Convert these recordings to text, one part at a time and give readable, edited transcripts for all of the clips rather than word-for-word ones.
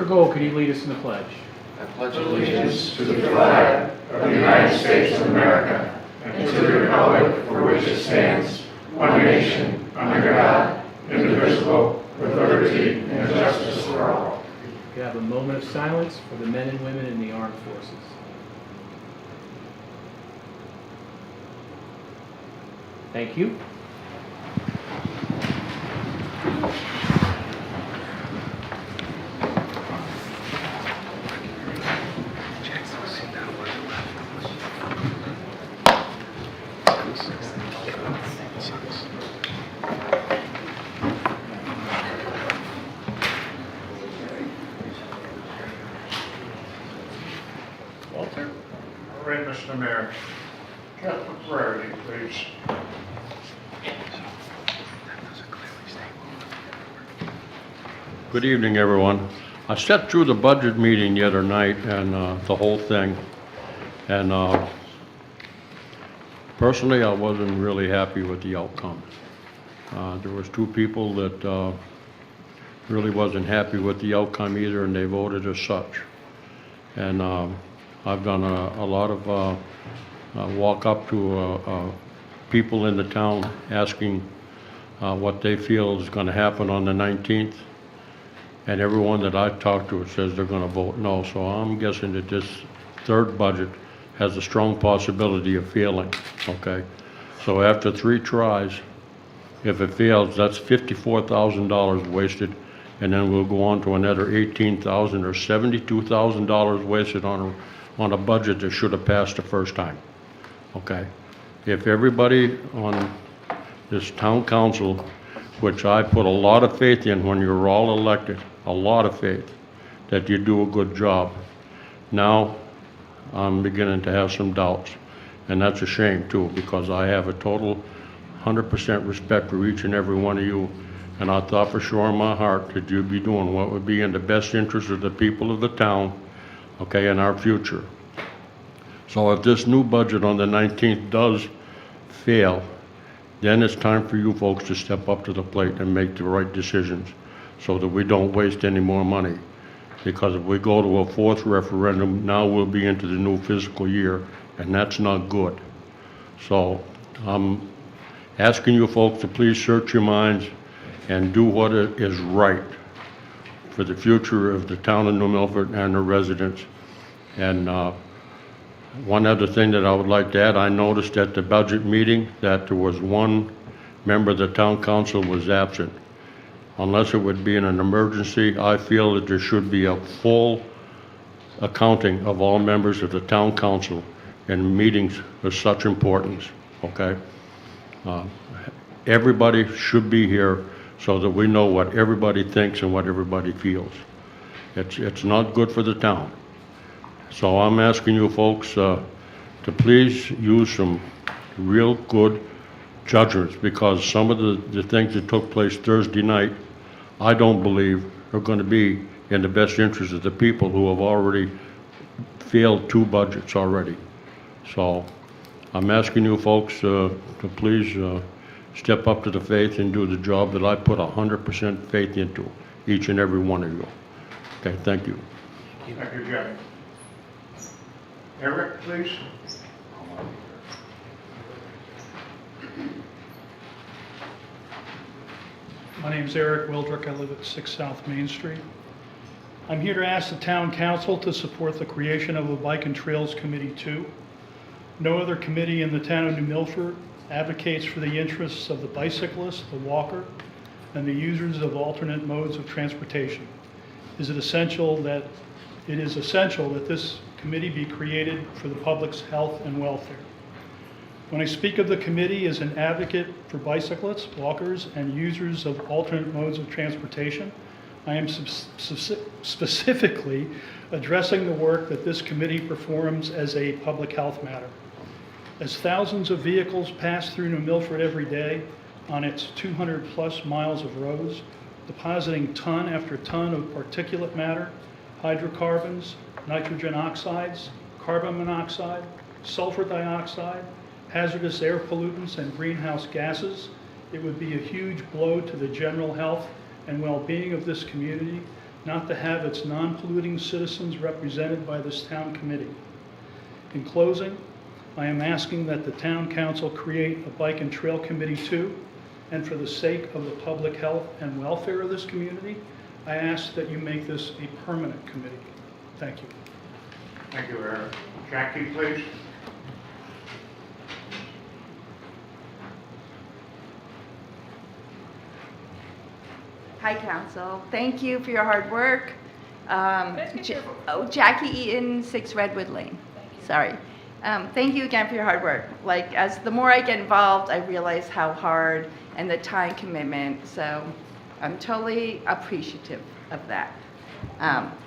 Mr. Gold, could you lead us in the pledge? I pledge allegiance to the flag of the United States of America and to the republic for which it stands, one nation, under God, indivisible, with liberty and justice for all. We have a moment of silence for the men and women in the armed forces. Thank you. Walter? All right, Mr. Mayor. Catholic priority, please. Good evening, everyone. I sat through the budget meeting the other night and the whole thing, and personally, I wasn't really happy with the outcome. There was two people that really wasn't happy with the outcome either, and they voted as such. And I've done a lot of walk up to people in the town asking what they feel is going to happen on the 19th. And everyone that I talked to says they're going to vote no. So I'm guessing that this third budget has a strong possibility of failing, okay? So after 3 tries, if it fails, that's $54,000 wasted, and then we'll go on to another $18,000 or $72,000 wasted on a budget that should have passed the first time, okay? If everybody on this town council, which I put a lot of faith in when you're all elected, a lot of faith that you do a good job. Now, I'm beginning to have some doubts, and that's a shame too, because I have a total 100% respect for each and every one of you, and I thought for sure in my heart that you'd be doing what would be in the best interest of the people of the town, okay, and our future. So if this new budget on the 19th does fail, then it's time for you folks to step up to the plate and make the right decisions so that we don't waste any more money. Because if we go to a 4th referendum, now we'll be into the new fiscal year, and that's not good. So I'm asking you folks to please search your minds and do what is right for the future of the town of New Milford and the residents. And one other thing that I would like to add, I noticed at the budget meeting that there was one member of the town council was absent. Unless it would be in an emergency, I feel that there should be a full accounting of all members of the town council in meetings of such importance, okay? Everybody should be here so that we know what everybody thinks and what everybody feels. It's not good for the town. So I'm asking you folks to please use some real good judgments, because some of the things that took place Thursday night, I don't believe are going to be in the best interest of the people who have already failed 2 budgets already. So I'm asking you folks to please step up to the faith and do the job that I put 100% faith into, each and every one of you. Okay, thank you. Thank you, Jeff. Eric, please. My name's Eric Wildrick. I live at 6 South Main Street. I'm here to ask the town council to support the creation of a Bike and Trails Committee 2. No other committee in the town of New Milford advocates for the interests of the bicyclist, the walker, and the users of alternate modes of transportation. It is essential that this committee be created for the public's health and welfare. When I speak of the committee as an advocate for bicyclists, walkers, and users of alternate modes of transportation, I am specifically addressing the work that this committee performs as a public health matter. As thousands of vehicles pass through New Milford every day on its 200+ miles of roads, depositing ton after ton of particulate matter, hydrocarbons, nitrogen oxides, carbon monoxide, sulfur dioxide, hazardous air pollutants, and greenhouse gases, it would be a huge blow to the general health and well-being of this community not to have its non-polluting citizens represented by this town committee. In closing, I am asking that the town council create a bike and trail committee too, and for the sake of the public health and welfare of this community, I ask that you make this a permanent committee. Thank you. Thank you, Eric. Jackie, please. Hi, Council. Thank you for your hard work. Jackie Eaton, 6 Redwood Lane. Sorry. Thank you again for your hard work. Like, as the more I get involved, I realize how hard and the time commitment, so I'm totally appreciative of that.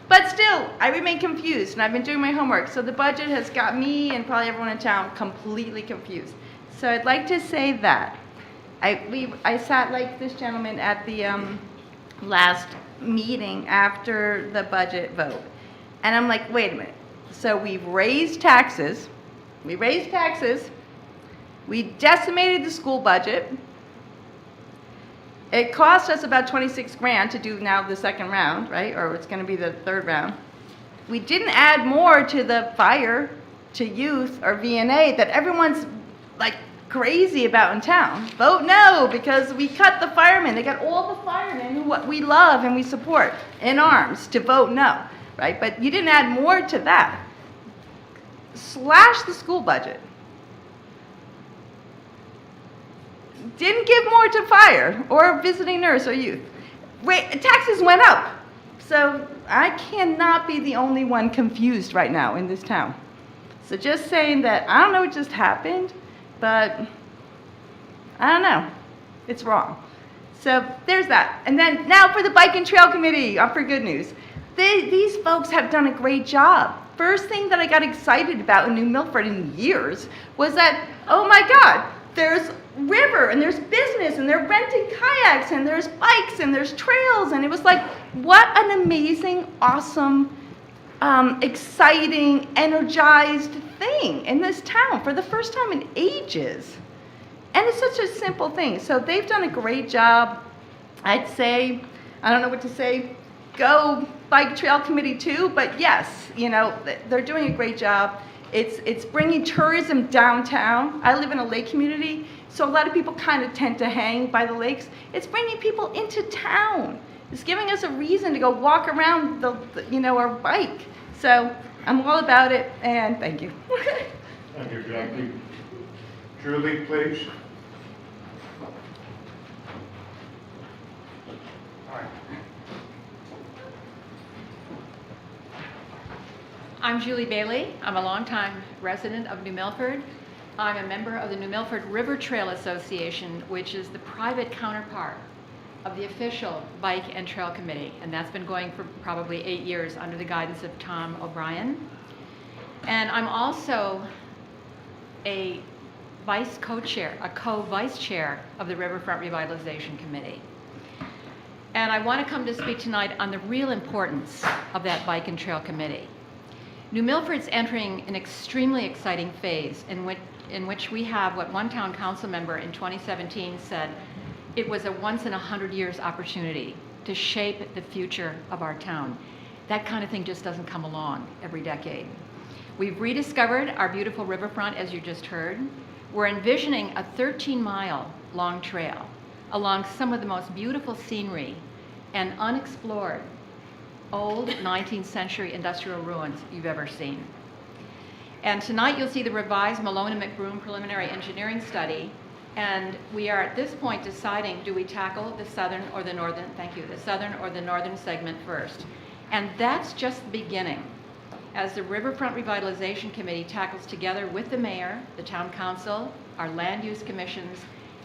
But still, I remain confused, and I've been doing my homework, so the budget has got me and probably everyone in town completely confused. So I'd like to say that. I sat like this gentleman at the last meeting after the budget vote, and I'm like, wait a minute. So we've raised taxes, we decimated the school budget. It cost us about 26 grand to do now the second round, right? Or it's going to be the third round. We didn't add more to the fire, to youth, or VNA that everyone's like crazy about in town. Vote no, because we cut the firemen. They got all the firemen who we love and we support in arms to vote no, right? But you didn't add more to that. Slash the school budget. Didn't give more to fire or visiting nurse or youth. Taxes went up. So I cannot be the only one confused right now in this town. So just saying that, I don't know what just happened, but I don't know. It's wrong. So there's that. And then now for the Bike and Trail Committee, for good news. These folks have done a great job. First thing that I got excited about in New Milford in years was that, oh my God, there's river and there's business and they're renting kayaks and there's bikes and there's trails, and it was like, what an amazing, awesome, exciting, energized thing in this town for the first time in ages. And it's such a simple thing. So they've done a great job. I'd say, I don't know what to say, go Bike Trail Committee too, but yes, you know, they're doing a great job. It's bringing tourism downtown. I live in a lake community, so a lot of people kind of tend to hang by the lakes. It's bringing people into town. It's giving us a reason to go walk around our bike. So I'm all about it, and thank you. Thank you, Jackie. Julie, please. All right. I'm Julie Bailey. I'm a longtime resident of New Milford. I'm a member of the New Milford River Trail Association, which is the private counterpart of the official Bike and Trail Committee, and that's been going for probably 8 years under the guidance of Tom O'Brien. And I'm also a vice co-chair, a co-vice chair of the Riverfront Revitalization Committee. And I want to come to speak tonight on the real importance of that Bike and Trail Committee. New Milford's entering an extremely exciting phase in which we have what one town council member in 2017 said, it was a once in 100 years opportunity to shape the future of our town. That kind of thing just doesn't come along every decade. We've rediscovered our beautiful riverfront, as you just heard. We're envisioning a 13-mile long trail along some of the most beautiful scenery and unexplored old 19th century industrial ruins you've ever seen. And tonight you'll see the revised Malone and McBroom preliminary engineering study, and we are at this point deciding, do we tackle the southern or the northern, the southern or the northern segment first. And that's just the beginning. As the Riverfront Revitalization Committee tackles together with the mayor, the town council, our land use commissions,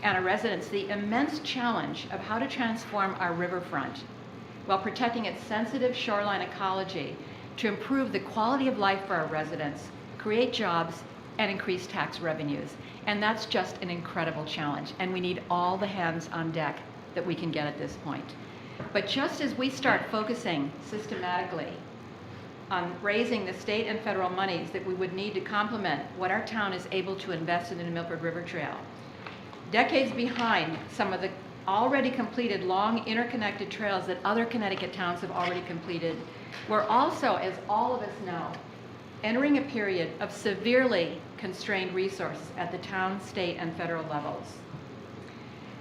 and our residents the immense challenge of how to transform our riverfront while protecting its sensitive shoreline ecology to improve the quality of life for our residents, create jobs, and increase tax revenues. And that's just an incredible challenge, and we need all the hands on deck that we can get at this point. But just as we start focusing systematically on raising the state and federal monies that we would need to complement what our town is able to invest in the New Milford River Trail, decades behind some of the already completed long interconnected trails that other Connecticut towns have already completed. We're also, as all of us know, entering a period of severely constrained resources at the town, state, and federal levels.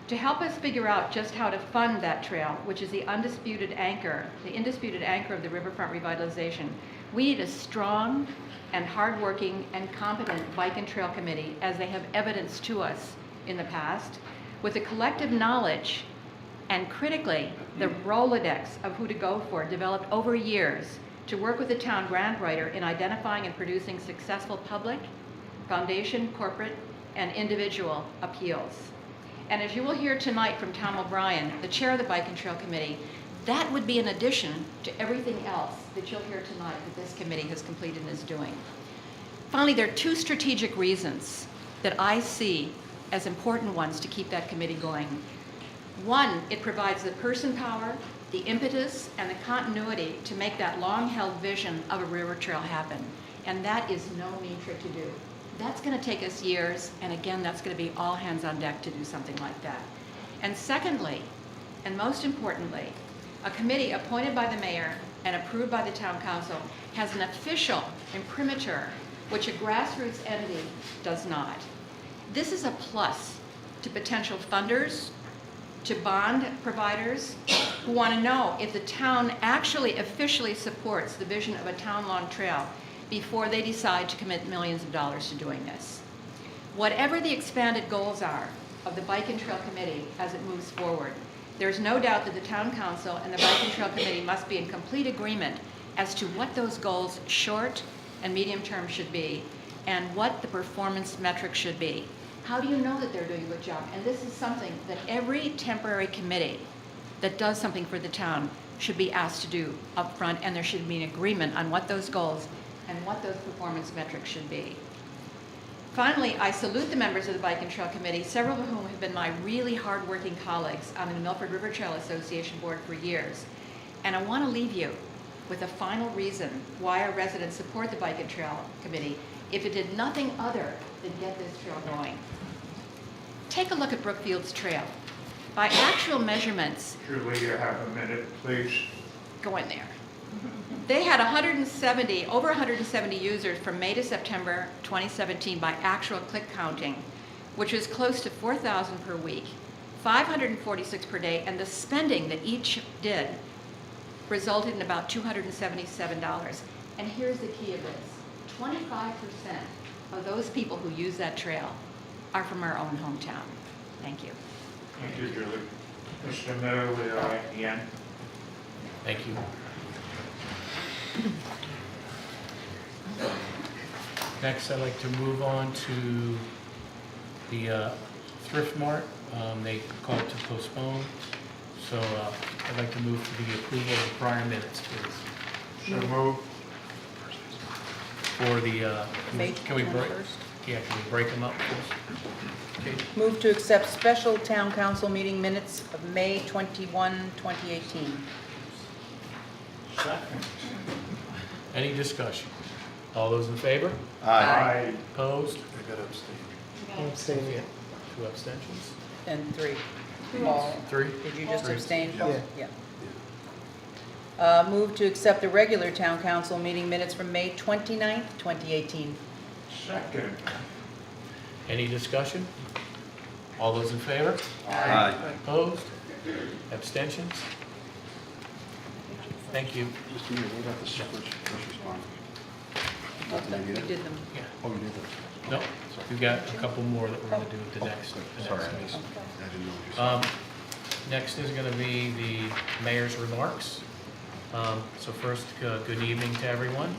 To help us figure out just how to fund that trail, which is the indisputed anchor of the riverfront revitalization, we need a strong and hardworking and competent bike and trail committee, as they have evidenced to us in the past, with the collective knowledge and critically the Rolodex of who to go for developed over years to work with the town grant writer in identifying and producing successful public, foundation, corporate, and individual appeals. And as you will hear tonight from Tom O'Brien, the chair of the Bike and Trail Committee, that would be in addition to everything else that you'll hear tonight that this committee has completed and is doing. Finally, there are two strategic reasons that I see as important ones to keep that committee going. One, it provides the person power, the impetus, and the continuity to make that long-held vision of a river trail happen. And that is no mean trick to do. That's going to take us years, and again, that's going to be all hands on deck to do something like that. And secondly, and most importantly, a committee appointed by the mayor and approved by the town council has an official imprimatur, which a grassroots entity does not. This is a plus to potential funders, to bond providers who want to know if the town actually officially supports the vision of a town-long trail before they decide to commit millions of dollars to doing this. Whatever the expanded goals are of the Bike and Trail Committee as it moves forward, there's no doubt that the Town Council and the Bike and Trail Committee must be in complete agreement as to what those goals, short and medium term, should be, and what the performance metrics should be. How do you know that they're doing a good job? And this is something that every temporary committee that does something for the town should be asked to do up front, and there should be an agreement on what those goals and what those performance metrics should be. Finally, I salute the members of the Bike and Trail Committee, several of whom have been my really hardworking colleagues on the Milford River Trail Association board for years. And I want to leave you with a final reason why our residents support the Bike and Trail Committee, if it did nothing other than get this trail going. Take a look at Brookfield's trail. By actual measurements, Julie, you have a minute, please. go in there. They had over 170 users from May to September 2017 by actual click counting, which was close to 4,000 per week, 546 per day, and the spending that each did resulted in about $277. And here's the key of this. 25% of those people who use that trail are from our own hometown. Thank you. Thank you, Julie. Mr. Miller, we are at the end. Thank you. Next, I'd like to move on to the Thrift Mart. They called to postpone, so I'd like to move to the approval of the prior minutes, please. So move. For the, May can we break? 21st. Yeah, can we break them up, please? Okay. Move to accept special town council meeting minutes of May 21, 2018. Any discussion? All those in favor? Aye. Opposed? I got to abstain. Abstaining. 2 abstentions? And 3. Paul, 3? did you just 3. abstain? Yeah. Yeah. Move to accept the regular town council meeting minutes from May 29th, 2018. Second. Any discussion? All those in favor? Aye. Opposed? Abstentions? Thank you. Mr. Mayor, what about the first responder? You did them. Yeah. Oh, you did that? No, we've got a couple more that we're going to do at the next. Sorry, I meeting. didn't know what you said. Next is going to be the mayor's remarks. So first, good evening to everyone.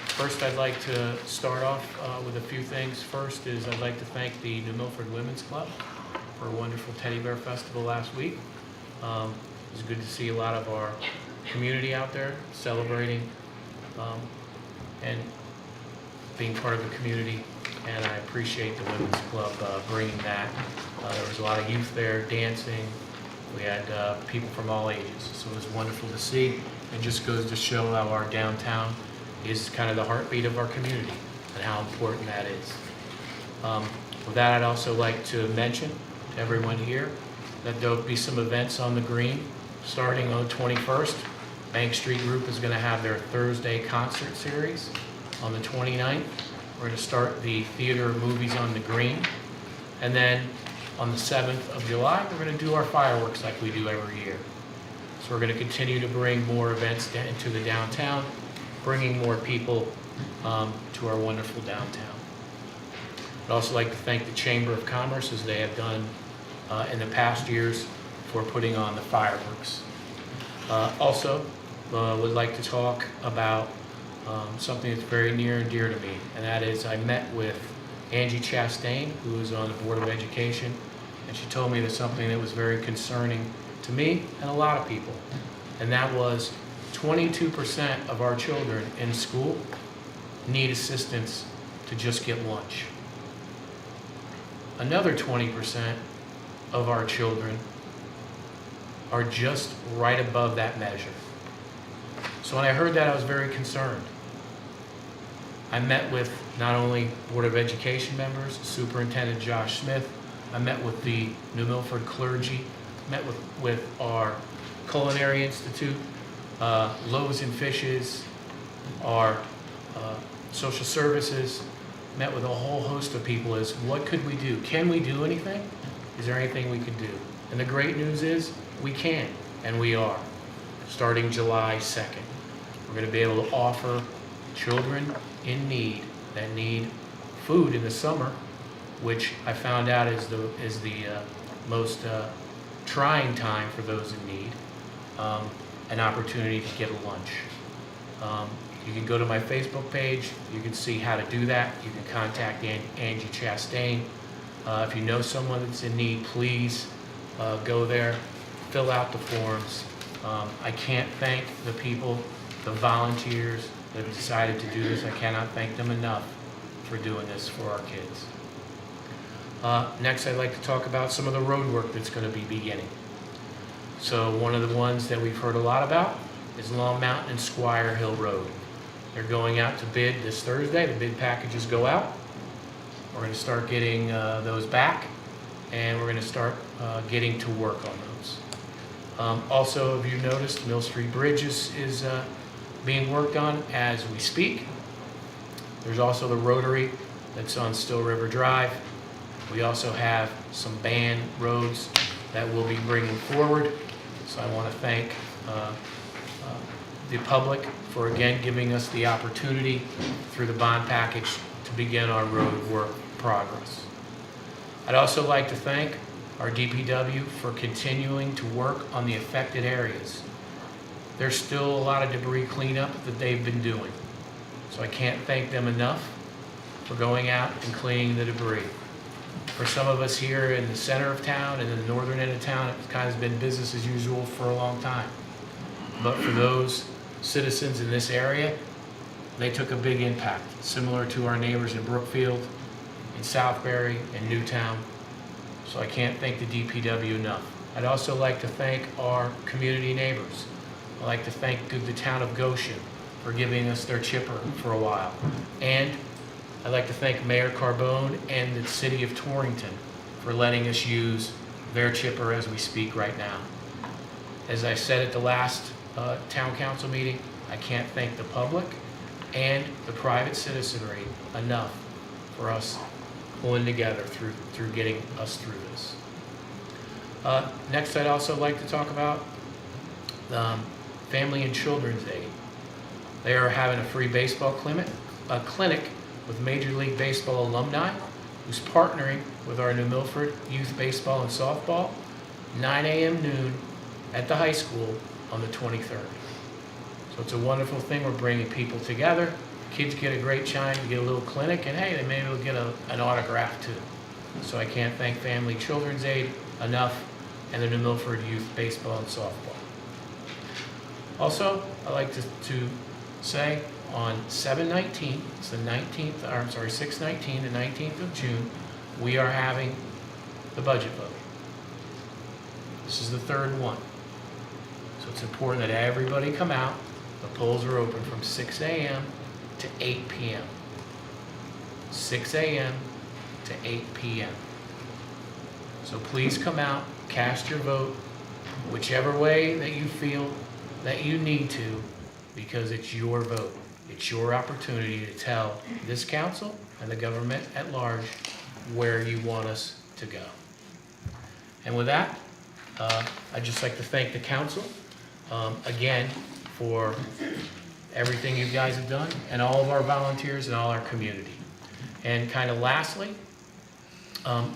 First, I'd like to start off with a few things. First is I'd like to thank the New Milford Women's Club for a wonderful teddy bear festival last week. It was good to see a lot of our community out there celebrating and being part of the community, and I appreciate the Women's Club bringing that. There was a lot of youth there dancing. We had people from all ages, so it was wonderful to see. It just goes to show how our downtown is kind of the heartbeat of our community and how important that is. With that, I'd also like to mention to everyone here that there'll be some events on the green starting on the 21st. Bank Street Group is going to have their Thursday concert series on the 29th. We're going to start the theater of movies on the green. And then on the 7th of July, we're going to do our fireworks like we do every year. So we're going to continue to bring more events into the downtown, bringing more people to our wonderful downtown. I'd also like to thank the Chamber of Commerce, as they have done in the past years, for putting on the fireworks. Also, would like to talk about something that's very near and dear to me, and that is I met with Angie Chastain, who is on the Board of Education, and she told me that something that was very concerning to me and a lot of people, and that was 22% of our children in school need assistance to just get lunch. Another 20% of our children are just right above that measure. So when I heard that, I was very concerned. I met with not only Board of Education members, Superintendent Josh Smith, I met with the New Milford clergy, met with our Culinary Institute, Loaves and Fishes, our social services, met with a whole host of people as what could we do? Can we do anything? Is there anything we could do? And the great news is we can, and we are, starting July 2nd. We're going to be able to offer children in need that need food in the summer, which I found out is the most trying time for those in need, an opportunity to get a lunch. You can go to my Facebook page. You can see how to do that. You can contact Angie Chastain. If you know someone that's in need, please go there, fill out the forms. I can't thank the people, the volunteers that have decided to do this. I cannot thank them enough for doing this for our kids. Next, I'd like to talk about some of the road work that's going to be beginning. So one of the ones that we've heard a lot about is Long Mountain and Squire Hill Road. They're going out to bid this Thursday. The bid packages go out. We're going to start getting those back, and we're going to start getting to work on those. Also, if you noticed, Mill Street Bridge is being worked on as we speak. There's also the rotary that's on Still River Drive. We also have some band roads that we'll be bringing forward. So I want to thank the public for again giving us the opportunity through the bond package to begin our road work progress. I'd also like to thank our DPW for continuing to work on the affected areas. There's still a lot of debris cleanup that they've been doing. So I can't thank them enough for going out and cleaning the debris. For some of us here in the center of town and in the northern end of town, it's kind of been business as usual for a long time. But for those citizens in this area, they took a big impact, similar to our neighbors in Brookfield, in Southbury, and Newtown. So I can't thank the DPW enough. I'd also like to thank our community neighbors. I'd like to thank the town of Goshen for giving us their chipper for a while. And I'd like to thank Mayor Carbone and the city of Torrington for letting us use their chipper as we speak right now. As I said at the last town council meeting, I can't thank the public and the private citizenry enough for us pulling together through getting us through this. Next, I'd also like to talk about Family and Children's Aid. They are having a free baseball clinic with Major League Baseball alumni, who's partnering with our New Milford Youth Baseball and Softball, 9 a.m. noon at the high school on the 23rd. So it's a wonderful thing. We're bringing people together. Kids get a great chance to get a little clinic, and hey, they maybe will get an autograph too. So I can't thank Family Children's Aid enough and the New Milford Youth Baseball and Softball. Also, I'd like to say on 7/19, it's the 19th, or I'm sorry, 6/19, the 19th of June, we are having the budget vote. This is the third one. So it's important that everybody come out. The polls are open from 6 a.m. to 8 p.m. 6 a.m. to 8 p.m. So please come out, cast your vote, whichever way that you feel that you need to, because it's your vote. It's your opportunity to tell this council and the government at large where you want us to go. And with that, I'd just like to thank the council again for everything you guys have done, and all of our volunteers and all our community. And kind of lastly,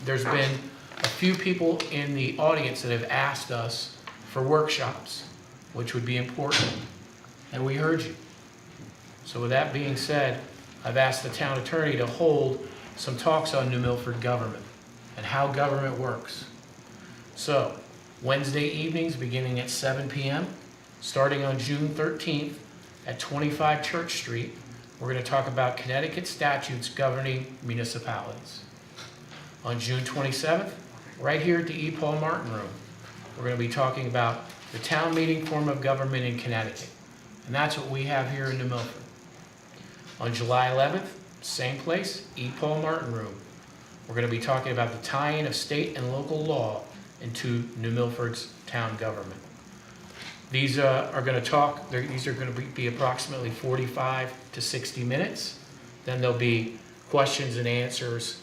there's been a few people in the audience that have asked us for workshops, which would be important, and we heard you. So with that being said, I've asked the town attorney to hold some talks on New Milford government and how government works. So Wednesday evenings beginning at 7 p.m., starting on June 13th at 25 Church Street, we're going to talk about Connecticut statutes governing municipalities. On June 27th, right here at the E. Paul Martin Room, we're going to be talking about the town meeting form of government in Connecticut. And that's what we have here in New Milford. On July 11th, same place, E. Paul Martin Room, we're going to be talking about the tie-in of state and local law into New Milford's town government. These are going to be approximately 45 to 60 minutes. Then there'll be questions and answers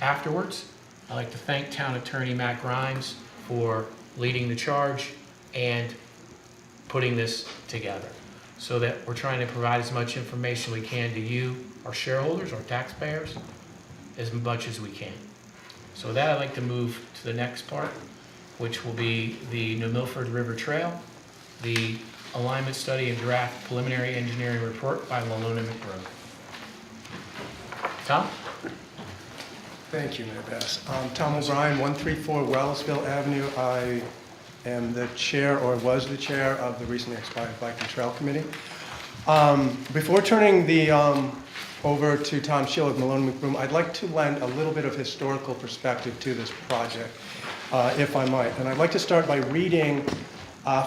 afterwards. I'd like to thank Town Attorney Matt Grimes for leading the charge and putting this together, so that we're trying to provide as much information we can to you, our shareholders, our taxpayers, as much as we can. So with that, I'd like to move to the next part, which will be the New Milford River Trail, the alignment study and draft preliminary engineering report by Malone McBroom. Tom? Thank you, Mayor Bass. Tom O'Brien, 134 Wellsville Avenue. I am the chair, or was the chair, of the recently expired Bike and Trail Committee. Before turning the over to Tom Scheel of Malone McBroom, I'd like to lend a little bit of historical perspective to this project, if I might. And I'd like to start by reading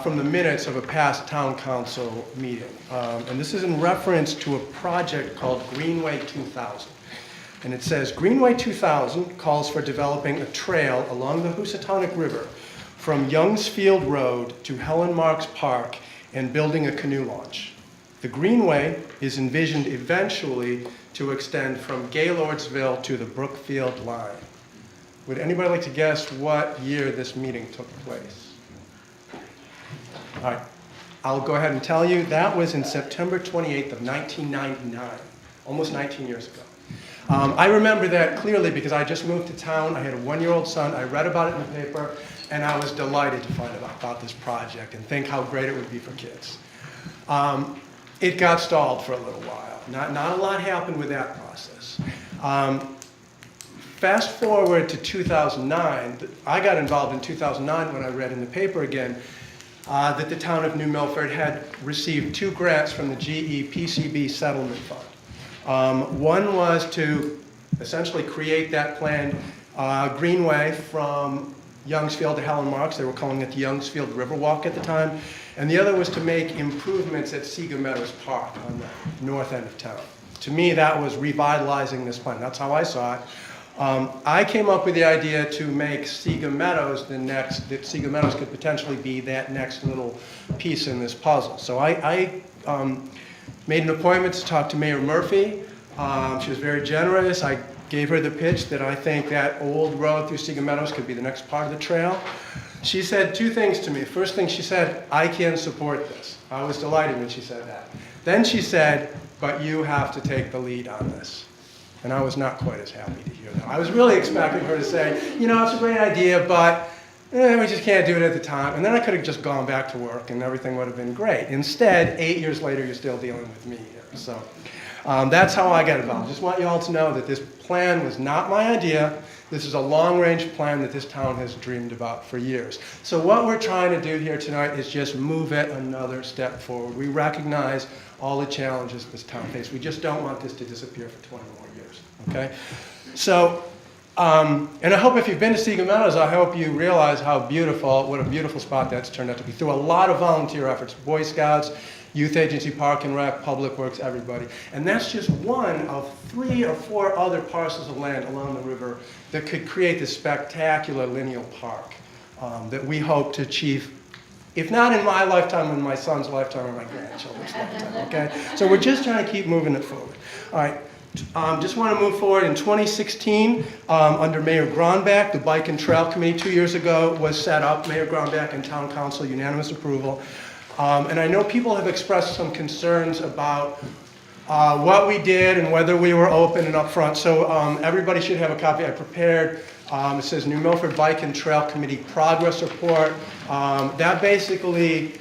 from the minutes of a past town council meeting. And this is in reference to a project called Greenway 2000. And it says, Greenway 2000 calls for developing a trail along the Housatonic River from Youngsfield Road to Helen Marks Park and building a canoe launch. The Greenway is envisioned eventually to extend from Gaylordsville to the Brookfield line. Would anybody like to guess what year this meeting took place? All right, I'll go ahead and tell you. That was in September 28th of 1999, almost 19 years ago. I remember that clearly because I just moved to town. I had a 1-year-old son. I read about it in the paper, and I was delighted to find out about this project and think how great it would be for kids. It got stalled for a little while. Not a lot happened with that process. Fast forward to 2009. I got involved in 2009 when I read in the paper again that the town of New Milford had received 2 grants from the GE PCB Settlement Fund. One was to essentially create that planned greenway from Youngsfield to Helen Marks. They were calling it the Youngsfield Riverwalk at the time. And the other was to make improvements at Sega Meadows Park on the north end of town. To me, that was revitalizing this plan. That's how I saw it. I came up with the idea to make Sega Meadows that Sega Meadows could potentially be that next little piece in this puzzle. So I made an appointment to talk to Mayor Murphy. She was very generous. I gave her the pitch that I think that old road through Sega Meadows could be the next part of the trail. She said 2 things to me. First thing she said, I can support this. I was delighted when she said that. Then she said, but you have to take the lead on this. And I was not quite as happy to hear that. I was really expecting her to say, you know, it's a great idea, but we just can't do it at the time. And then I could have just gone back to work and everything would have been great. Instead, 8 years later, you're still dealing with me here. So that's how I got involved. Just want you all to know that this plan was not my idea. This is a long-range plan that this town has dreamed about for years. So what we're trying to do here tonight is just move it another step forward. We recognize all the challenges this town faces. We just don't want this to disappear for 20 more years, okay? So, and I hope if you've been to Sega Meadows, I hope you realize what a beautiful spot that's turned out to be through a lot of volunteer efforts, Boy Scouts, youth agency, park and rec, public works, everybody. And that's just one of 3 or 4 other parcels of land along the river that could create this spectacular lineal park that we hope to achieve, if not in my lifetime, in my son's lifetime or my grandchildren's lifetime, okay? So we're just trying to keep moving it forward. All right, just want to move forward. In 2016, under Mayor Gronbach, the Bike and Trail Committee 2 years ago was set up, Mayor Gronbach and Town Council, unanimous approval. And I know people have expressed some concerns about what we did and whether we were open and upfront. So everybody should have a copy I prepared. It says New Milford Bike and Trail Committee Progress Report. That basically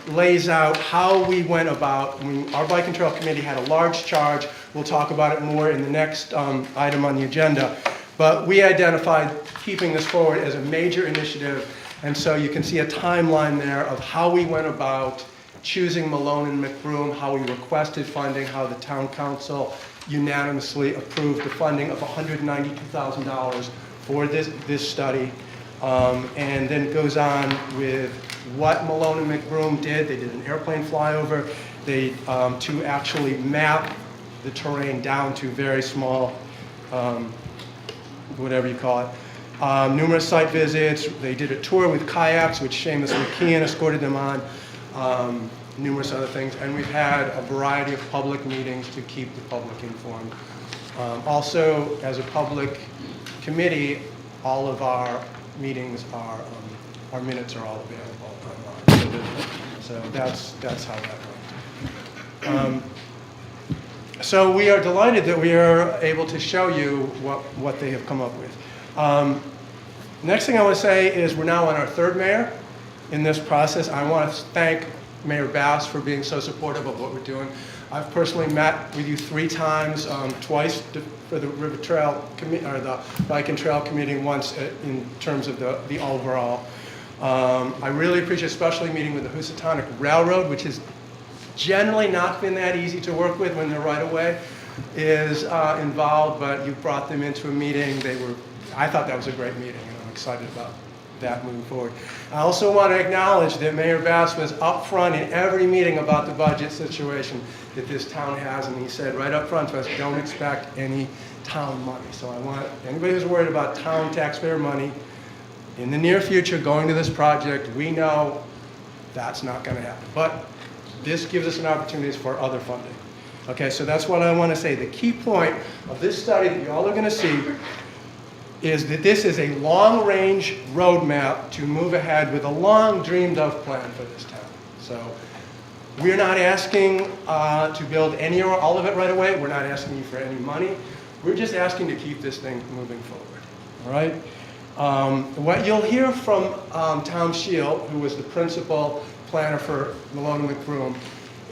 lays out how we went about. Our Bike and Trail Committee had a large charge. We'll talk about it more in the next item on the agenda. But we identified keeping this forward as a major initiative. And so you can see a timeline there of how we went about choosing Malone and McBroom, how we requested funding, how the town council unanimously approved the funding of $192,000 for this study. And then it goes on with what Malone and McBroom did. They did an airplane flyover to actually map the terrain down to very small, whatever you call it. Numerous site visits. They did a tour with kayaks, which Seamus McKeon escorted them on. Numerous other things. And we've had a variety of public meetings to keep the public informed. Also, as a public committee, all of our meetings our minutes are all available online. So that's how that went. So we are delighted that we are able to show you what they have come up with. Next thing I want to say is we're now on our 3rd mayor in this process. I want to thank Mayor Bass for being so supportive of what we're doing. I've personally met with you 3 times, twice for the River Trail Committee, or the Bike and Trail Committee, once in terms of the overall. I really appreciate especially meeting with the Housatonic Railroad, which has generally not been that easy to work with when the right-of-way is involved, but you brought them into a meeting. I thought that was a great meeting, and I'm excited about that moving forward. I also want to acknowledge that Mayor Bass was upfront in every meeting about the budget situation that this town has, and he said right up front to us, don't expect any town money. So I want anybody who's worried about town taxpayer money in the near future going to this project, we know that's not going to happen. But this gives us an opportunity for other funding. Okay, so that's what I want to say. The key point of this study that you all are going to see is that this is a long-range roadmap to move ahead with a long dreamed-of plan for this town. So we're not asking to build any or all of it right away. We're not asking you for any money. We're just asking to keep this thing moving forward. All right? What you'll hear from Tom Scheel, who was the principal planner for Malone and McBroom,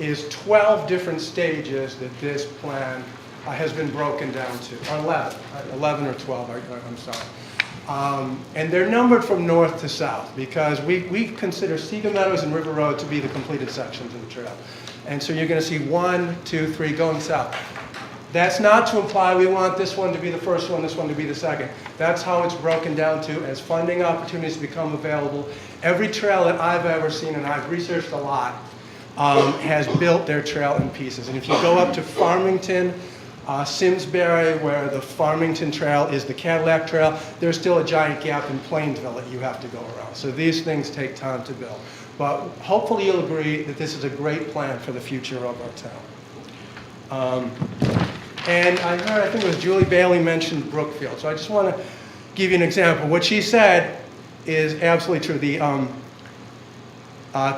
is 12 different stages that this plan has been broken down to, or 11 or 12, I'm sorry. And they're numbered from north to south because we consider Sega Meadows and River Road to be the completed sections of the trail. And so you're going to see 1, 2, 3 going south. That's not to imply we want this one to be the first one, this one to be the second. That's how it's broken down to as funding opportunities become available. Every trail that I've ever seen, and I've researched a lot, has built their trail in pieces. And if you go up to Farmington, Simsbury, where the Farmington Trail is the Cadillac Trail, there's still a giant gap in Plainsville that you have to go around. So these things take time to build. But hopefully you'll agree that this is a great plan for the future of our town. And I heard, I think it was Julie Bailey mentioned Brookfield. So I just want to give you an example. What she said is absolutely true. The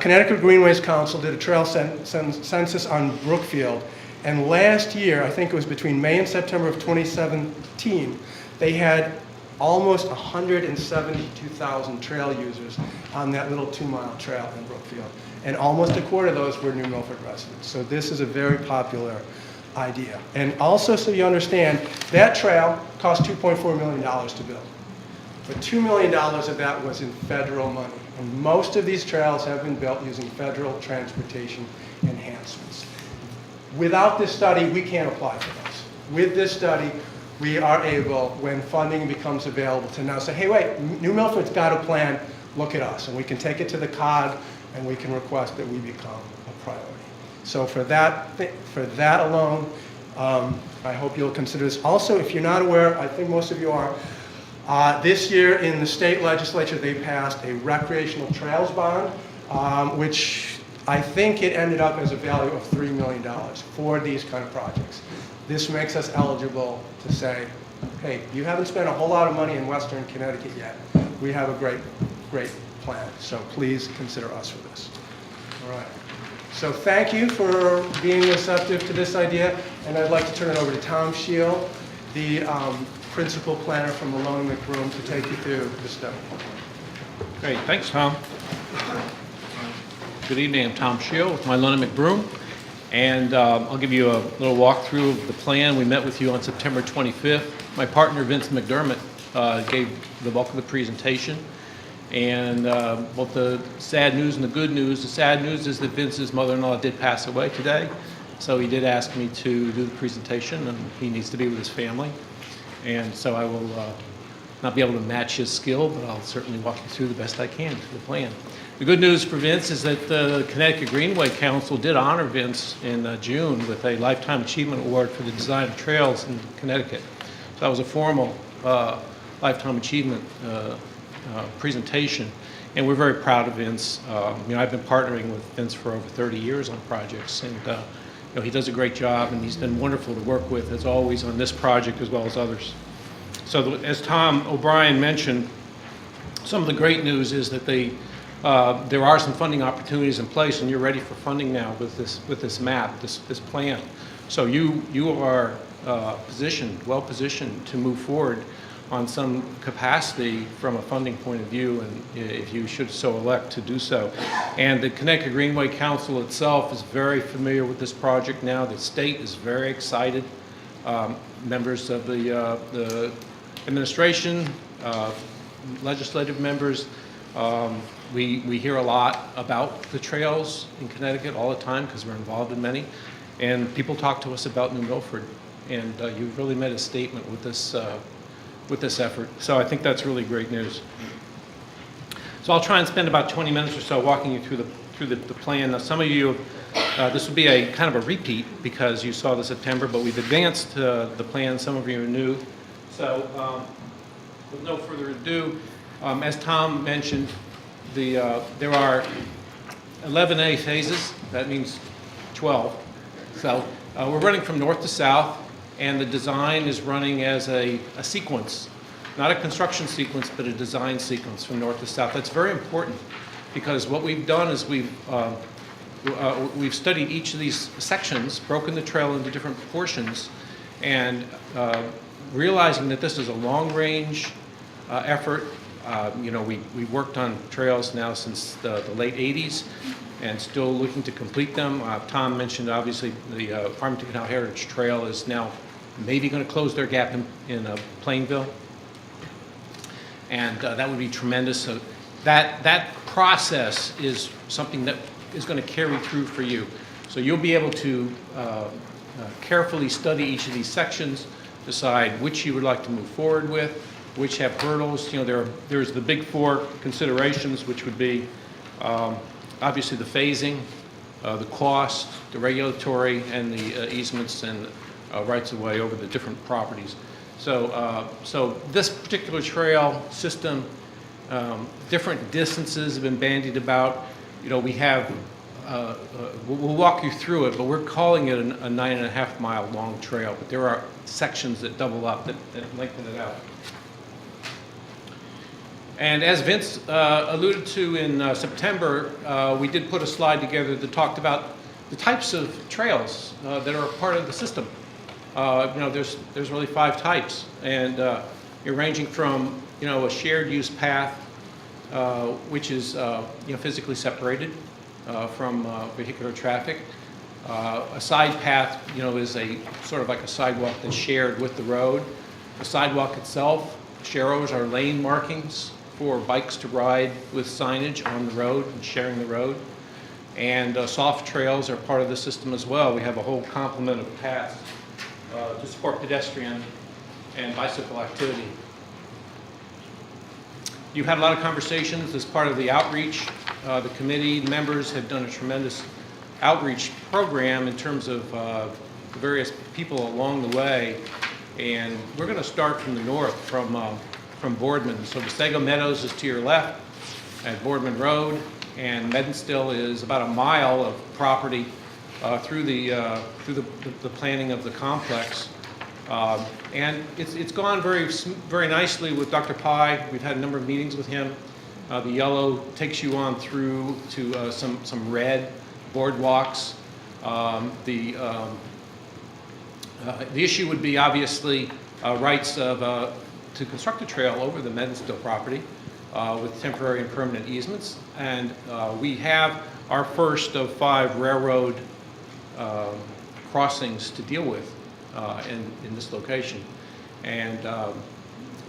Connecticut Greenways Council did a trail census on Brookfield. And last year, I think it was between May and September of 2017, they had almost 172,000 trail users on that little 2-mile trail in Brookfield. And almost a quarter of those were New Milford residents. So this is a very popular idea. And also, so you understand, that trail cost $2.4 million to build. But $2 million of that was in federal money. And most of these trails have been built using federal transportation enhancements. Without this study, we can't apply for those. With this study, we are able, when funding becomes available, to now say, hey, wait, New Milford's got a plan, look at us. And we can take it to the COG, and we can request that we become a priority. So for that alone, I hope you'll consider this. Also, if you're not aware, I think most of you are, this year in the state legislature, they passed a recreational trails bond, which I think it ended up as a value of $3 million for these kind of projects. This makes us eligible to say, hey, you haven't spent a whole lot of money in Western Connecticut yet. We have a great plan, so please consider us for this. All right. So thank you for being receptive to this idea, and I'd like to turn it over to Tom Scheel, the principal planner from Maloney McBroom, to take you through the study. Great, thanks, Tom. Good evening, I'm Tom Scheel with Maloney McBroom, and I'll give you a little walkthrough of the plan. We met with you on September 25th. My partner, Vince McDermott, gave the bulk of the presentation, and both the sad news and the good news. The sad news is that Vince's mother-in-law did pass away today, so he did ask me to do the presentation, and he needs to be with his family. And so I will not be able to match his skill, but I'll certainly walk you through the best I can to the plan. The good news for Vince is that the Connecticut Greenway Council did honor Vince in June with a Lifetime Achievement Award for the design of trails in Connecticut. So that was a formal Lifetime Achievement presentation, and we're very proud of Vince. I've been partnering with Vince for over 30 years on projects, and he does a great job, and he's been wonderful to work with, as always, on this project as well as others. So as Tom O'Brien mentioned, some of the great news is that there are some funding opportunities in place, and you're ready for funding now with this map, this plan. So you are well positioned to move forward on some capacity from a funding point of view, and if you should so elect to do so. And the Connecticut Greenway Council itself is very familiar with this project now. The state is very excited. Members of the administration, legislative members, we hear a lot about the trails in Connecticut all the time because we're involved in many, and people talk to us about New Milford, and you've really made a statement with this effort. So I think that's really great news. So I'll try and spend about 20 minutes or so walking you through the plan. Now, some of you, this will be a kind of a repeat because you saw the September, but we've advanced the plan. Some of you are new. So with no further ado, as Tom mentioned, there are 11A phases. That means 12. So we're running from north to south, and the design is running as a sequence, not a construction sequence, but a design sequence from north to south. That's very important because what we've done is we've studied each of these sections, broken the trail into different portions, and realizing that this is a long-range effort. We worked on trails now since the late 80s and still looking to complete them. Tom mentioned, obviously, the Farmington Canal Heritage Trail is now maybe going to close their gap in Plainville, and that would be tremendous. So that process is something that is going to carry through for you. So you'll be able to carefully study each of these sections, decide which you would like to move forward with, which have hurdles. There's the big four considerations, which would be obviously the phasing, the cost, the regulatory, and the easements and rights of way over the different properties. So this particular trail system, different distances have been bandied about. We have, we'll walk you through it, but we're calling it a 9.5 mile long trail, but there are sections that double up, that lengthen it out. And as Vince alluded to in September, we did put a slide together that talked about the types of trails that are a part of the system. There's really 5 types, and you're ranging from a shared use path, which is physically separated from vehicular traffic. A side path, is a sort of like a sidewalk that's shared with the road. The sidewalk itself, sharrows are lane markings for bikes to ride with signage on the road and sharing the road. And soft trails are part of the system as well. We have a whole complement of paths to support pedestrian and bicycle activity. You've had a lot of conversations as part of the outreach. The committee members have done a tremendous outreach program in terms of the various people along the way. And we're going to start from the north, from Boardman. So Wasago Meadows is to your left at Boardman Road, and Medenstill is about a mile of property through the planning of the complex. And it's gone very nicely with Dr. Pai. We've had a number of meetings with him. The yellow takes you on through to some red boardwalks. The issue would be obviously rights to construct a trail over the Medenstill property with temporary and permanent easements. And we have our first of 5 railroad crossings to deal with in this location. And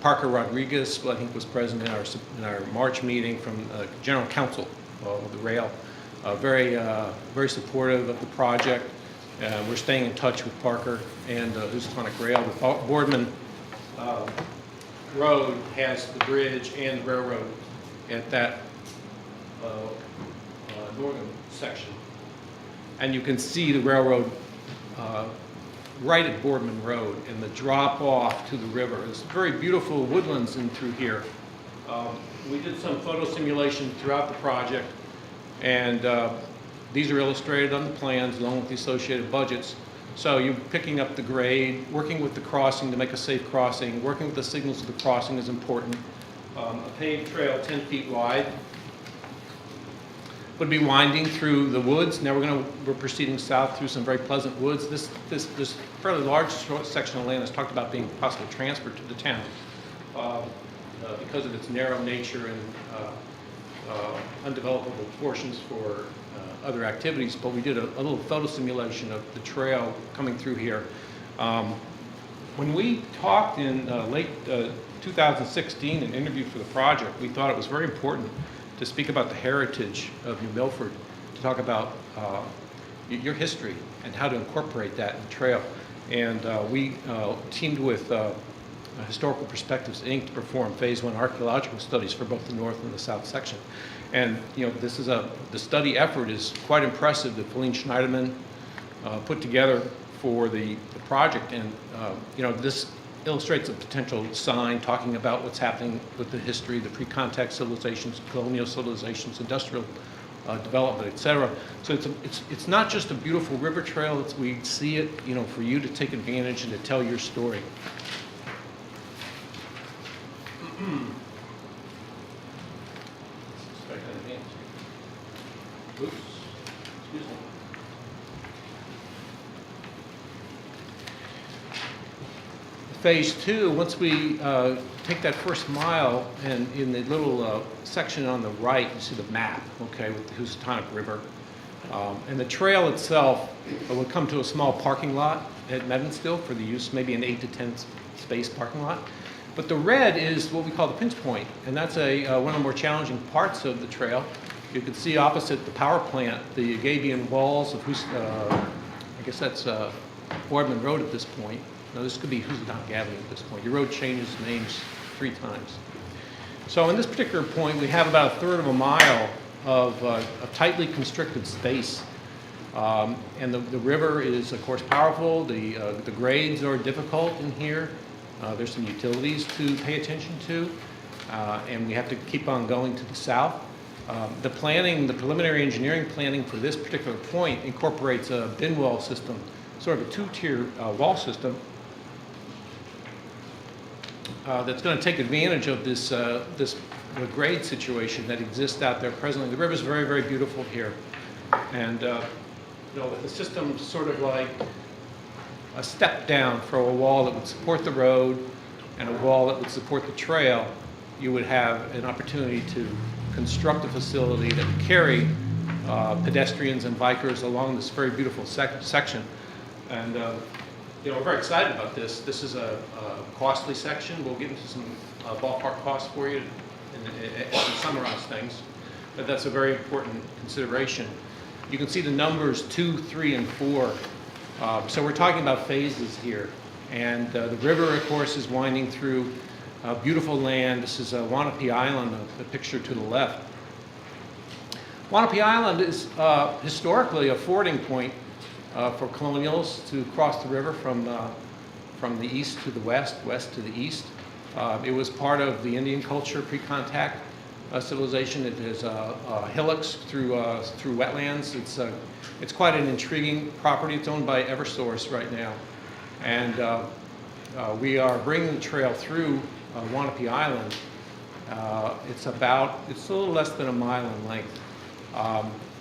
Parker Rodriguez, I think, was present in our March meeting from General Counsel of the rail. Very supportive of the project. We're staying in touch with Parker and Housatonic Rail. The Boardman Road has the bridge and the railroad at that northern section. And you can see the railroad right at Boardman Road, and the drop off to the river. There's very beautiful woodlands in through here. We did some photo simulation throughout the project, and these are illustrated on the plans along with the associated budgets. So you're picking up the grade, working with the crossing to make a safe crossing, working with the signals of the crossing is important. A paved trail 10 feet wide would be winding through the woods. Now we're proceeding south through some very pleasant woods. This fairly large section of land is talked about being possibly transferred to the town because of its narrow nature and undevelopable portions for other activities. But we did a little photo simulation of the trail coming through here. When we talked in late 2016 and interviewed for the project, we thought it was very important to speak about the heritage of New Milford, to talk about your history and how to incorporate that in the trail. And we teamed with Historical Perspectives, Inc. to perform Phase 1 archaeological studies for both the north and the south section. And this is the study effort is quite impressive that Feline Schneiderman put together for the project. And this illustrates a potential sign talking about what's happening with the history, the pre-contact civilizations, colonial civilizations, industrial development, etc. So it's not just a beautiful river trail. We see it, for you to take advantage and to tell your story. Oops. Excuse me. Phase 2, once we take that first mile, and in the little section on the right, you see the map, okay, with the Housatonic River. And the trail itself would come to a small parking lot at Medenstill for the use, maybe an 8 to 10 space parking lot. But the red is what we call the pinch point, and that's one of the more challenging parts of the trail. You can see opposite the power plant, the Agavian walls of I guess that's Boardman Road at this point. Now this could be Housatonic Avenue at this point. Your road changes names 3 times. So in this particular point, we have about a third of a mile of tightly constricted space. And the river is, of course, powerful. The grades are difficult in here. There's some utilities to pay attention to. And we have to keep on going to the south. The preliminary engineering planning for this particular point incorporates a bin wall system, sort of a 2-tier wall system that's going to take advantage of this grade situation that exists out there presently. The river is very, very beautiful here. And the system's sort of like a step down for a wall that would support the road and a wall that would support the trail. You would have an opportunity to construct a facility that would carry pedestrians and bikers along this very beautiful section. And we're very excited about this. This is a costly section. We'll get into some ballpark costs for you and summarize things, but that's a very important consideration. You can see the numbers 2, 3, and 4. So we're talking about phases here. And the river, of course, is winding through beautiful land. This is Wanapee Island, the picture to the left. Wanapie Island is historically a fording point for colonials to cross the river from the east to the west, west to the east. It was part of the Indian culture pre-contact civilization. It is hillocks through wetlands. It's quite an intriguing property. It's owned by Eversource right now, and we are bringing the trail through Wanapie Island. It's a little less than a mile in length.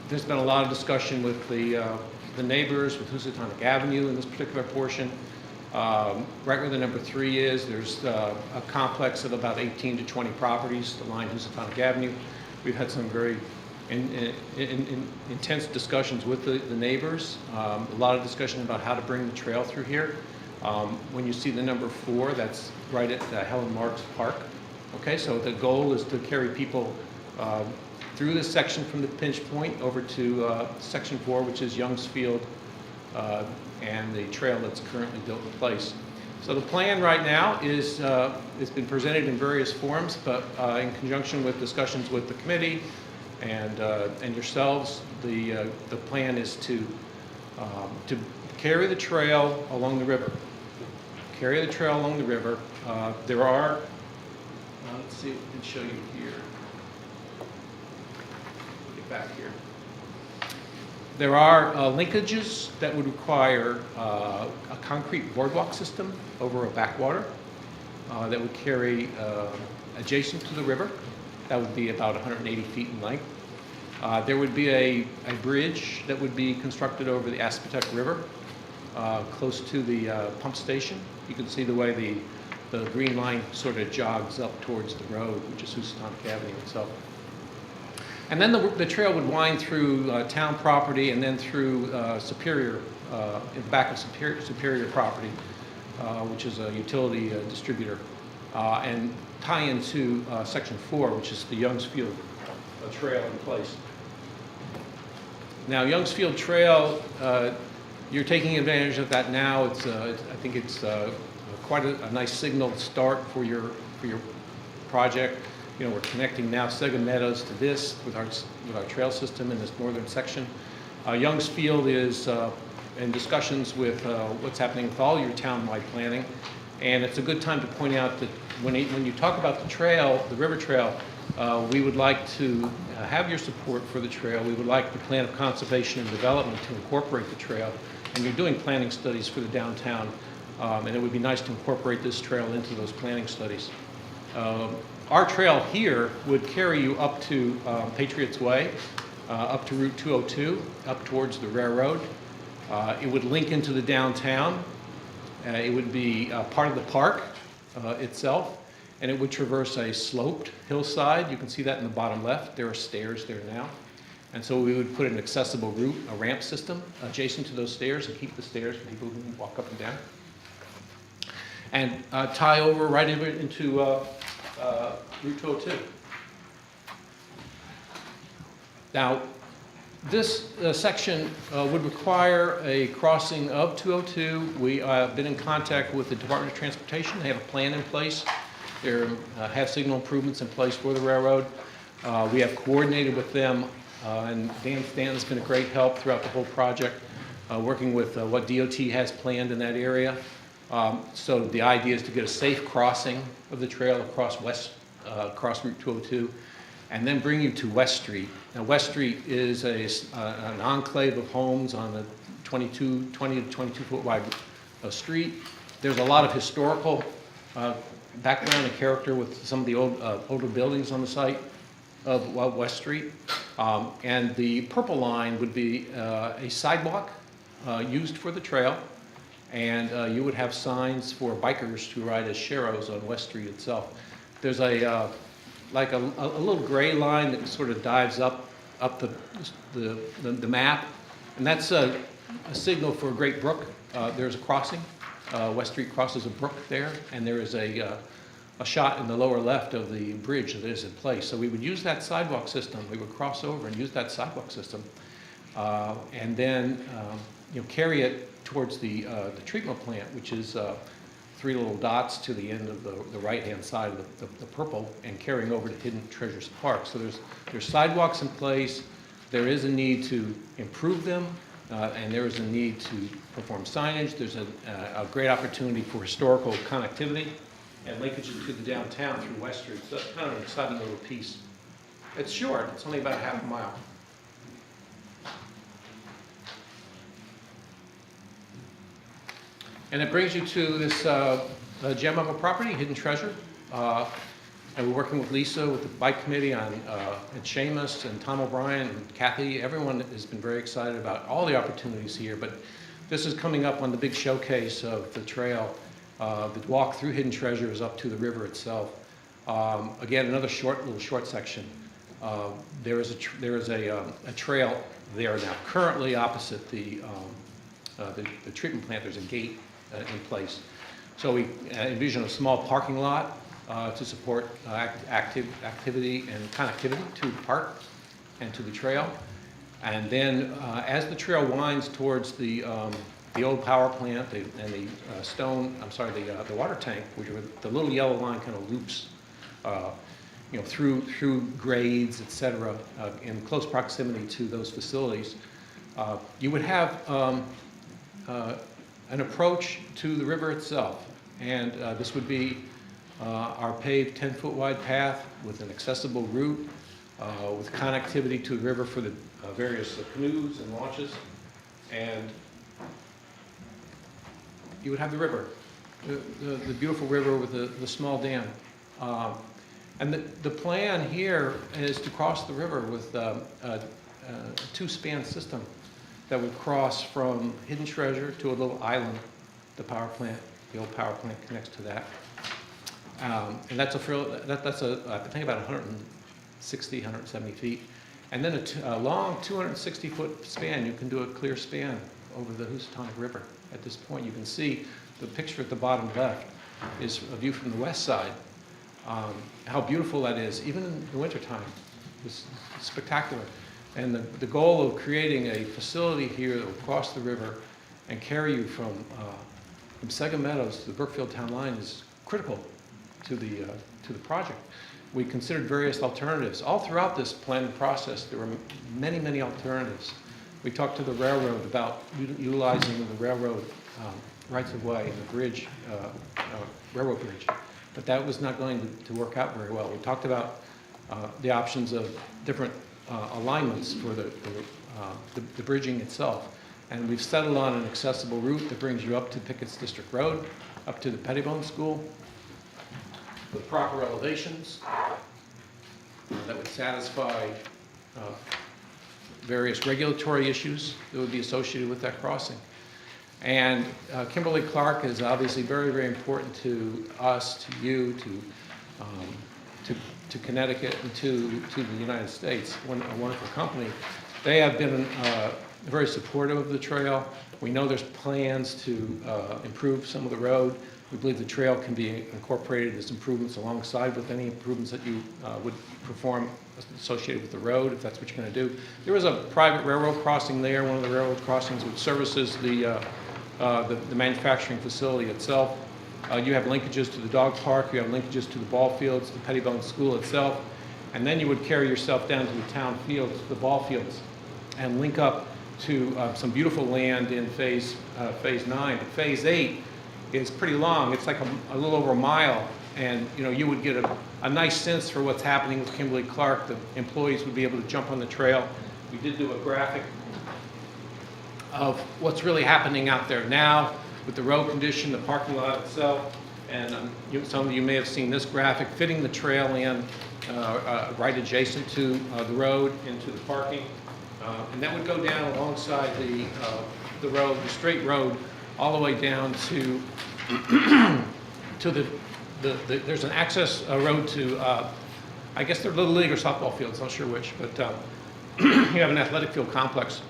There's been a lot of discussion with the neighbors, with Housatonic Avenue in this particular portion. Right where the number 3 is, there's a complex of about 18 to 20 properties that line Housatonic Avenue. We've had some very intense discussions with the neighbors, a lot of discussion about how to bring the trail through here. When you see the number 4, that's right at Helen Marks Park. Okay, so the goal is to carry people through this section from the pinch point over to section 4, which is Youngs Field, and the trail that's currently built in place. So the plan right now is, it's been presented in various forms, but in conjunction with discussions with the committee and yourselves, the plan is to carry the trail along the river. Carry the trail along the river. There are, let's see if we can show you here. Get back here. There are linkages that would require a concrete boardwalk system over a backwater that would carry adjacent to the river. That would be about 180 feet in length. There would be a bridge that would be constructed over the Aspetuck River close to the pump station. You can see the way the green line sort of jogs up towards the road, which is Housatonic Avenue itself. And then the trail would wind through town property and then through Superior, in the back of Superior property, which is a utility distributor, and tie into section 4, which is the Youngs Field trail in place. Now, Youngs Field Trail, you're taking advantage of that now. I think it's quite a nice signal start for your project. You know, we're connecting now Sega Meadows to this with our trail system in this northern section. Youngs Field is in discussions with what's happening with all your town-wide planning, and it's a good time to point out that when you talk about the trail, the river trail, we would like to have your support for the trail. We would like the plan of conservation and development to incorporate the trail, and you're doing planning studies for the downtown, and it would be nice to incorporate this trail into those planning studies. Our trail here would carry you up to Patriots Way, up to Route 202, up towards the railroad. It would link into the downtown. It would be part of the park itself, and it would traverse a sloped hillside. You can see that in the bottom left. There are stairs there now. And so we would put an accessible route, a ramp system, adjacent to those stairs and keep the stairs for people who can walk up and down. And tie over right into Route 202. Now, this section would require a crossing of 202. We have been in contact with the Department of Transportation. They have a plan in place. They have signal improvements in place for the railroad. We have coordinated with them, and Dan Stanton's been a great help throughout the whole project, working with what DOT has planned in that area. So the idea is to get a safe crossing of the trail across Route 202, and then bring you to West Street. Now, West Street is an enclave of homes on a 20 to 22 foot wide street. There's a lot of historical background and character with some of the older buildings on the site of West Street. And the purple line would be a sidewalk used for the trail. And you would have signs for bikers to ride as sharrows on West Street itself. There's a little gray line that sort of dives up the map, and that's a signal for a great brook. There's a crossing. West Street crosses a brook there, and there is a shot in the lower left of the bridge that is in place. So we would use that sidewalk system. We would cross over and use that sidewalk system, and then carry it towards the treatment plant, which is 3 little dots to the end of the right-hand side of the purple, and carrying over to Hidden Treasures Park. So there's sidewalks in place. There is a need to improve them, and there is a need to perform signage. There's a great opportunity for historical connectivity and linkage to the downtown through West Street. So that's kind of an exciting little piece. It's short. It's only about a half a mile. And it brings you to this gem of a property, Hidden Treasure. And we're working with Lisa, with the bike committee on, and Seamus and Tom O'Brien and Kathy. Everyone has been very excited about all the opportunities here, but this is coming up on the big showcase of the trail. The walk through Hidden Treasure is up to the river itself. Again, another little short section. There is a trail there now, currently opposite the treatment plant. There's a gate in place. So we envision a small parking lot to support activity and connectivity to the park and to the trail. And then as the trail winds towards the old power plant and the water tank, which the little yellow line kind of loops through grades, et cetera, in close proximity to those facilities, you would have an approach to the river itself. And this would be our paved 10-foot wide path with an accessible route, with connectivity to the river for the various canoes and launches. And you would have the river, the beautiful river with the small dam. And the plan here is to cross the river with a two-span system that would cross from Hidden Treasure to a little island, the power plant. The old power plant connects to that. And that's I think about 160, 170 feet. And then a long 260-foot span. You can do a clear span over the Housatonic River. At this point, you can see the picture at the bottom left is a view from the west side. How beautiful that is, even in the wintertime. It's spectacular. And the goal of creating a facility here that will cross the river and carry you from Sega Meadows to the Brookfield Town Line is critical to the project. We considered various alternatives. All throughout this planning process, there were many, many alternatives. We talked to the railroad about utilizing the railroad rights-of-way and the bridge, railroad bridge, but that was not going to work out very well. We talked about the options of different alignments for the bridging itself. And we've settled on an accessible route that brings you up to Pickett's District Road, up to the Pettibone School, with proper elevations that would satisfy various regulatory issues that would be associated with that crossing. And Kimberly-Clark is obviously very, very important to us, to you, to Connecticut, and to the United States. A wonderful company. They have been very supportive of the trail. We know there's plans to improve some of the road. We believe the trail can be incorporated as improvements alongside with any improvements that you would perform associated with the road, if that's what you're going to do. There is a private railroad crossing there, one of the railroad crossings which services the manufacturing facility itself. You have linkages to the dog park, you have linkages to the ball fields, the Pettibone School itself, and then you would carry yourself down to the town fields, the ball fields, and link up to some beautiful land in phase 9. But phase 8 is pretty long. It's like a little over a mile, and you would get a nice sense for what's happening with Kimberly-Clark. The employees would be able to jump on the trail. We did do a graphic of what's really happening out there now with the road condition, the parking lot itself, and some of you may have seen this graphic fitting the trail in right adjacent to the road into the parking. And that would go down alongside the road, the straight road, all the way down to there's an access road to, I guess they're Little League or softball fields, not sure which, but you have an athletic field complex.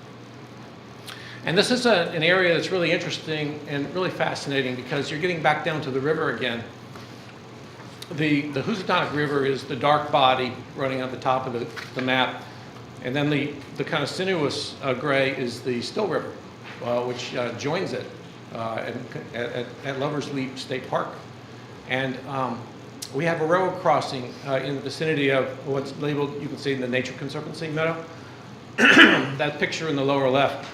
And this is an area that's really interesting and really fascinating because you're getting back down to the river again. The Housatonic River is the dark body running on the top of the map. And then the kind of sinuous gray is the Still River, which joins it at Lover's Leap State Park. And we have a railroad crossing in the vicinity of what's labeled, you can see, in the Nature Conservancy meadow. that picture in the lower left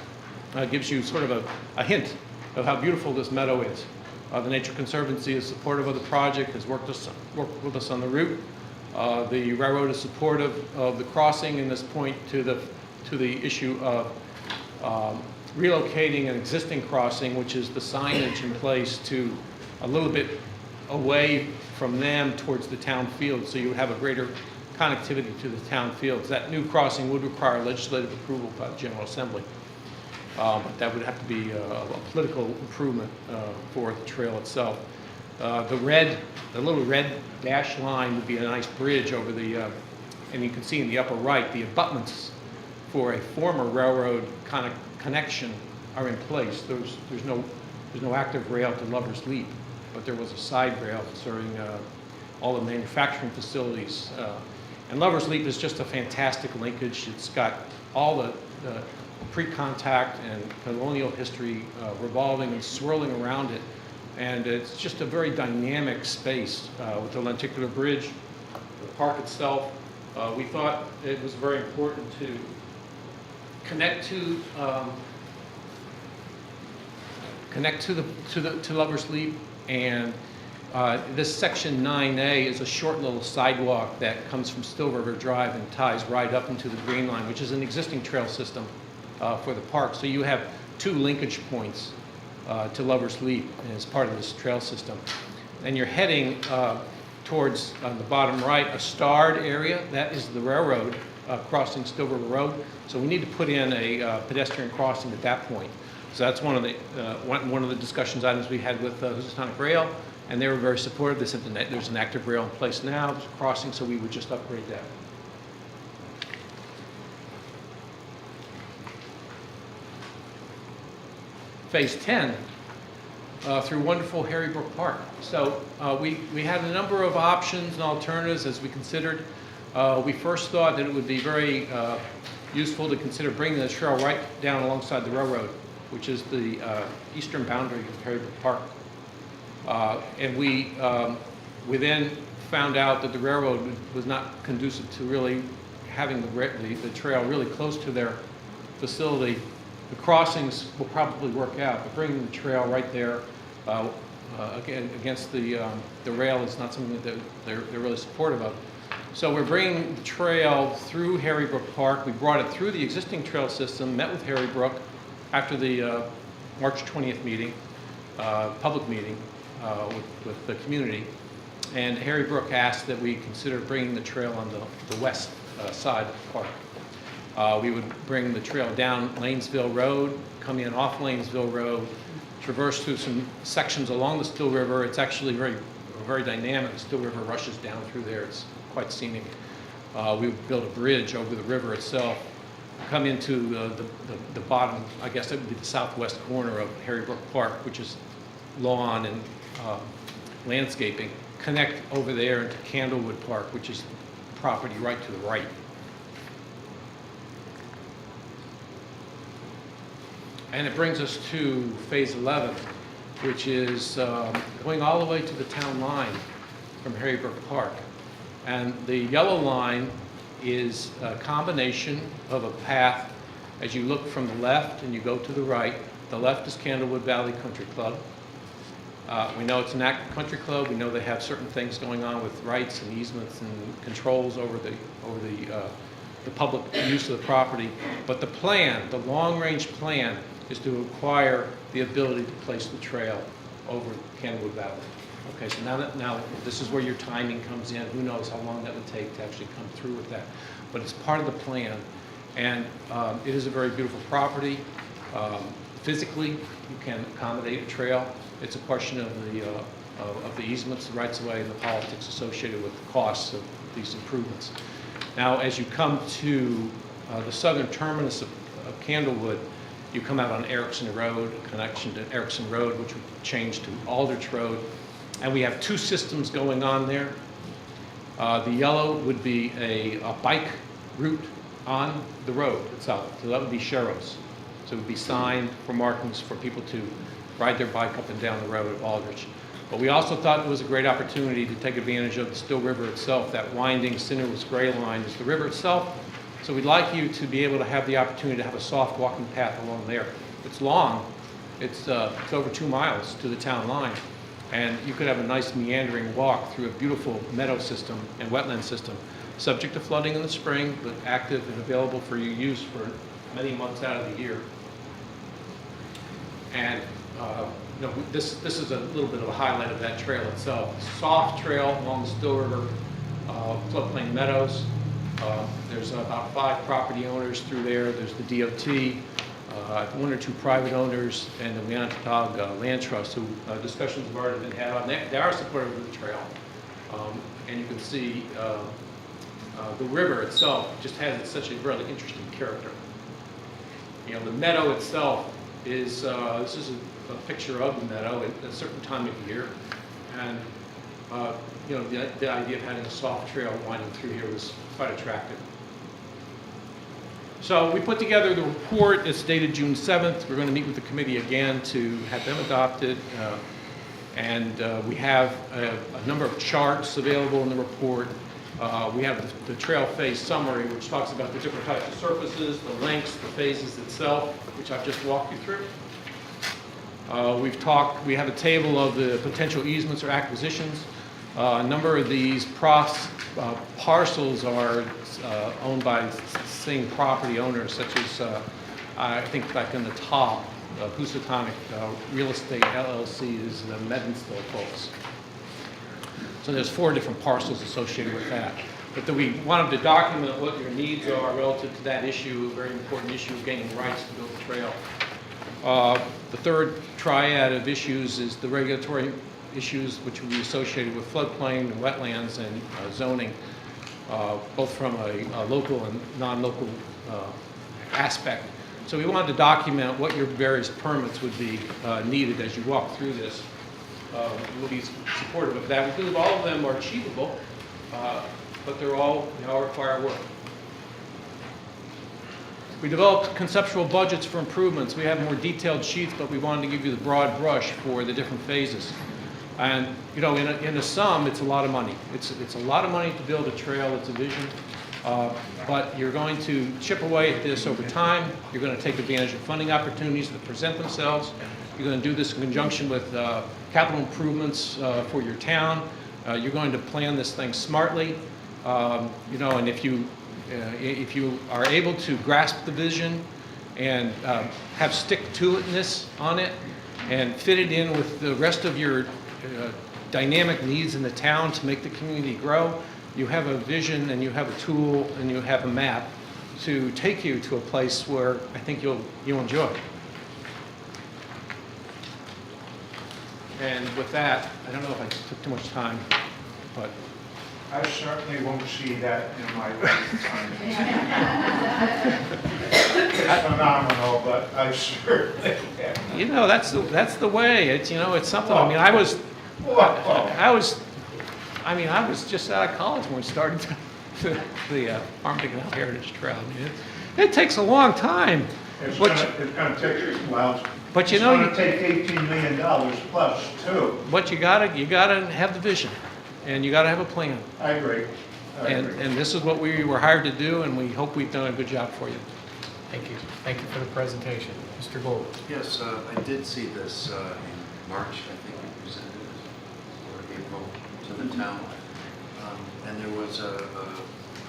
gives you sort of a hint of how beautiful this meadow is. The Nature Conservancy is supportive of the project, has worked with us on the route. The railroad is supportive of the crossing in this point to the issue of relocating an existing crossing, which is the signage in place to a little bit away from them towards the town field, so you would have a greater connectivity to the town fields. That new crossing would require legislative approval by the General Assembly. But that would have to be a political improvement for the trail itself. The little red dashed line would be a nice bridge over the, and you can see in the upper right, the abutments for a former railroad kind of connection are in place. There's no active rail to Lover's Leap, but there was a side rail serving all the manufacturing facilities. And Lover's Leap is just a fantastic linkage. It's got all the pre-contact and colonial history revolving and swirling around it. And it's just a very dynamic space with the lenticular bridge, the park itself. We thought it was very important to connect to Lover's Leap, and this section 9A is a short little sidewalk that comes from Still River Drive and ties right up into the Green Line, which is an existing trail system for the park. So you have two linkage points to Lover's Leap as part of this trail system. And you're heading towards, on the bottom right, a starred area. That is the railroad crossing Still River Road. So we need to put in a pedestrian crossing at that point. So that's one of the discussions items we had with Housatonic Rail, and they were very supportive. They said there's an active rail in place now, there's a crossing, so we would just upgrade that. Phase 10 through wonderful Harrybrook Park. So we had a number of options and alternatives as we considered. We first thought that it would be very useful to consider bringing the trail right down alongside the railroad, which is the eastern boundary of Harrybrook Park. And we then found out that the railroad was not conducive to really having the trail really close to their facility. The crossings will probably work out, but bringing the trail right there again against the rail is not something that they're really supportive of. So we're bringing the trail through Harrybrook Park. We brought it through the existing trail system, met with Harrybrook after the March 20th meeting, public meeting with the community. And Harrybrook asked that we consider bringing the trail on the west side of the park. We would bring the trail down Lanesville Road, come in off Lanesville Road, traverse through some sections along the Still River. It's actually very dynamic. The Still River rushes down through there. It's quite scenic. We would build a bridge over the river itself, come into the bottom, I guess that would be the southwest corner of Harrybrook Park, which is lawn and landscaping, connect over there into Candlewood Park, which is property right to the right. And it brings us to phase 11, which is going all the way to the town line from Harrybrook Park. And the yellow line is a combination of a path as you look from the left and you go to the right. The left is Candlewood Valley Country Club. We know it's an active country club. We know they have certain things going on with rights and easements and controls over the public use of the property. But the plan, the long-range plan, is to acquire the ability to place the trail over Candlewood Valley. Okay, so now this is where your timing comes in. Who knows how long that would take to actually come through with that. But it's part of the plan. And it is a very beautiful property. Physically, you can accommodate a trail. It's a question of the easements, the rights of way, and the politics associated with the costs of these improvements. Now, as you come to the southern terminus of Candlewood, you come out on Erickson Road, a connection to Erickson Road, which would change to Aldrich Road. And we have two systems going on there. The yellow would be a bike route on the road itself. So that would be Sharrows. So it would be signed for markings for people to ride their bike up and down the road at Aldrich. But we also thought it was a great opportunity to take advantage of the Still River itself. That winding sinuous gray line is the river itself. So we'd like you to be able to have the opportunity to have a soft walking path along there. It's long. It's over 2 miles to the town line. And you could have a nice meandering walk through a beautiful meadow system and wetland system, subject to flooding in the spring, but active and available for your use for many months out of the year. And this is a little bit of a highlight of that trail itself. Soft trail along the Still River floodplain meadows. There's about 5 property owners through there. There's the DOT, 1 or 2 private owners, and the Wianatog Land Trust, who discussions have already been had on. They are supportive of the trail. And you can see the river itself just has such a really interesting character. The meadow itself is, this is a picture of the meadow at a certain time of year. And, the idea of having a soft trail winding through here was quite attractive. So we put together the report. It's dated June 7th. We're going to meet with the committee again to have them adopted. We have a number of charts available in the report. We have the trail phase summary, which talks about the different types of surfaces, the lengths, the phases itself, which I've just walked you through. We have a table of the potential easements or acquisitions. A number of these parcels are owned by same property owners, such as, I think back in the top, Housatonic Real Estate LLC is the Medenstill folks. So there's 4 different parcels associated with that. But then we wanted to document what your needs are relative to that issue, a very important issue of gaining rights to build the trail. The third triad of issues is the regulatory issues, which will be associated with floodplain and wetlands and zoning, both from a local and non-local aspect. So we wanted to document what your various permits would be needed as you walk through this. We'll be supportive of that. We believe all of them are achievable, but they're all require work. We developed conceptual budgets for improvements. We have more detailed sheets, but we wanted to give you the broad brush for the different phases. And in a sum, it's a lot of money. It's a lot of money to build a trail. It's a vision, but you're going to chip away at this over time. You're going to take advantage of funding opportunities that present themselves. You're going to do this in conjunction with capital improvements for your town. You're going to plan this thing smartly, and if you are able to grasp the vision and have stick-to-itness on it and fit it in with the rest of your dynamic needs in the town to make the community grow, you have a vision and you have a tool and you have a map to take you to a place where I think you'll enjoy. And with that, I don't know if I took too much time, but I certainly won't see that in my lifetime. It's phenomenal, but I certainly can't. that's the way. It's something. I was just out of college when we started the Farmington Heritage Trail. It takes a long time. It's going to take a while. But it's going to take $18 million plus too. But you gotta have the vision, and you gotta have a plan. I agree. And this is what we were hired to do, and we hope we've done a good job for you. Thank you. Thank you for the presentation. Mr. Gold. Yes, I did see this in March. I think you presented it, or April, to the town. And there was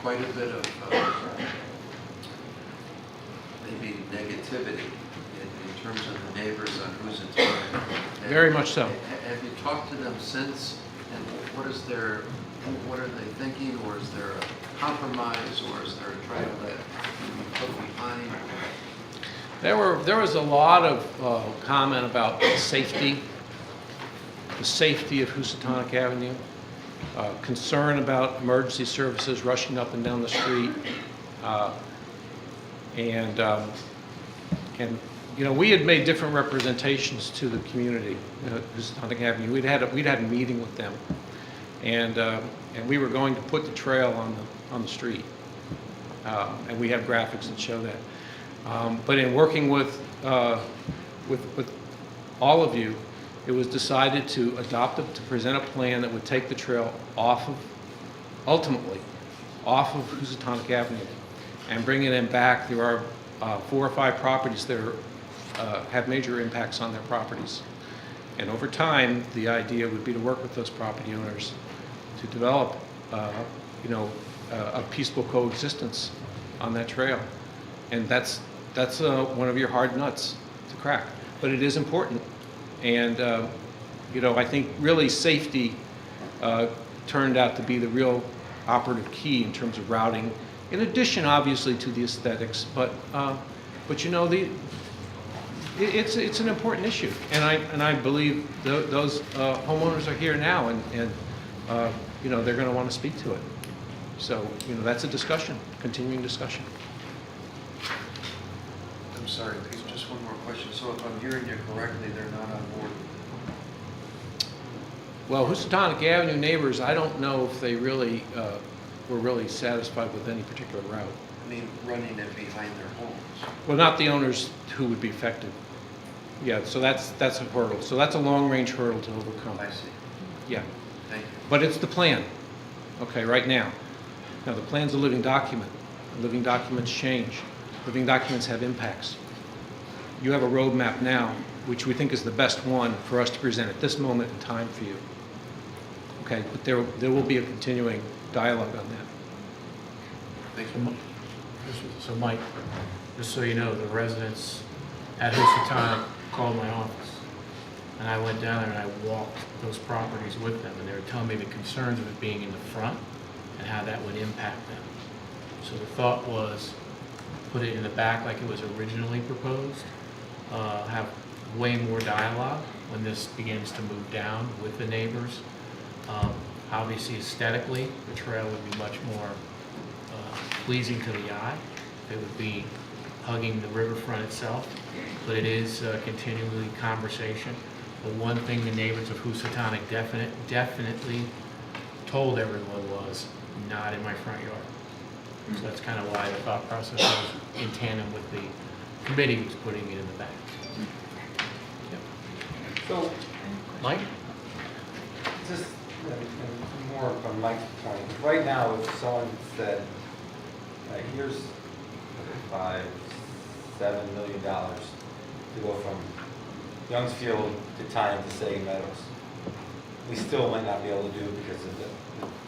quite a bit of maybe negativity in terms of the neighbors on Housatonic. Very much so. Have you talked to them since? And what are they thinking? Or is there a compromise? Or is there a trail that you put behind? There was a lot of comment about safety, the safety of Housatonic Avenue, concern about emergency services rushing up and down the street, and we had made different representations to the community, Housatonic Avenue. We'd had a meeting with them, and we were going to put the trail on the street, and we have graphics that show that. But in working with all of you, it was decided to present a plan that would take the trail ultimately off of Housatonic Avenue. and bringing them back. There are 4 or 5 properties that have major impacts on their properties. And over time, the idea would be to work with those property owners to develop, a peaceful coexistence on that trail. And that's one of your hard nuts to crack. But it is important. And, I think really safety turned out to be the real operative key in terms of routing, in addition, obviously, to the aesthetics. But it's an important issue. And I believe those homeowners are here now, and they're going to want to speak to it. So, that's a discussion, continuing discussion. I'm sorry, Pete, just one more question. So if I'm hearing you correctly, they're not on board? Well, Housatonic Avenue neighbors, I don't know if they really were really satisfied with any particular route. I mean, running it behind their homes? Well, not the owners who would be affected. Yeah, so that's a hurdle. So that's a long-range hurdle to overcome. I see. Yeah. Thank you. But it's the plan, okay, right now. Now, the plan's a living document. Living documents change. Living documents have impacts. You have a roadmap now, which we think is the best one for us to present at this moment in time for you. Okay, but there will be a continuing dialogue on that. Thank you. So Mike, just so you know, the residents at Housatonic called my office, and I went down there and I walked those properties with them, and they were telling me the concerns of it being in the front and how that would impact them. So the thought was, put it in the back like it was originally proposed, have way more dialogue when this begins to move down with the neighbors. Obviously aesthetically, the trail would be much more pleasing to the eye. It would be hugging the riverfront itself, but it is continually conversation. The one thing the neighbors of Housatonic definitely told everyone was, not in my front yard. So that's kind of why the thought process was in tandem with the committee was putting it in the back. Yep. So, Mike? just more from Mike's point, right now, if someone said, here's $5-7 million to go from Youngsfield to Tyne to Sage Meadows, we still might not be able to do it because of the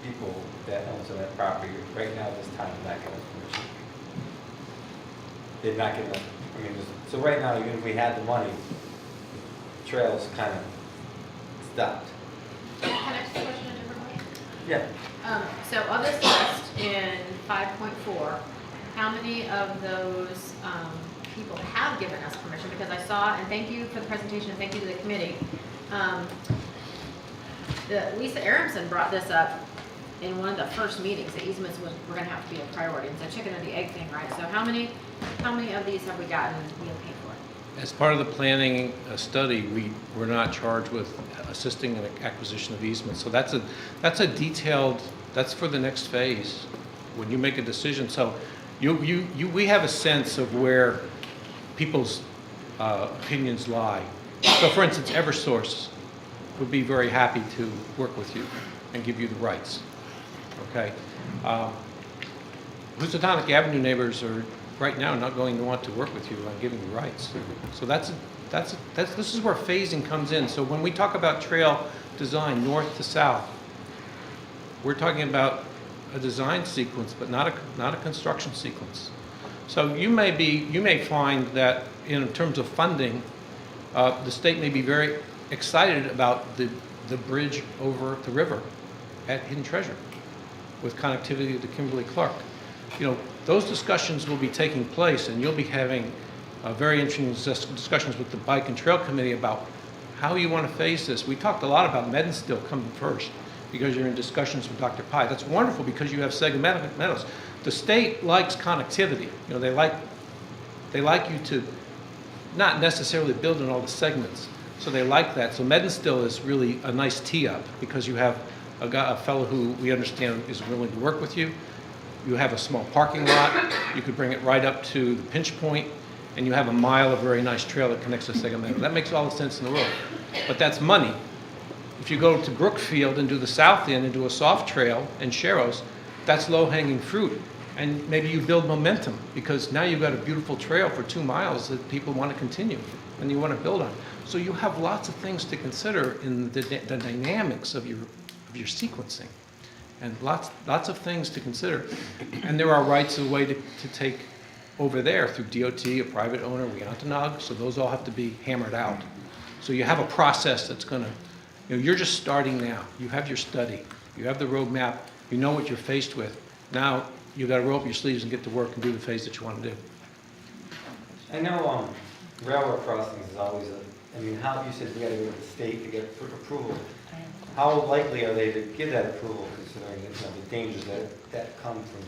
people that own some of that property. Right now, this time, not getting permission. They're not getting, so right now, even if we had the money, the trail's kind of stopped. Can I ask a question in a different way? Yeah. So of this list in 5.4, how many of those people have given us permission? Because I saw, and thank you for the presentation, and thank you to the committee. Lisa Aronson brought this up in one of the first meetings. The easements were going to have to be a priority. It's a chicken or the egg thing, right? So how many of these have we gotten paid for? As part of the planning study, we were not charged with assisting in the acquisition of easements. So that's a detailed, that's for the next phase, when you make a decision. So we have a sense of where people's opinions lie. So for instance, Eversource would be very happy to work with you and give you the rights, okay? Housatonic Avenue neighbors are right now not going to want to work with you on giving you rights. So this is where phasing comes in. So when we talk about trail design north to south, we're talking about a design sequence, but not a construction sequence. So you may find that in terms of funding, the state may be very excited about the bridge over the river at Hidden Treasure with connectivity to Kimberly-Clark. Those discussions will be taking place, and you'll be having very interesting discussions with the Bike and Trail Committee about how you want to phase this. We talked a lot about Meadows coming first because you're in discussions with Dr. Pye. That's wonderful because you have Sega Meadows. The state likes connectivity. They like you to not necessarily build in all the segments. So they like that. So Meadows is really a nice tee-up because you have a fellow who we understand is willing to work with you. You have a small parking lot. You could bring it right up to the pinch point, and you have a mile of very nice trail that connects to Sega Meadows. That makes all the sense in the world. But that's money. If you go to Brookfield and do the south end and do a soft trail and Sharrows, that's low-hanging fruit. And maybe you build momentum, because now you've got a beautiful trail for 2 miles that people want to continue, and you want to build on. So you have lots of things to consider in the dynamics of your sequencing, and lots of things to consider. And there are rights of way to take over there through DOT, a private owner, Weontenaug, so those all have to be hammered out. So you have a process that's going to, you're just starting now. You have your study, you have the roadmap, you know what you're faced with. Now you got to roll up your sleeves and get to work and do the phase that you want to do. I know railroad crossings is always I mean, how, you said we got to go to the state to get approval. How likely are they to give that approval, considering the dangers that come from,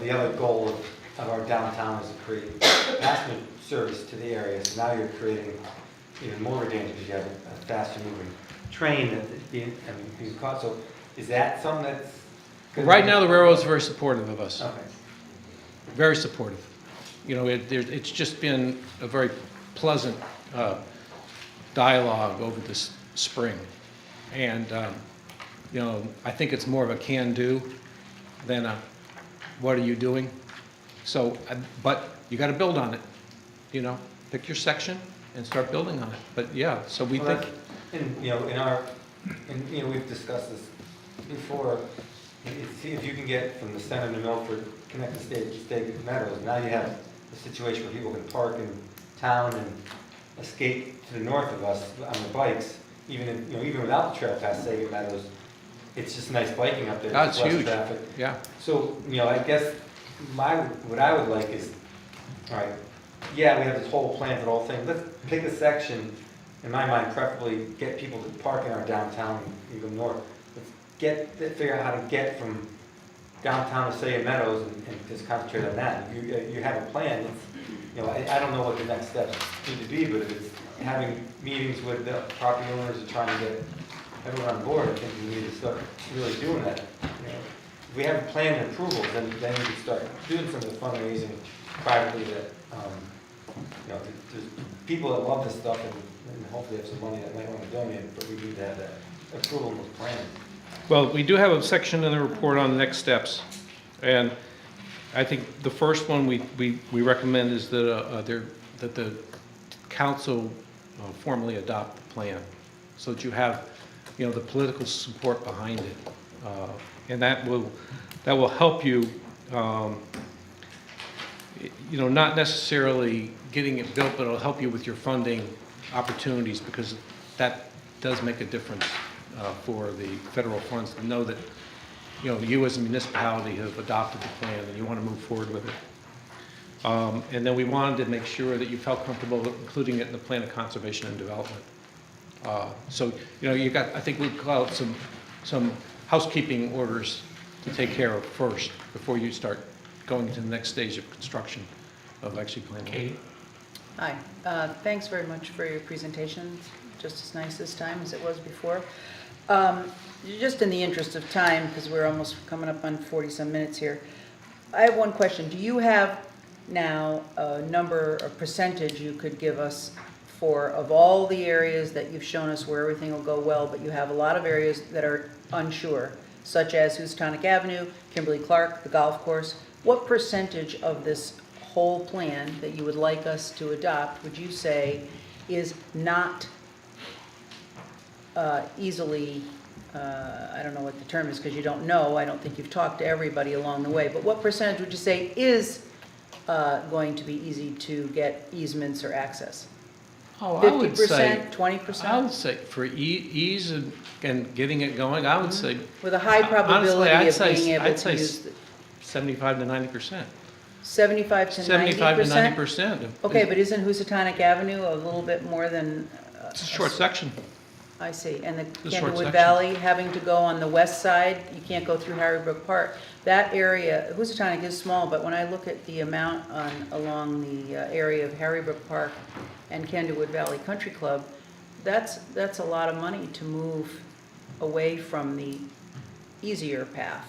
the other goal of our downtown is to create passenger service to the area. So now you're creating even more danger because you have a faster moving train that being caught. So is that something that's... Right now, the railroad's very supportive of us. Okay. Very supportive. It's just been a very pleasant dialogue over this spring. And, I think it's more of a can-do than a what are you doing? So, but you got to build on it. Pick your section and start building on it. But yeah, so we think... we've discussed this before. See if you can get from the center of New Milford, connect to State Meadows. Now you have a situation where people can park in town and escape to the north of us on the bikes. Even without the trail past State Meadows, it's just nice biking up there. That's less huge. Traffic. Yeah. So I guess what I would like is, all right, yeah, we have this whole plan for the whole thing. Let's pick a section. In my mind, preferably get people to park in our downtown, even north. Figure out how to get from downtown to Sayre Meadows and just concentrate on that. You have a plan. I don't know what the next steps need to be, but if it's having meetings with the property owners and trying to get everyone on board, I think we need to start really doing that. If we have a plan and approvals, then we can start doing some of the fundraising privately that, there's people that love this stuff and hopefully have some money that might want to donate, but we need to have that approval and plan. Well, we do have a section in the report on the next steps, and I think the first one we recommend is that the council formally adopt the plan, so that you have the political support behind it, and that will help you. Not necessarily getting it built, but it'll help you with your funding opportunities, because that does make a difference for the federal funds to know that, you as a municipality have adopted the plan and you want to move forward with it. And then we wanted to make sure that you felt comfortable including it in the plan of conservation and development. So, you got, I think we'll call it some housekeeping orders to take care of first before you start going into the next stage of construction of actually planning. Kate? Hi, thanks very much for your presentation. Just as nice this time as it was before. Just in the interest of time, because we're almost coming up on 40-some minutes here, I have one question. Do you have now a number or percentage you could give us of all the areas that you've shown us where everything will go well, but you have a lot of areas that are unsure, such as Housatonic Avenue, Kimberly-Clark, the golf course? What percentage of this whole plan that you would like us to adopt would you say is not easily, I don't know what the term is because you don't know, I don't think you've talked to everybody along the way, but what percentage would you say is going to be easy to get easements or access? Oh, I would say 50%, 20%? I would say for ease and getting it going, I would say With a high probability honestly, of being able I'd to say use the 75 to 90%. 75 to 90%? 75 to 90%. Okay, but isn't Housatonic Avenue a little bit more than? It's a short section. I see, and the a short Candlewood section. Valley having to go on the west side, you can't go through Harrybrook Park. That area, Housatonic is small, but when I look at the amount along the area of Harrybrook Park and Candlewood Valley Country Club, that's a lot of money to move away from the easier path.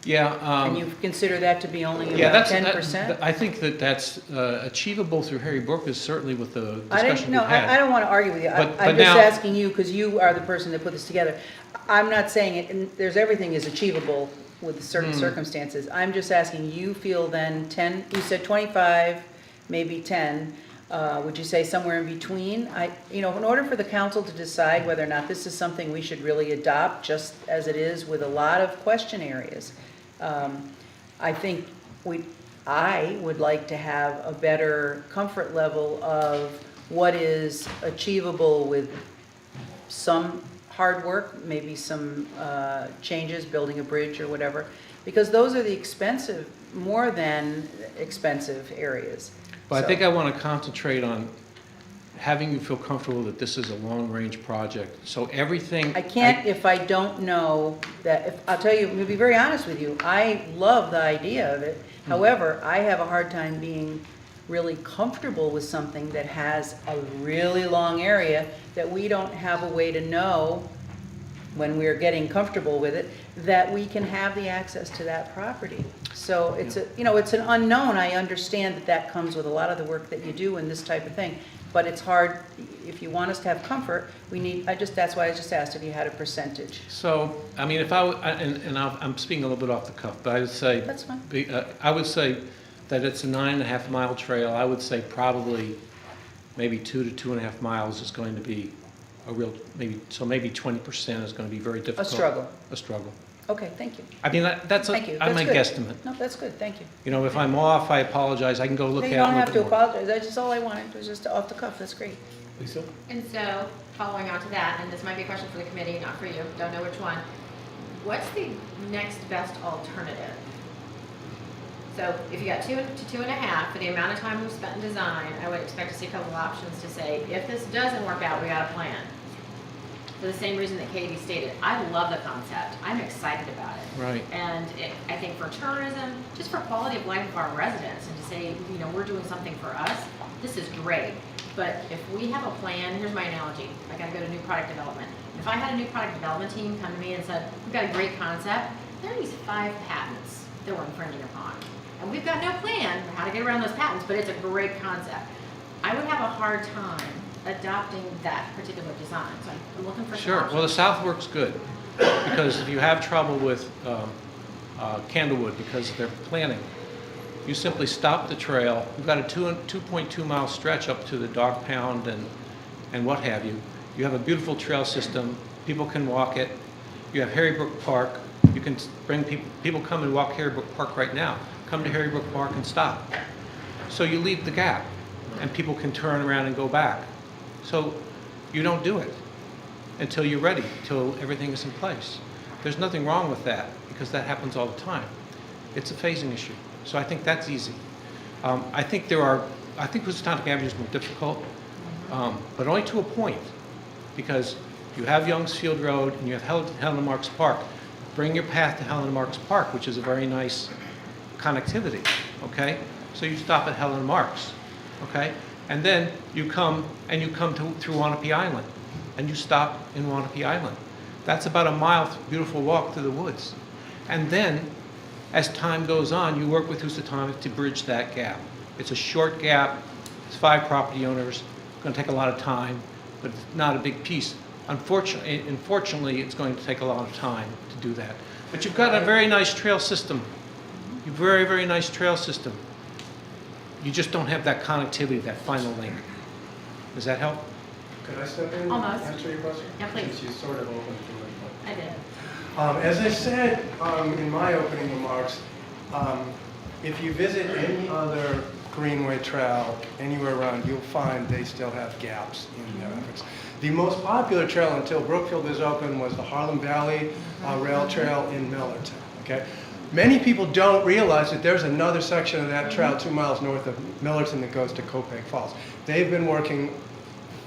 Yeah. And you consider that to be only Yeah, about that's 10%? I think that's achievable through Harry Brook, is certainly with the I discussion didn't, we've no, had. I don't want to argue with you. But I'm just now- asking you, because you are the person that put this together. I'm not saying it, and everything is achievable with certain circumstances. I'm just asking, you feel then 10, you said 25, maybe 10. Would you say somewhere in between? In order for the council to decide whether or not this is something we should really adopt, just as it is with a lot of question areas, I think I would like to have a better comfort level of what is achievable with some hard work, maybe some changes, building a bridge or whatever, because those are the expensive, more than expensive areas. But I So- think I want to concentrate on having you feel comfortable that this is a long-range project. So everything. I can't if I don't know that, I'll tell you, to be very honest with you, I love the idea of it. However, I have a hard time being really comfortable with something that has a really long area that we don't have a way to know when we're getting comfortable with it, that we can have the access to that property. So it's it's an unknown. I understand that comes with a lot of the work that you do in this type of thing. But it's hard, if you want us to have comfort, that's why I just asked if you had a percentage. So, I mean, if I'm speaking a little bit off the cuff, but I would say. That's fine. I would say that it's a 9.5 mile trail. I would say probably maybe 2 to 2.5 miles is going to be a real, maybe 20% is going to be very difficult. A struggle. Okay, thank you. I mean, that's Thank you. my That's good. guesstimate. No, that's good, thank you. If I'm off, I apologize. I can go look No, at you it a don't little have to bit more. apologize, that's just all I wanted, was just off the cuff, that's great. Lisa? And so, following on to that, and this might be a question for the committee, not for you, don't know which one. What's the next best alternative? So if you got 2 to 2.5, for the amount of time we've spent in design, I would expect to see a couple of options to say, if this doesn't work out, we got a plan. For the same reason that Katie stated, I love the concept. I'm excited about it. Right. And I think for tourism, just for quality of life of our residents, and to say, we're doing something for us, this is great. But if we have a plan, here's my analogy. I got to go to new product development. If I had a new product development team come to me and said, we've got a great concept, there are these 5 patents that we're infringing upon. And we've got no plan for how to get around those patents, but it's a great concept. I would have a hard time adopting that particular design. So I'm looking for some Sure. Well, the options. south works good, because if you have trouble with Candlewood because they're planning, you simply stop the trail. You've got a 2.2 mile stretch up to the dog pound and what have you. You have a beautiful trail system. People can walk it. You have Harrybrook Park. You can bring people come and walk Harrybrook Park right now. Come to Harrybrook Park and stop. So you leave the gap, and people can turn around and go back. So you don't do it until you're ready, until everything is in place. There's nothing wrong with that, because that happens all the time. It's a phasing issue. So I think that's easy. I think Housatonic Avenue is more difficult, but only to a point, because you have Youngs Field Road and you have Helen and Marks Park. Bring your path to Helen and Marks Park, which is a very nice connectivity, okay? So you stop at Helen and Marks, okay? And then you come through Wanapee Island, and you stop in Wanapee Island. That's about a mile, beautiful walk through the woods. And then, as time goes on, you work with Housatonic to bridge that gap. It's a short gap. It's 5 property owners. It's going to take a lot of time, but it's not a big piece. Unfortunately, it's going to take a lot of time to do that. But you've got a very nice trail system. You've very, very nice trail system. You just don't have that connectivity, that final link. Does that help? Could I step in and Almost. answer your question? Yeah, please. Since you sort of opened to it. but- I did. As I said in my opening remarks, if you visit any other Greenway trail anywhere around, you'll find they still have gaps in their efforts. The most popular trail until Brookfield was open was the Harlem Valley Rail Trail in Millerton. Okay? Many people don't realize that there's another section of that trail 2 miles north of Millerton that goes to Copiague Falls. They've been working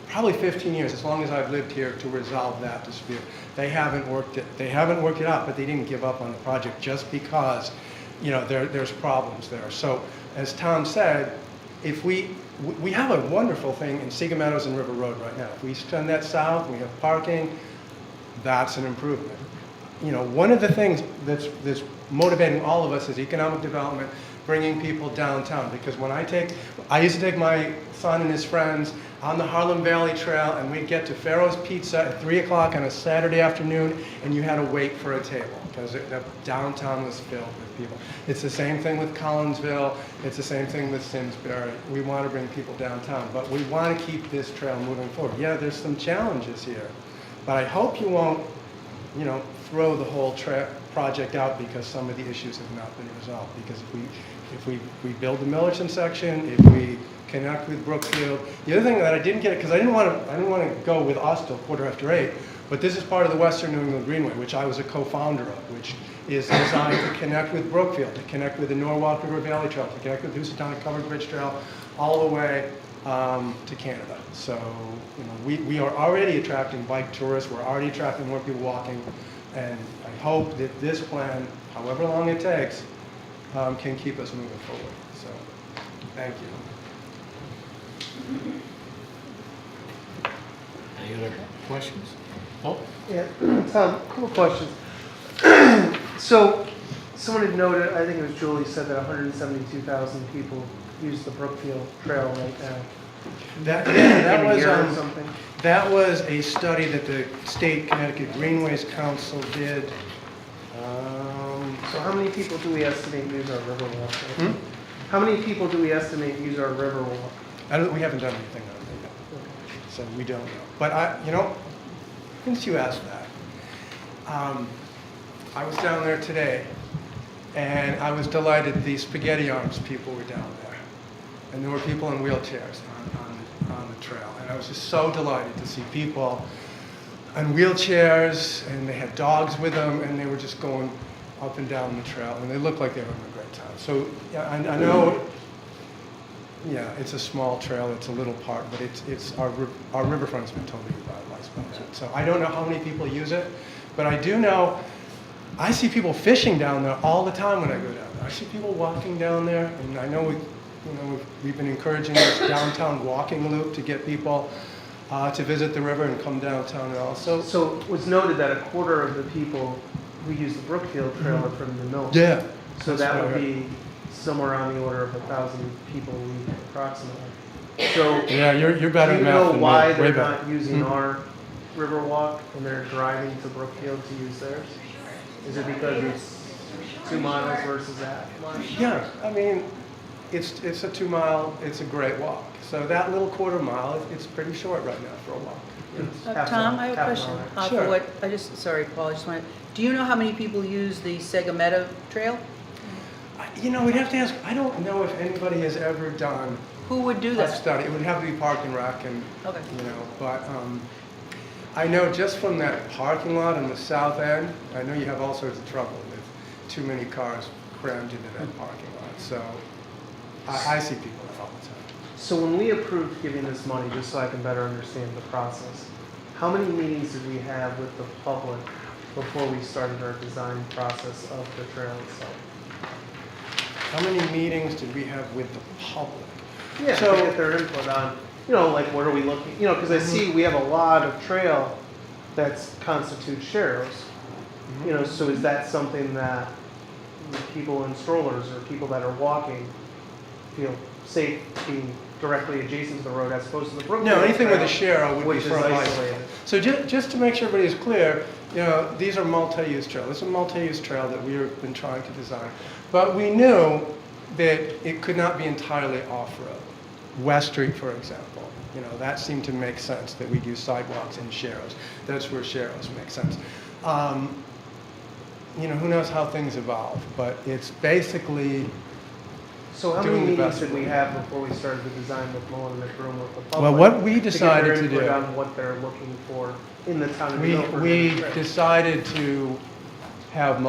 probably 15 years, as long as I've lived here, to resolve that dispute. They haven't worked it out, but they didn't give up on the project just because, there's problems there. So, as Tom said, if we have a wonderful thing in Sega Meadows and River Road right now. If we extend that south, we have parking, that's an improvement. One of the things that's motivating all of us is economic development, bringing people downtown. Because I used to take my son and his friends on the Harlem Valley Trail, and we'd get to Farrow's Pizza at 3 o'clock on a Saturday afternoon, and you had to wait for a table because the downtown was filled with people. It's the same thing with Collinsville. It's the same thing with Simsbury. We want to bring people downtown, but we want to keep this trail moving forward. Yeah, there's some challenges here, but I hope you won't, throw the whole project out because some of the issues have not been resolved. Because if we build the Millerton section, if we connect with Brookfield. The other thing that I didn't get, because I didn't want to go with us till 8:15, but this is part of the Western New England Greenway, which I was a co-founder of, which is designed to connect with Brookfield, to connect with the Norwalk River Valley Trail, to connect with Housatonic Covered Bridge Trail, all the way to Canada. So, we are already attracting bike tourists. We're already attracting more people walking, and I hope that this plan, however long it takes, can keep us moving forward. So, thank you. Any other questions? Oh, Yeah, Tom, a couple questions. So, someone had noted, I think it was Julie, said that 172,000 people use the Brookfield Trail right now. That was a study that the State Connecticut Greenways Council did. So how many people do we estimate use our Riverwalk? How many people do we estimate use our Riverwalk? We haven't done anything on it yet, so we don't know. But since you asked that, I was down there today, and I was delighted the Spaghetti Arms people were down there, and there were people in wheelchairs on the trail, and I was just so delighted to see people on wheelchairs, and they had dogs with them, and they were just going up and down the trail, and they looked like they were having a great time. So yeah, I know. Yeah, it's a small trail. It's a little park, but it's our riverfront has been totally revitalized by that. So I don't know how many people use it, but I do know I see people fishing down there all the time when I go down there. I see people walking down there, and I know we've been encouraging this downtown walking loop to get people to visit the river and come downtown and also. So it was noted that a quarter of the people who use the Brookfield Trail are from the Milford. Yeah. So that would be somewhere on the order of 1,000 people a week, approximately. So yeah, you're better at math than me. Do you know why they're Way better. not using our Riverwalk and they're driving to Brookfield to use theirs? Is it because it's 2 miles versus that much? Yeah, I mean, it's a 2 mile. It's a great walk. So that little quarter mile, it's pretty short right now for a walk. Tom, I have a question. Sure. Sorry, Paul, I just wanted, do you know how many people use the Sega Meadow Trail? We'd have to ask. I don't know if anybody has ever done. Who would do A that? study. It would have to be Park and Rec, and Okay. but I know just from that parking lot on the south end. I know you have all sorts of trouble with too many cars crammed into that parking lot. So I see people all the time. So when we approved giving this money, just so I can better understand the process, how many meetings did we have with the public before we started our design process of the trail itself? How many meetings did we have with the public? Yeah, to get their input on, like what are we looking, because I see we have a lot of trail that constitutes sharrows. So is that something that people in strollers or people that are walking feel safe being directly adjacent to the road as opposed to the Brookfield? No, anything with a Trail, sharrow would which be is for a isolated. bicycle. So just to make sure everybody is clear, these are multi-use trails. This is a multi-use trail that we've been trying to design. But we knew that it could not be entirely off-road. West Street, for example, that seemed to make sense that we'd use sidewalks and sharrows. That's where sharrows make sense. Who knows how things evolve, but it's basically. So how many meetings did we have before we started the design with Mullen and McBroom with the public? Well, what we decided to get their do. input on what they're looking for in the town of Milford. We decided to have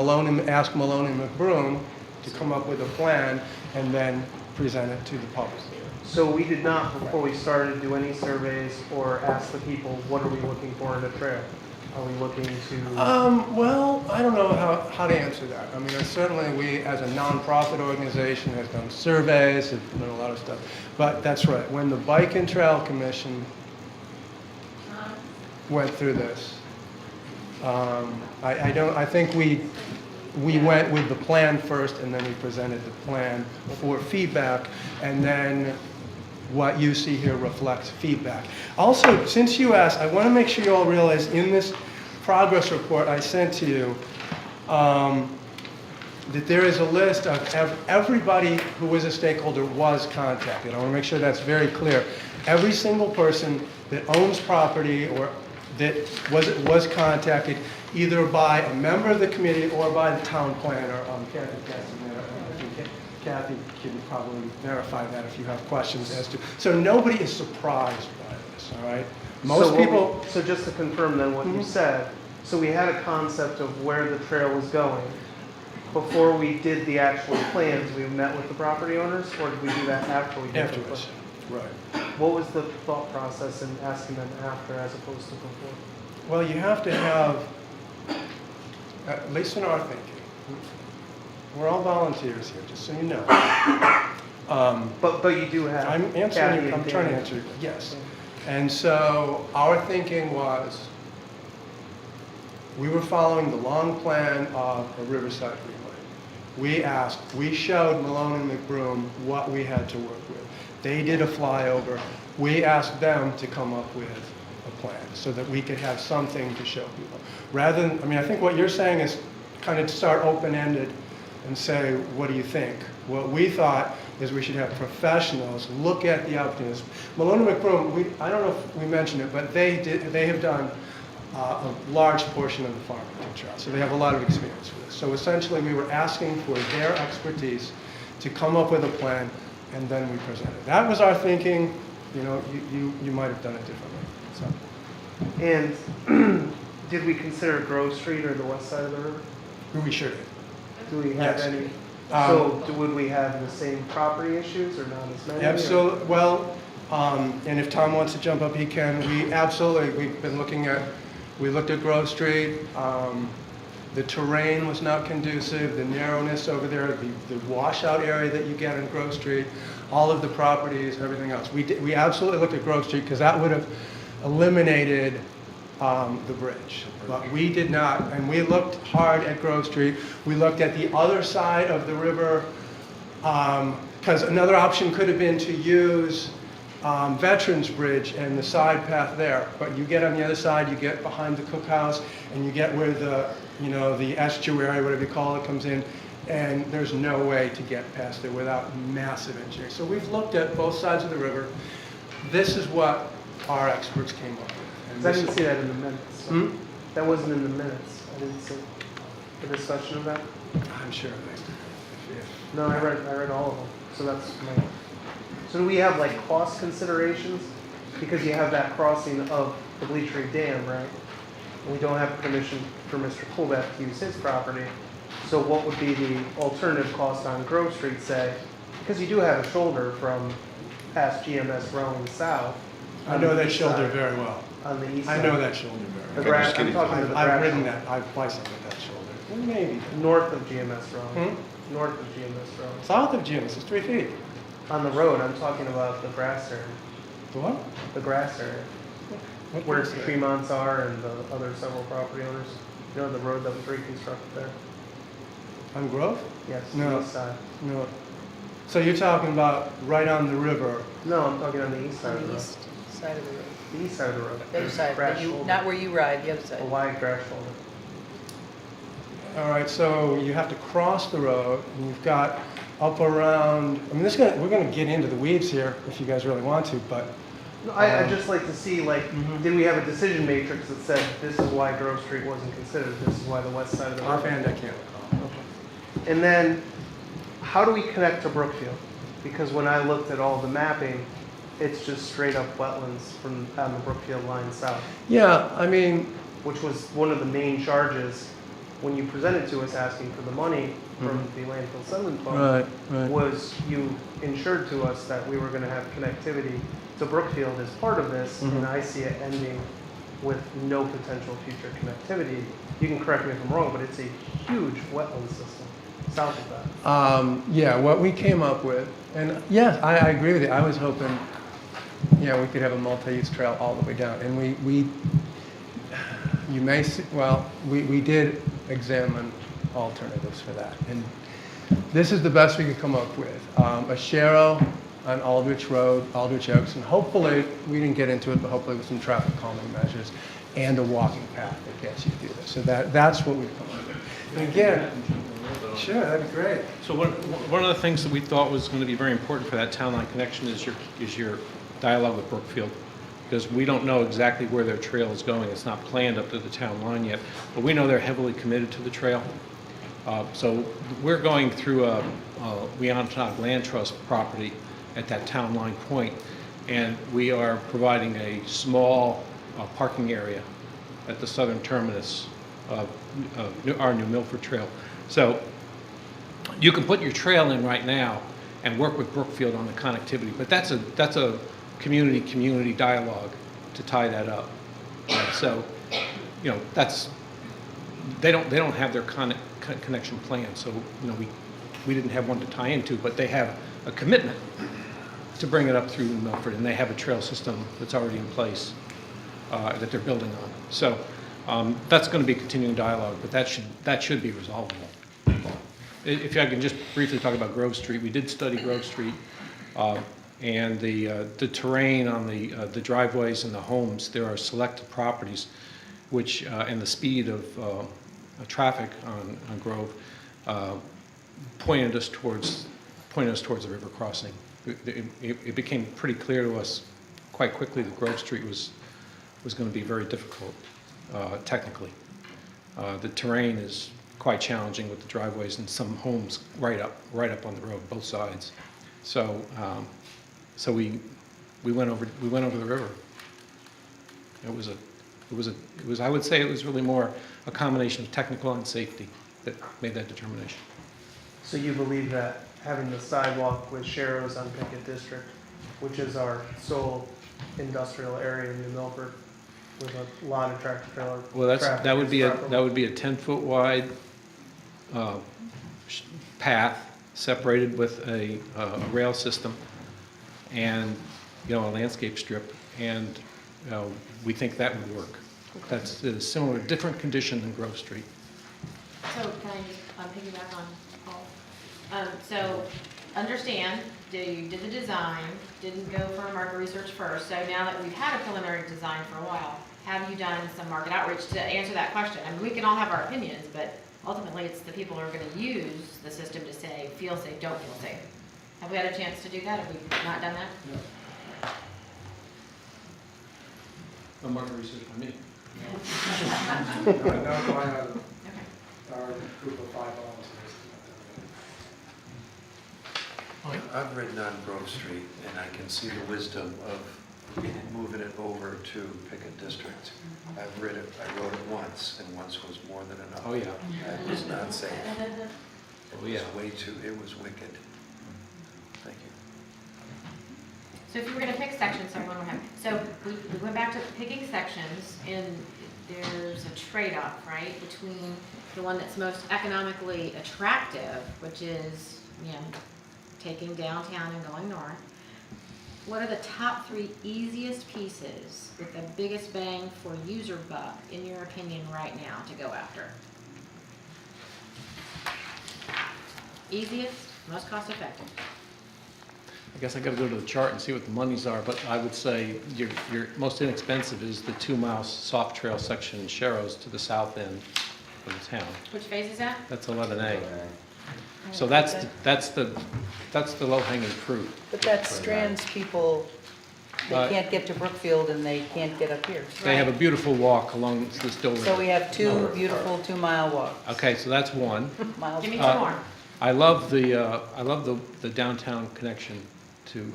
ask Malone and McBroom to come up with a plan and then present it to the public. So we did not, before we started, do any surveys or ask the people, what are we looking for in a trail? Are we looking to? Well, I don't know how to answer that. I mean, certainly we, as a nonprofit organization, have done surveys, have done a lot of stuff. But that's right. When the Bike and Trail Commission went through this, I think we went with the plan first, and then we presented the plan for feedback, and then what you see here reflects feedback. Also, since you asked, I want to make sure you all realize in this progress report I sent to you, that there is a list of everybody who was a stakeholder was contacted. I want to make sure that's very clear. Every single person that owns property or that was contacted either by a member of the committee or by the town planner. Kathy can probably verify that if you have questions as to. So nobody is surprised by this, all right? Most people. So just to confirm then what you said, so we had a concept of where the trail was going. Before we did the actual plans, we met with the property owners, or did we do that after we did Afterwards, right. What was the thought process in asking them after as opposed to before? Well, you have to have, at least in our thinking, we're all volunteers here, just so you know. But you do have. I'm answering Kathy you, I'm and trying to Dan. answer you, yes. And so our thinking was, we were following the long plan of a Riverside Greenway. We showed Malone and McBroom what we had to work with. They did a flyover. We asked them to come up with a plan so that we could have something to show people. Rather than, I mean, I think what you're saying is kind of start open-ended and say, what do you think? What we thought is we should have professionals look at the opportunities. Malone and McBroom, I don't know if we mentioned it, but they have done a large portion of the Farmington Trail, so they have a lot of experience with this. So essentially, we were asking for their expertise to come up with a plan, and then we presented. That was our thinking. You know, you might have done it differently. So. And did we consider Grove Street or the west side of the river? We sure did. Do we have Yes. any? Um, Would we have the same property issues or not as many? Absolutely. Well, and if Tom wants to jump up, he can. We've been looking at. We looked at Grove Street. The terrain was not conducive. The narrowness over there, the washout area that you get in Grove Street, all of the properties, everything else. We absolutely looked at Grove Street because that would have eliminated the bridge. But we did not, and we looked hard at Grove Street. We looked at the other side of the river, because another option could have been to use Veterans Bridge and the side path there. But you get on the other side, you get behind the cookhouse, and you get where the estuary, whatever you call it, comes in, and there's no way to get past it without massive engineering. So we've looked at both sides of the river. This is what our experts came up with. I didn't see that in the minutes. That wasn't in the minutes. I didn't see the discussion of that. I'm sure No, I read all of them. So that's my. So do we have like cost considerations? Because you have that crossing of the Bleachery Dam, right? And we don't have permission for Mr. Colbeck to use his property. So what would be the alternative cost on Grove Street, say? Because you do have a shoulder from past GMS Rowing south. I know that shoulder very well. On the east I side. know that shoulder very The well. I'm talking to the I've grass ridden shoulder. that. I've bicycled that shoulder. Maybe. North of GMS Rowing. North of GMS Rowing. South of GMS is 3 feet. On the road, I'm talking about the grass area. The what? The grass area. What Where grass area? Tremonts are and the other several property owners. You know the road that was reconstructed there? On Grove? Yes, No. east side. No. So you're talking about right on the river. No, I'm talking on the east side On of the the road. east side of the road. The east side of the road. The other side, Grass but you- shoulder. not where you ride, the other side. A wide grass shoulder. All right, so you have to cross the road, and you've got up around. I mean, we're going to get into the weeds here if you guys really want to, but. No, I'd just like to see, like, did we have a decision matrix that said, this is why Grove Street wasn't considered, this is why the west side of the road? Offhand, I can't recall. Okay. And then, how do we connect to Brookfield? Because when I looked at all the mapping, it's just straight up wetlands from on the Brookfield line south. Yeah, I mean. Which was one of the main charges when you presented to us asking for the money from the landfill settlement fund. Right. Was you ensured to us that we were going to have connectivity to Brookfield as part of this, and I see it ending with no potential future connectivity. You can correct me if I'm wrong, but it's a huge wetland system south of that. Yeah, what we came up with, and yes, I agree with you. I was hoping, we could have a multi-use trail all the way down. And you may see, we did examine alternatives for that. And this is the best we could come up with. A Shero on Aldrich Road, Aldrich Oaks, and hopefully, we didn't get into it, but hopefully with some traffic calming measures and a walking path that gets you through this. So that's what we've come up with. And again, sure, that'd be great. So one of the things that we thought was going to be very important for that town line connection is your dialogue with Brookfield, because we don't know exactly where their trail is going. It's not planned up to the town line yet, but we know they're heavily committed to the trail. So we're going through a Weontonoc Land Trust property at that town line point, and we are providing a small parking area at the southern terminus of our New Milford Trail. So you can put your trail in right now and work with Brookfield on the connectivity, but that's a community dialogue to tie that up. So, you know, they don't have their connection plan, so you know we didn't have one to tie into, but they have a commitment to bring it up through Milford, and they have a trail system that's already in place that they're building on. So that's going to be continuing dialogue, but that should be resolvable. If I can just briefly talk about Grove Street, we did study Grove Street, and the terrain on the driveways and the homes. There are selected properties, which and the speed of traffic on Grove pointed us towards the river crossing. It became pretty clear to us quite quickly that Grove Street was going to be very difficult technically. The terrain is quite challenging with the driveways and some homes right up on the road, both sides. So we went over the river. It was I would say it was really more a combination of technical and safety that made that determination. So you believe that having the sidewalk with Sharrows on Pickett District, which is our sole industrial area in New Milford, with a lot of tractor trailer Well, traffic that would is be a preferable? 10-foot wide path separated with a rail system and a landscape strip, and we think that would work. That's a similar, different condition than Grove Street. So can I just piggyback on Paul? So understand, you did the design, didn't go for market research first. So now that we've had a preliminary design for a while, have you done some market outreach to answer that question? I mean, we can all have our opinions, but ultimately it's the people who are going to use the system to say, feel safe, don't feel safe. Have we had a chance to do that? Have we not done that? No. No market research by me. No, I have our group of 5 volunteers. I've ridden on Grove Street, and I can see the wisdom of moving it over to Pickett District. I rode it once, and once was more than enough. Oh, yeah. That was not safe. Oh, yeah. It was wicked. Thank you. So if you were going to pick sections, sorry, one more time. So we went back to picking sections, and there's a trade-off, right, between the one that's most economically attractive, which is, taking downtown and going north. What are the top 3 easiest pieces with the biggest bang for user buck, in your opinion, right now to go after? Easiest, most cost effective. I guess I got to go to the chart and see what the monies are, but I would say your most inexpensive is the 2-mile soft trail section in Sharrows to the south end of the town. Which phase is that? That's 11A. So that's the low-hanging fruit. But that strands people, they can't get to Brookfield and they can't get up here. They have a beautiful walk along the Still River. So we have 2 beautiful 2-mile walks. Okay, so that's one. Miles Give me apart. 2 more. I love the downtown connection to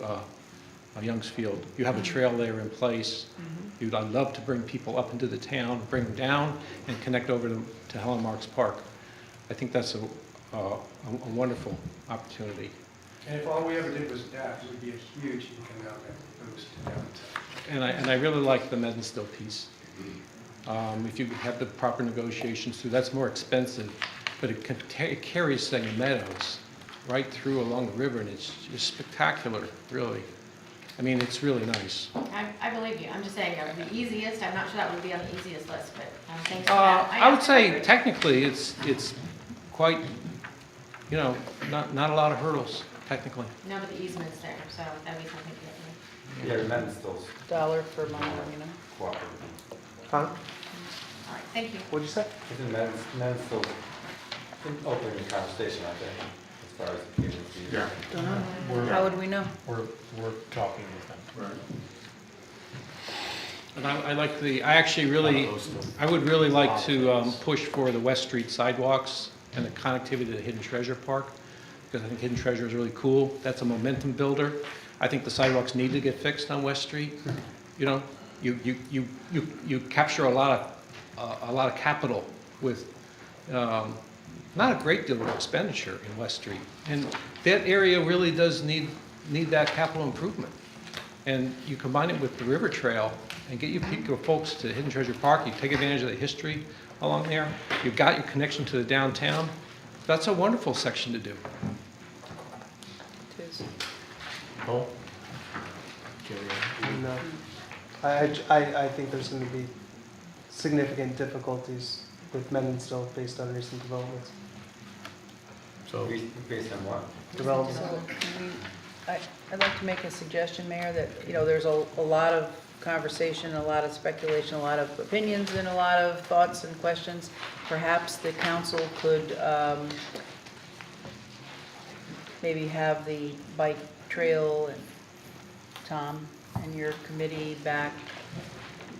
Youngs Field. You have a trail there in place. I'd love to bring people up into the town, bring them down, and connect over to Helen Marks Park. I think that's a wonderful opportunity. And if all we ever did was that, it would be a huge economic boost to downtown. And I really like the Medenstill piece. If you have the proper negotiations through, that's more expensive, but it carries Sega Meadows right through along the river, and it's just spectacular, really. I mean, it's really nice. I believe you. I'm just saying, the easiest, I'm not sure that would be on the easiest list, but thanks for that. I would say technically it's quite, not a lot of hurdles. technically. No, but the easement's there, so that'd be something to get Yeah, the men's still Dollar per mile, you know? cooperative. Huh? All right, thank you. What'd you say? I think men's still open in conversation, aren't they? As far as the community. Yeah. Don't know. We're- How would we know? We're talking with them. Right. And I actually really, I would really like to push for the West Street sidewalks and the connectivity to the Hidden Treasure Park, because I think Hidden Treasure is really cool. That's a momentum builder. I think the sidewalks need to get fixed on West Street. You know, you capture a lot of capital with not a great deal of expenditure in West Street. And that area really does need that capital improvement. And you combine it with the river trail and get your folks to Hidden Treasure Park, you take advantage of the history along there, you've got your connection to the downtown. That's a wonderful section to do. It is. Cole? No. I think there's going to be significant difficulties with Mendonsville based on recent developments. So, Based on what? Development. So, I'd like to make a suggestion, Mayor, that, you know, there's a lot of conversation, a lot of speculation, a lot of opinions, and a lot of thoughts and questions. Perhaps the council could maybe have the bike trail and Tom and your committee back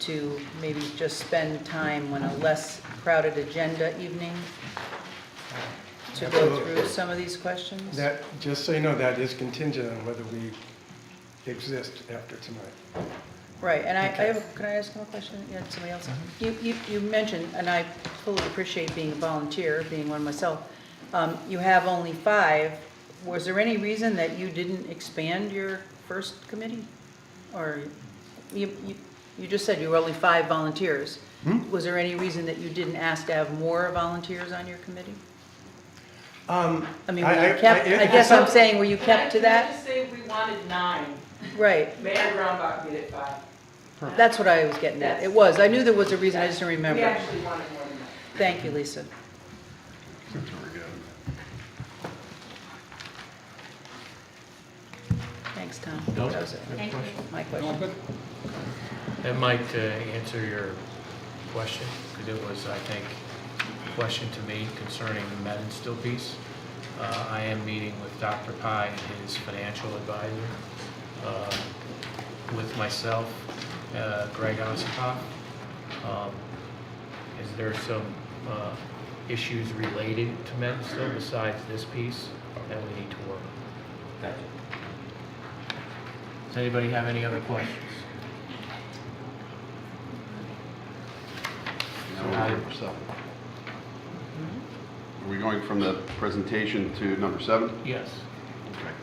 to maybe just spend time on a less crowded agenda evening to go through some of these questions? That, just so you know, that is contingent on whether we exist after tonight. Right, and Okay. can I ask him a question? Yeah, somebody else. You mentioned, and I fully appreciate being a volunteer, being one myself, you have only 5. Was there any reason that you didn't expand your first committee? Or you just said you were only 5 volunteers. Was there any reason that you didn't ask to have more volunteers on your committee? I mean, were you kept, I guess I'm saying, were you kept to that? Can I just say we wanted 9. Right, Mayor Brownback made it 5. that's what I was getting at. It was, I knew there was a reason, I just didn't We remember. actually wanted more than that. Thank you, Lisa. Thanks, Tom. No. That was it. Thank you. My question. That might answer your question, because it was, I think, a question to me concerning the Medinstill piece. I am meeting with Dr. Pai and his financial advisor, with myself, Greg Ossipoff. Is there some issues related to Medinstill besides this piece that we need to work on? Thank you. Does anybody have any other questions? Are we going from the presentation to number 7? Yes. Okay.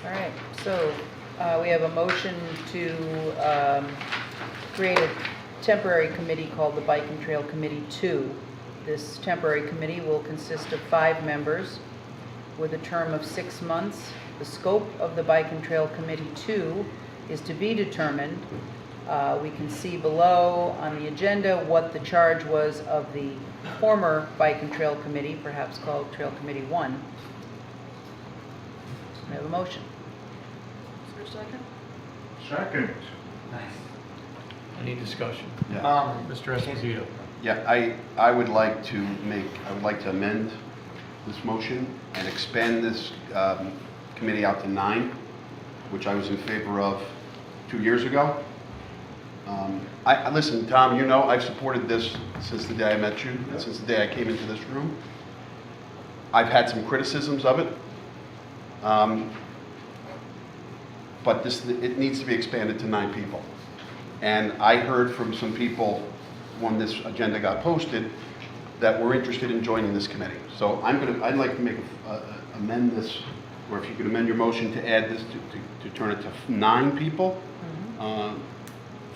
All right, so we have a motion to create a temporary committee called the Bike and Trail Committee 2. This temporary committee will consist of 5 members with a term of 6 months. The scope of the Bike and Trail Committee 2 is to be determined. We can see below on the agenda what the charge was of the former Bike and Trail Committee, perhaps called Trail Committee 1. We have a motion. Is there a second? second. Any discussion? Yeah. Mr. Esposito. Yeah, I would like to amend this motion and expand this committee out to 9, which I was in favor of 2 years ago. Listen, Tom, you know I've supported this since the day I met you, and since the day I came into this room. I've had some criticisms of it, but it needs to be expanded to 9 people. And I heard from some people when this agenda got posted that were interested in joining this committee. So I'd like to amend this, or if you could amend your motion to add this to turn it to 9 people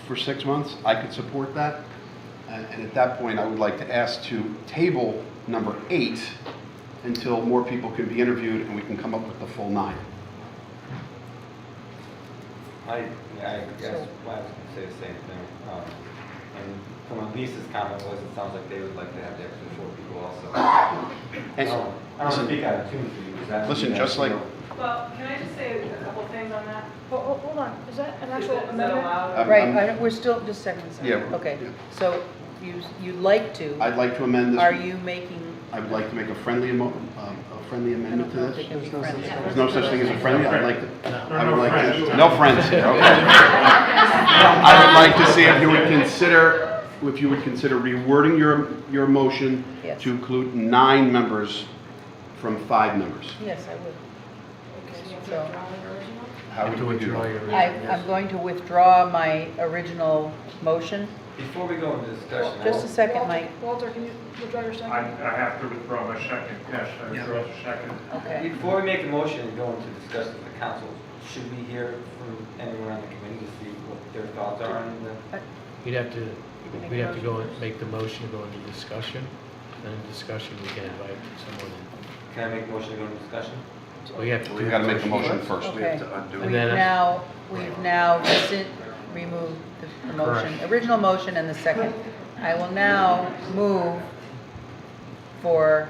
for 6 months, I could support that. And at that point, I would like to ask to table number 8 until more people can be interviewed and we can come up with the full 9. I guess I was going to say the same thing. And from Lisa's comment was, it sounds like they would like to have the extra 4 people also. And I don't speak out of tune for you. is that- Listen, just like, Well, can I just say a couple things on that? Hold on, is that an actual Is that amendment? allowed? Right, we're still, just a second. Yeah, Okay, yeah. so you'd like to, I'd like to amend this. are you making, I would like to make a friendly amendment to I don't this. think it can be friendly. There's no such thing as a friendly, I'd like to, There I are would no like friends. to, no friends here, okay. I would like to see if you would consider rewording your motion Yes. to include 9 members from 5 members. Yes, I would. So, How would we do that? I'm going to withdraw my original motion. Before we go into discussion, Just a second, Mike. Walter, can you withdraw your second? I have to withdraw my second, yes, I withdraw the second. Okay. before we make the motion and go into discussion with the council, should we hear from anyone on the committee to see what their thoughts are on the? We'd have to go and make the motion to go into discussion, and in discussion we can invite someone in. Can I make a motion to go into discussion? We have to. We gotta make the motion first. We have Okay. to undo And it. then- We've now removed the motion, original motion and the second. I will now move for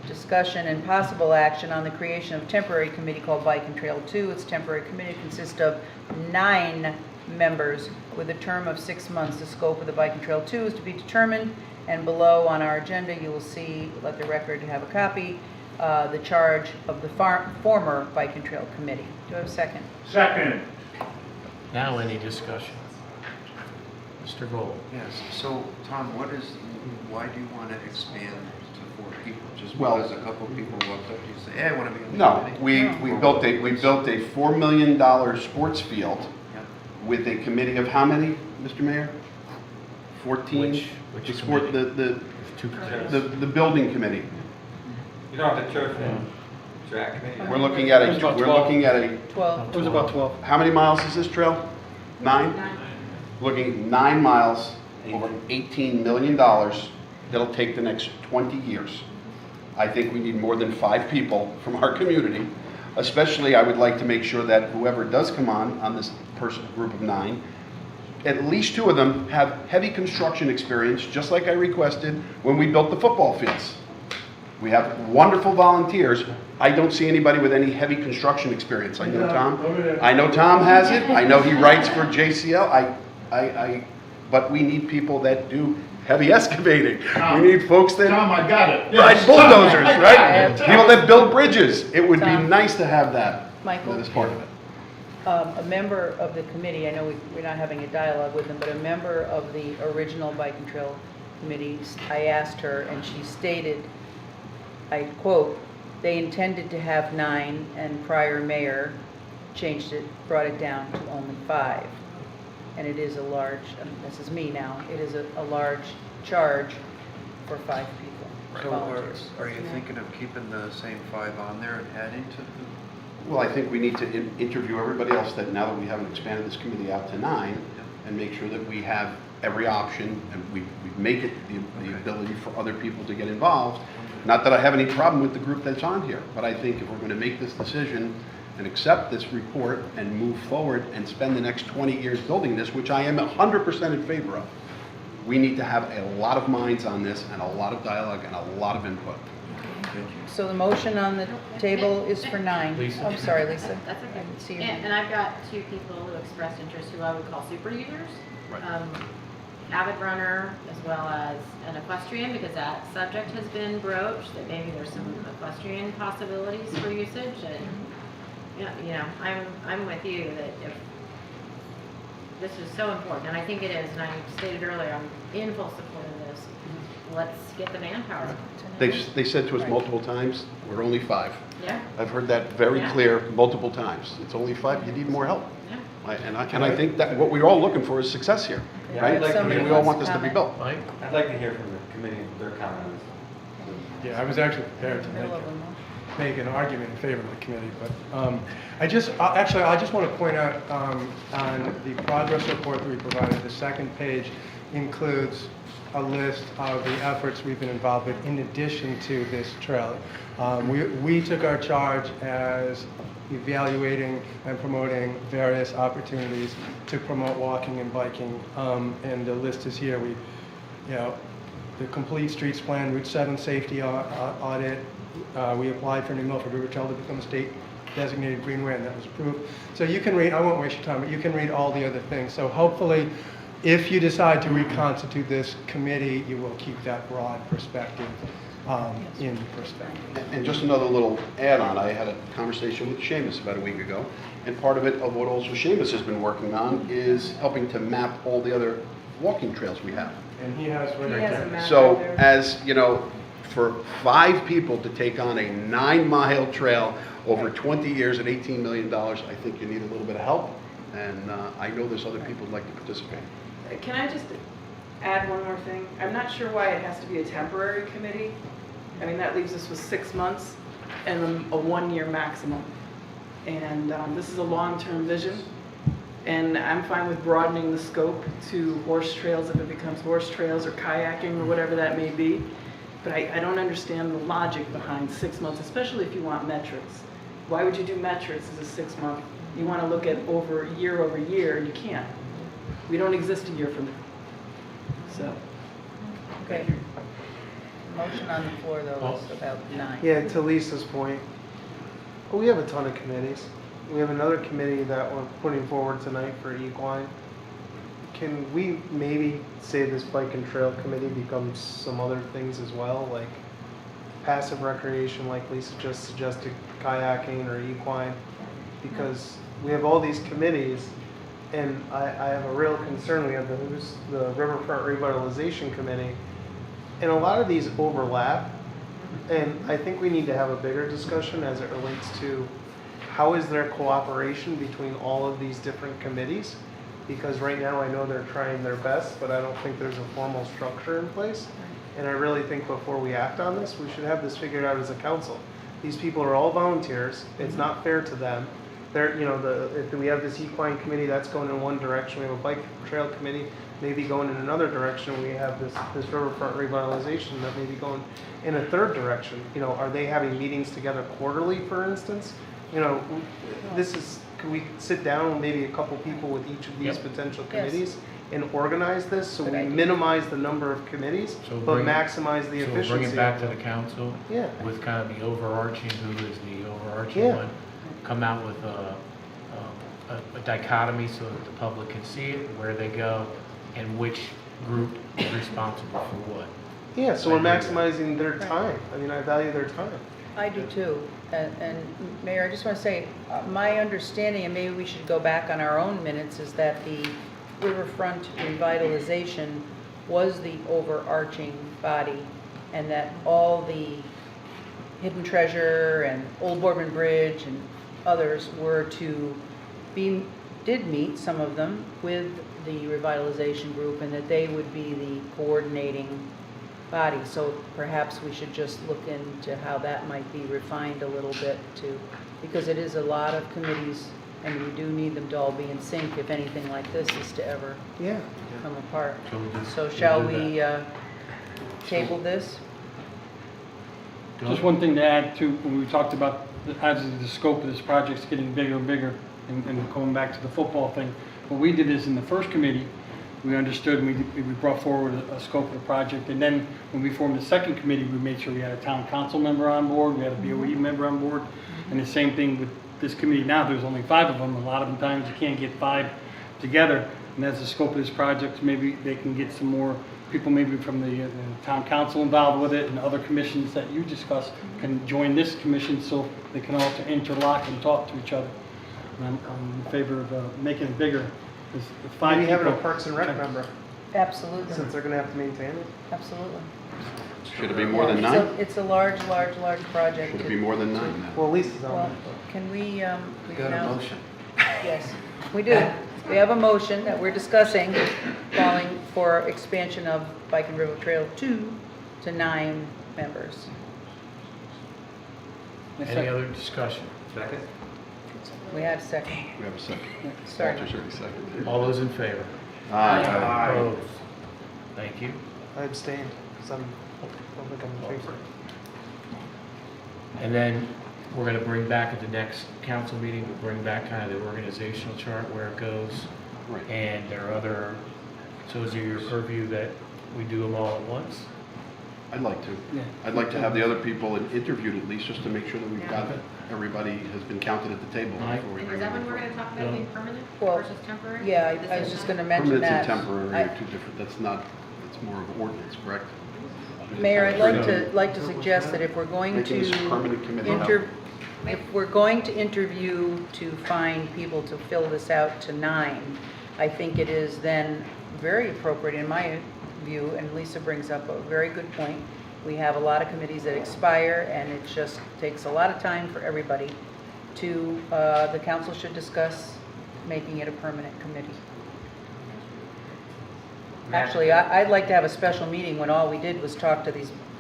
discussion and possible action on the creation of a temporary committee called Bike and Trail 2. Its temporary committee consists of 9 members with a term of 6 months. The scope of the Bike and Trail 2 is to be determined, and below on our agenda, you will see, let the record have a copy, the charge of the former Bike and Trail Committee. Do I have a second? Second, Now any discussion? Mr. Gold? Yes, so Tom, why do you want to expand to 4 people? Just Well- because a couple of people walked up to you and say, hey, I want to be on the No, committee? we built a $4 million sports field Yeah. with a committee of how many, Mr. Mayor? 14? Which The sport, committee? the, Two the building committee. You don't have the turf and track committee? We're looking at It was a, about we're 12. looking at a, 12. It was about 12. how many miles is this trail? 9? Looking at 9 miles, over $18 million. It'll take the next 20 years. I think we need more than 5 people from our community. Especially, I would like to make sure that whoever does come on this group of 9, at least 2 of them have heavy construction experience, just like I requested when we built the football fields. We have wonderful volunteers. I don't see anybody with any heavy construction experience. I know Tom. I know Tom has it. I know he writes for JCL. But we need people that do heavy excavating. We need folks that Tom, I got it. ride bulldozers, right? Tom. People that build bridges. It would be Tom. nice to have that Michael? as part of it. A member of the committee, I know we're not having a dialogue with them, but a member of the original Bike and Trail Committee, I asked her, and she stated, I quote, "They intended to have 9, and prior mayor changed it, brought it down to only 5. And it is a large, this is me now, it is a large charge for 5 people, So volunteers. are you thinking of keeping the same 5 on there and adding to the? Well, I think we need to interview everybody else that now that we haven't expanded this committee out to 9 and make sure that we have every option and we make it the ability for other people to get involved. Not that I have any problem with the group that's on here, but I think if we're going to make this decision and accept this report and move forward and spend the next 20 years building this, which I am 100% in favor of, we need to have a lot of minds on this and a lot of dialogue and a lot of input. So the motion on the table is for 9. Lisa. I'm sorry, Lisa. That's okay. I didn't see your And hand. I've got 2 people who expressed interest who I would call super users. Right. Avid runner as well as an equestrian, because that subject has been broached, that maybe there's some equestrian possibilities for usage. And, you know, I'm with you that if this is so important, and I think it is, and I stated earlier, I'm in full support of this. Let's get the manpower. They said to us multiple times, we're only 5. Yeah, I've heard that very Yeah. clear multiple times. It's only 5, you need more help. yeah. And I think that what we're all looking for is success here, Yeah, right? I'd like to I mean, hear- we all want this to be built. Mike? I'd like to hear from the committee, their comment on this. Yeah, I was actually prepared to Middle of them. make an argument in favor of the committee, but I just want to point out on the progress report that we provided, the second page includes a list of the efforts we've been involved with in addition to this trail. We took our charge as evaluating and promoting various opportunities to promote walking and biking, and the list is here. We, the complete streets plan, Route 7 safety audit. We applied for New Milford River Trail to become a state designated greenway, and that was approved. So you can read, I won't waste your time, but you can read all the other things. So hopefully, if you decide to reconstitute this committee, you will keep that broad perspective in perspective. And just another little add-on, I had a conversation with Seamus about a week ago, and part of it, of what also Seamus has been working on, is helping to map all the other walking trails we have. And he has one right there. So, as, you know, for 5 people to take on a 9-mile trail over 20 years at $18 million, I think you need a little bit of help, and I know there's other people who'd like to participate. Can I just add one more thing? I'm not sure why it has to be a temporary committee. I mean, that leaves us with 6 months and a 1-year maximum. And this is a long-term vision. And I'm fine with broadening the scope to horse trails if it becomes horse trails or kayaking or whatever that may be. But I don't understand the logic behind 6 months, especially if you want metrics. Why would you do metrics as a 6-month? You want to look at over year, and you can't. We don't exist a year from now. So. Okay. Motion on the floor, though, is about 9. Yeah, to Lisa's point, we have a ton of committees. We have another committee that we're putting forward tonight for equine. Can we maybe say this bike and trail committee becomes some other things as well, like passive recreation, like Lisa just suggested, kayaking or equine? Because we have all these committees, and I have a real concern. We have the Riverfront Revitalization Committee, and a lot of these overlap, and I think we need to have a bigger discussion as it relates to how is there cooperation between all of these different committees? Because right now I know they're trying their best, but I don't think there's a formal structure in place. And I really think before we act on this, we should have this figured out as a council. These people are all volunteers. It's not fair to them. They're, you know, if we have this equine committee, that's going in one direction. We have a bike trail committee, maybe going in another direction. We have this riverfront revitalization that may be going in a third direction. You know, are they having meetings together quarterly, for instance? You know, could we sit down, maybe a couple people with each of these potential committees and organize this so we minimize the number of committees, but maximize the efficiency? So bring it back to the council Yeah. with kind of the overarching, who is the overarching one. Come out with a dichotomy so that the public can see it, where they go, and which group is responsible for what. Yeah, so we're maximizing their time. I mean, I value their time. I do too. And Mayor, I just want to say, my understanding, and maybe we should go back on our own minutes, is that the riverfront revitalization was the overarching body, and that all the Hidden Treasure and Old Boardman Bridge and others were to did meet, some of them, with the revitalization group, and that they would be the coordinating body. So perhaps we should just look into how that might be refined a little bit too, because it is a lot of committees, and we do need them to all be in sync if anything like this is to ever come apart. So shall we table this? Just one thing to add to, when we talked about as the scope of this project's getting bigger and bigger, and going back to the football thing, what we did is in the first committee, we understood, and we brought forward a scope of the project, and then when we formed the second committee, we made sure we had a town council member on board, we had a BOE member on board, and the same thing with this committee now. There's only 5 of them. A lot of the times you can't get 5 together, and as the scope of this project, maybe they can get some more people, maybe from the town council involved with it, and other commissions that you discussed can join this commission so they can all interlock and talk to each other. And I'm in favor of making it bigger. The 5 Maybe people, having a Parks and Rec member, Absolutely. since they're going to have to maintain it. Absolutely. Should it be more than 9? It's a large project. Should it be more than 9 then? Well, Lisa's on Well, it. can we Got a now- motion. Yes, we do. We have a motion that we're discussing, calling for expansion of Bike and River Trail 2 to 9 members. Any other discussion? Second? We had a second. We have a second. Sorry. Walter's already seconded. All those in favor? Aye. Opposed? Thank you. I abstained because I don't think I'm in favor. And then we're going to bring back at the next council meeting, we'll bring back kind of the organizational chart where it goes. Right. And there are other, so is it your purview that we do them all at once? I'd like to. Yeah. I'd like to have the other people interviewed at least, just to make sure that we've got, everybody has been counted at the table before we And bring is that them when we're in. gonna talk about being permanent Well, versus temporary? Yeah, This I was is- just gonna mention Permanent that. and temporary I- are two different, that's not, it's more of an ordinance, correct? Mayor, I'd like to suggest that if we're going Making this a to permanent committee. if we're going to interview to find people to fill this out to 9, I think it is then very appropriate in my view, and Lisa brings up a very good point. We have a lot of committees that expire, and it just takes a lot of time for everybody to, the council should discuss making it a permanent committee. Actually, I'd like to have a special meeting when all we did was talk to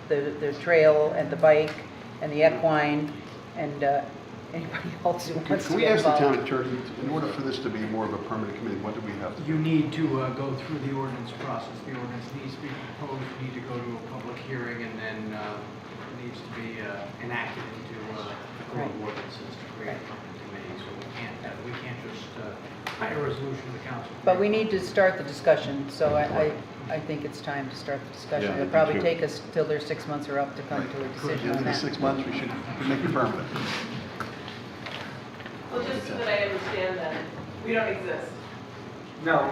the trail and the bike and the equine and anybody else who wants to Can we get ask the town involved. attorney, in order for this to be more of a permanent committee, what do we have to do? You need to go through the ordinance process. The ordinance needs to be proposed, you need to go to a public hearing, and then it needs to be enacted into the code of ordinances to create a permanent committee. So we can't just hire a resolution of the council. But we need to start the discussion, so I think it's time to start the discussion. Yeah, I It'll do probably too. take us till their 6 months are up to come to a At the decision end on of the that. 6 months, we should make it permanent. Well, just so that I understand then, we don't exist, No,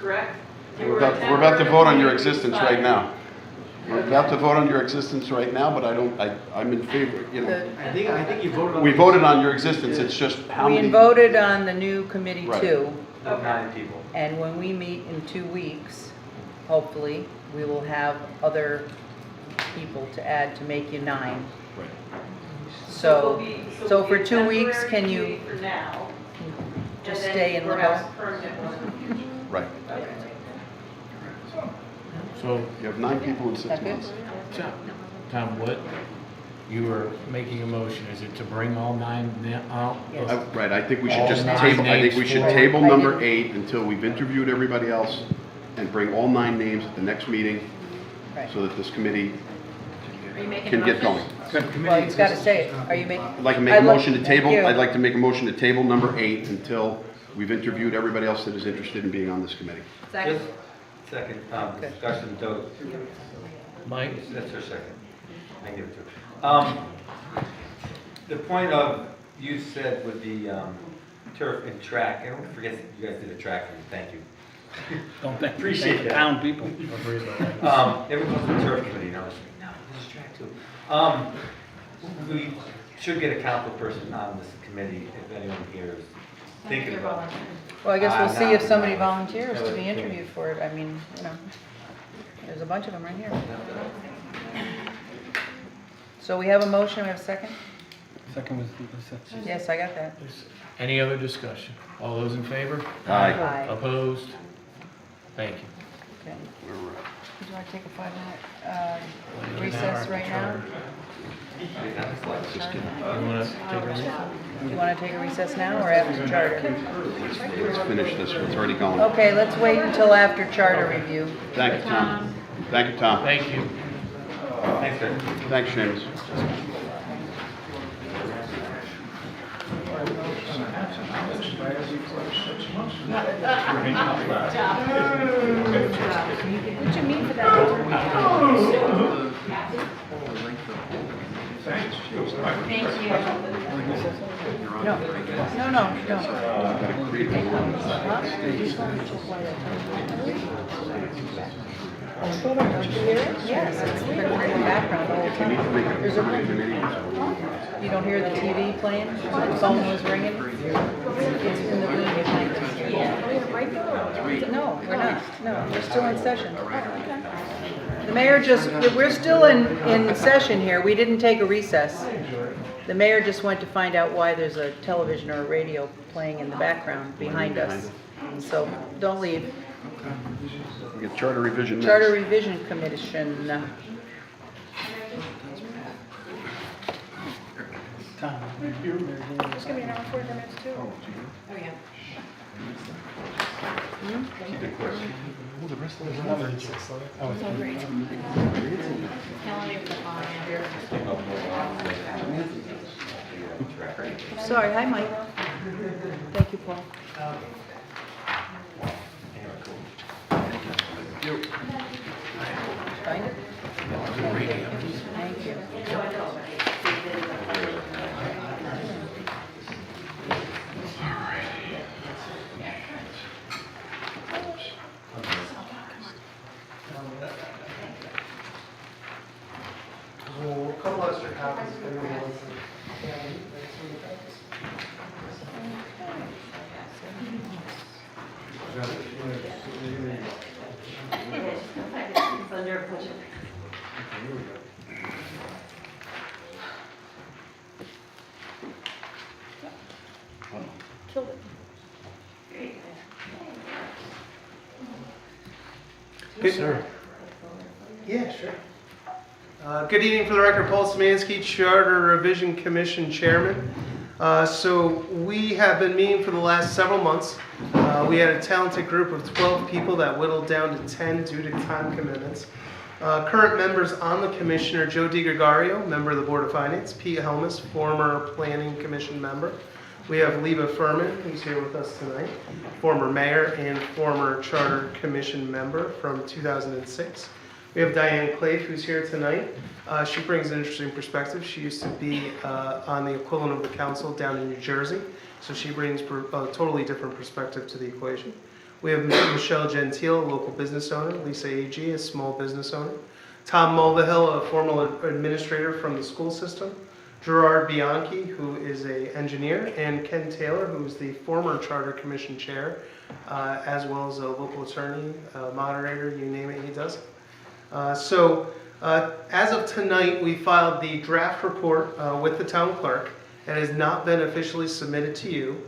correct? We're about to vote on your existence right now. We're about to vote on your existence right now, but I'm in favor, you know. I think you voted on. We voted on your existence, it's just how We many. voted on the new committee Right. too, 9 people. and when we meet in 2 weeks, hopefully, we will have other people to add to make you 9. Right. So it'll be for a 2 weeks, temporary can you committee For now. just and then stay in limbo? perhaps permanent one. Right. So, You have 9 people in 6 That good? months. Tom, what, you were making a motion, is it to bring all 9 out? Yes. Right, I think we should All just 9 table, I think we names should for- table I number didn't- 8 until we've interviewed everybody else and bring all 9 names at the next meeting Right. so that this committee Are you making a can get motion? going. Well, he's got to say it. Are you making? I'd like to make a motion to table, I'd like to make a motion to table number 8 until we've interviewed everybody else that is interested in being on this committee. Second? Second, Okay. discussion, Doug. Mike? That's her second. I give it to her. The point of, you said with the turf and track, I don't forget you guys did a track, and thank you. Don't thank Appreciate thank the that. town people. Everyone's on the turf committee, now, no, this is track too. We should get a council person on this committee, if anyone here is thinking You're about it. volunteering. Well, I guess we'll see if somebody No. volunteers No, to be no. interviewed for it. I mean, there's a bunch of them right here. So we have a motion, we have a second? Second was the Yes, I got that. Any other discussion? All those in favor? Aye. Opposed? Thank you. Okay. Do you want to take a 5-minute recess right now? You want to take a recess? Do you want to take a recess now or after charter? Let's finish this, it's already going. Okay, let's wait until after charter review. Thank you, Tom. Thank you, Tom. Thank you. Thanks, guys. Thanks, James. What you mean for that? Thank you. Don't you hear it? Yes, it's been in the background the whole time. There's a, you don't hear the TV playing? The phone was ringing? It's in the room behind us. No, we're not. No, we're still in session. The mayor just, we're still in session here. We didn't take a recess. The mayor just went to find out why there's a television or a radio playing in the background behind us. So don't leave. We get charter revision next. Charter Revision Commission. Tom. It's gonna be an hour and 40 minutes too. Oh, yeah. Keep it quick. Oh, the rest of the Oh, So great. Kelly with the fire. Sorry, hi Mike. Thank you, Paul. Find it? Thank you. Well, a couple extra copies if anyone wants them. Killed it. Good, sir. Yeah, sure. Good evening for the record, Paul Szymanski, Charter Revision Commission Chairman. So we have been meeting for the last several months. We had a talented group of 12 people that whittled down to 10 due to time commitments. Current members on the commission are Joe DiGregorio, member of the Board of Finance, Pete Helmus, former Planning Commission member. We have Leva Furman, who's here with us tonight, former mayor and former Charter Commission member from 2006. We have Diane Clave, who's here tonight. She brings an interesting perspective. She used to be on the equivalent of the council down in New Jersey, so she brings a totally different perspective to the equation. We have Michelle Gentile, a local business owner, Lisa Agee, a small business owner, Tom Mulvihill, a former administrator from the school system, Gerard Bianchi, who is an engineer, and Ken Taylor, who is the former Charter Commission chair, as well as a local attorney, moderator, you name it, he does. As of tonight, we filed the draft report with the town clerk. It has not been officially submitted to you.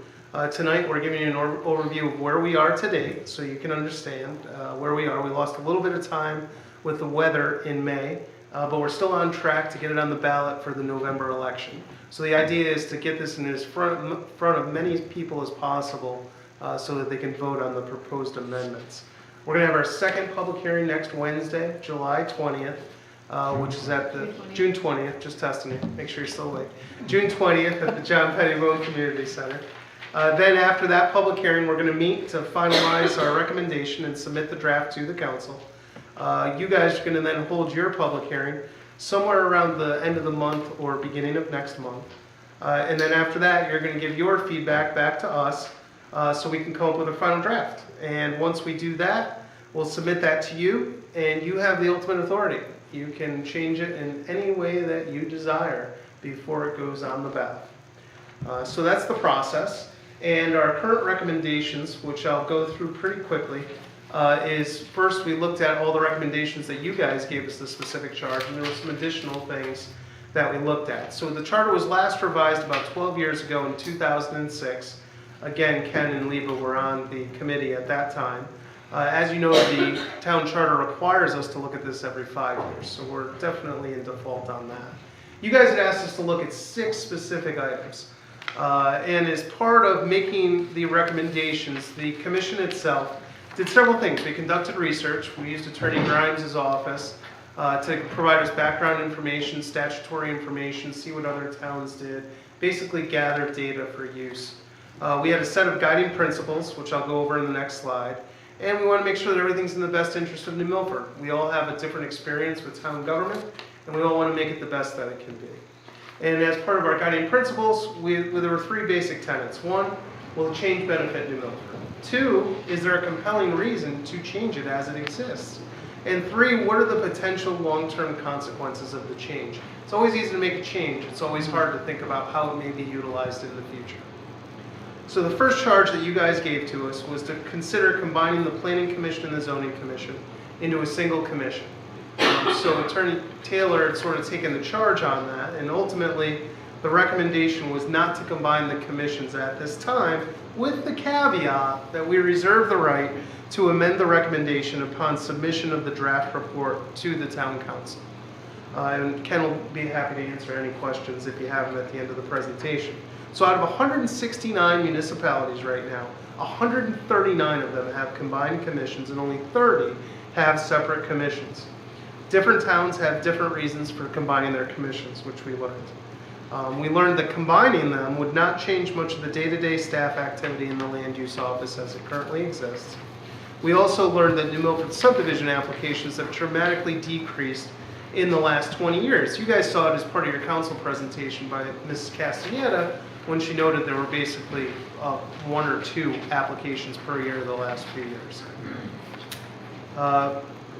Tonight, we're giving you an overview of where we are today, so you can understand where we are. We lost a little bit of time with the weather in May, but we're still on track to get it on the ballot for the November election. So the idea is to get this in as front of many people as possible so that they can vote on the proposed amendments. We're going to have our second public hearing next Wednesday, July 20th, which is at the June 20th, just testing you, make sure you're still awake. June 20th at the John Pettibone Community Center. Then after that public hearing, we're going to meet to finalize our recommendation and submit the draft to the council. You guys are going to then hold your public hearing somewhere around the end of the month or beginning of next month. And then after that, you're going to give your feedback back to us so we can come up with a final draft. And once we do that, we'll submit that to you, and you have the ultimate authority. You can change it in any way that you desire before it goes on the ballot. So that's the process. And our current recommendations, which I'll go through pretty quickly, is first we looked at all the recommendations that you guys gave us the specific charge, and there were some additional things that we looked at. So the charter was last revised about 12 years ago in 2006. Again, Ken and Leva were on the committee at that time. As you know, the town charter requires us to look at this every 5 years, so we're definitely in default on that. You guys had asked us to look at 6 specific items. And as part of making the recommendations, the commission itself did several things. We conducted research. We used Attorney Grimes' office to provide us background information, statutory information, see what other towns did, basically gather data for use. We had a set of guiding principles, which I'll go over in the next slide. And we want to make sure that everything's in the best interest of New Milford. We all have a different experience with town government, and we all want to make it the best that it can be. And as part of our guiding principles, there were 3 basic tenets. 1, will the change benefit New Milford? 2, is there a compelling reason to change it as it exists? And 3, what are the potential long-term consequences of the change? It's always easy to make a change. It's always hard to think about how it may be utilized in the future. So the first charge that you guys gave to us was to consider combining the Planning Commission and the Zoning Commission into a single commission. So Attorney Taylor had sort of taken the charge on that, and ultimately the recommendation was not to combine the commissions at this time, with the caveat that we reserve the right to amend the recommendation upon submission of the draft report to the town council. And Ken will be happy to answer any questions if you have them at the end of the presentation. So out of 169 municipalities right now, 139 of them have combined commissions and only 30 have separate commissions. Different towns have different reasons for combining their commissions, which we learned. We learned that combining them would not change much of the day-to-day staff activity in the land use office as it currently exists. We also learned that New Milford subdivision applications have dramatically decreased in the last 20 years. You guys saw it as part of your council presentation by Mrs. Castaneda when she noted there were basically 1 or 2 applications per year the last few years.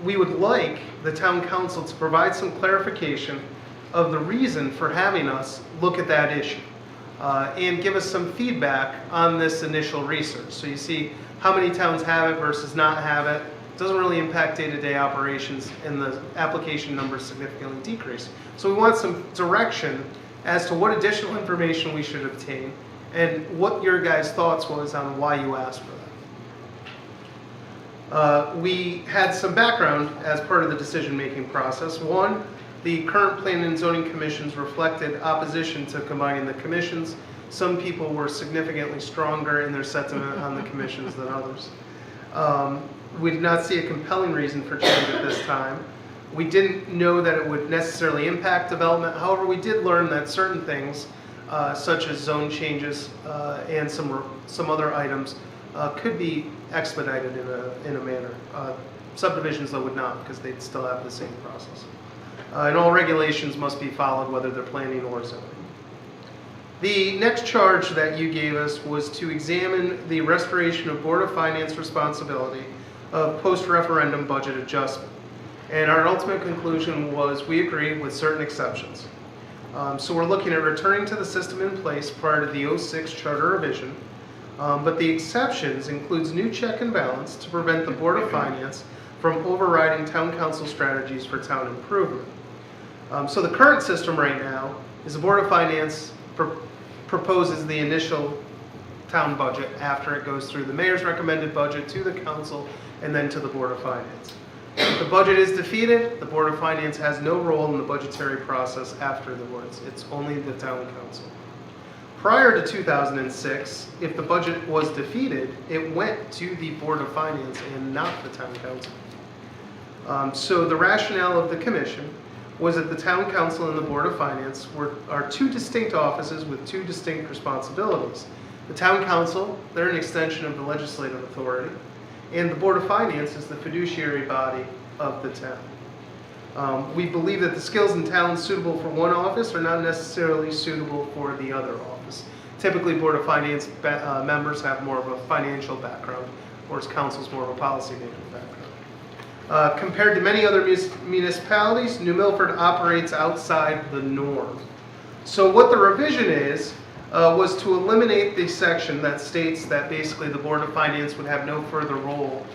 We would like the town council to provide some clarification of the reason for having us look at that issue and give us some feedback on this initial research. So you see how many towns have it versus not have it. It doesn't really impact day-to-day operations, and the application numbers significantly decrease. So we want some direction as to what additional information we should obtain and what your guys' thoughts was on why you asked for that. We had some background as part of the decision-making process. One, the current Planning and Zoning Commissions reflected opposition to combining the commissions. Some people were significantly stronger in their sentiment on the commissions than others. We did not see a compelling reason for change at this time. We didn't know that it would necessarily impact development. However, we did learn that certain things, such as zone changes and some other items, could be expedited in a manner. Subdivisions, though, would not, because they'd still have the same process. And all regulations must be followed, whether they're planning or zoning. The next charge that you gave us was to examine the restoration of Board of Finance responsibility of post-referendum budget adjustment. And our ultimate conclusion was we agree with certain exceptions. So we're looking at returning to the system in place prior to the 06 charter revision. But the exceptions includes new check and balance to prevent the Board of Finance from overriding town council strategies for town improvement. So the current system right now is the Board of Finance proposes the initial town budget after it goes through the mayor's recommended budget to the council and then to the Board of Finance. If the budget is defeated, the Board of Finance has no role in the budgetary process afterwards. It's only the town council. Prior to 2006, if the budget was defeated, it went to the Board of Finance and not the town council. So the rationale of the commission was that the town council and the Board of Finance are 2 distinct offices with 2 distinct responsibilities. The town council, they're an extension of the legislative authority, and the Board of Finance is the fiduciary body of the town. We believe that the skills and talents suitable for one office are not necessarily suitable for the other office. Typically, Board of Finance members have more of a financial background, whereas council's more of a policy-making background. Compared to many other municipalities, New Milford operates outside the norm. So what the revision is, was to eliminate the section that states that basically the Board of Finance would have no further role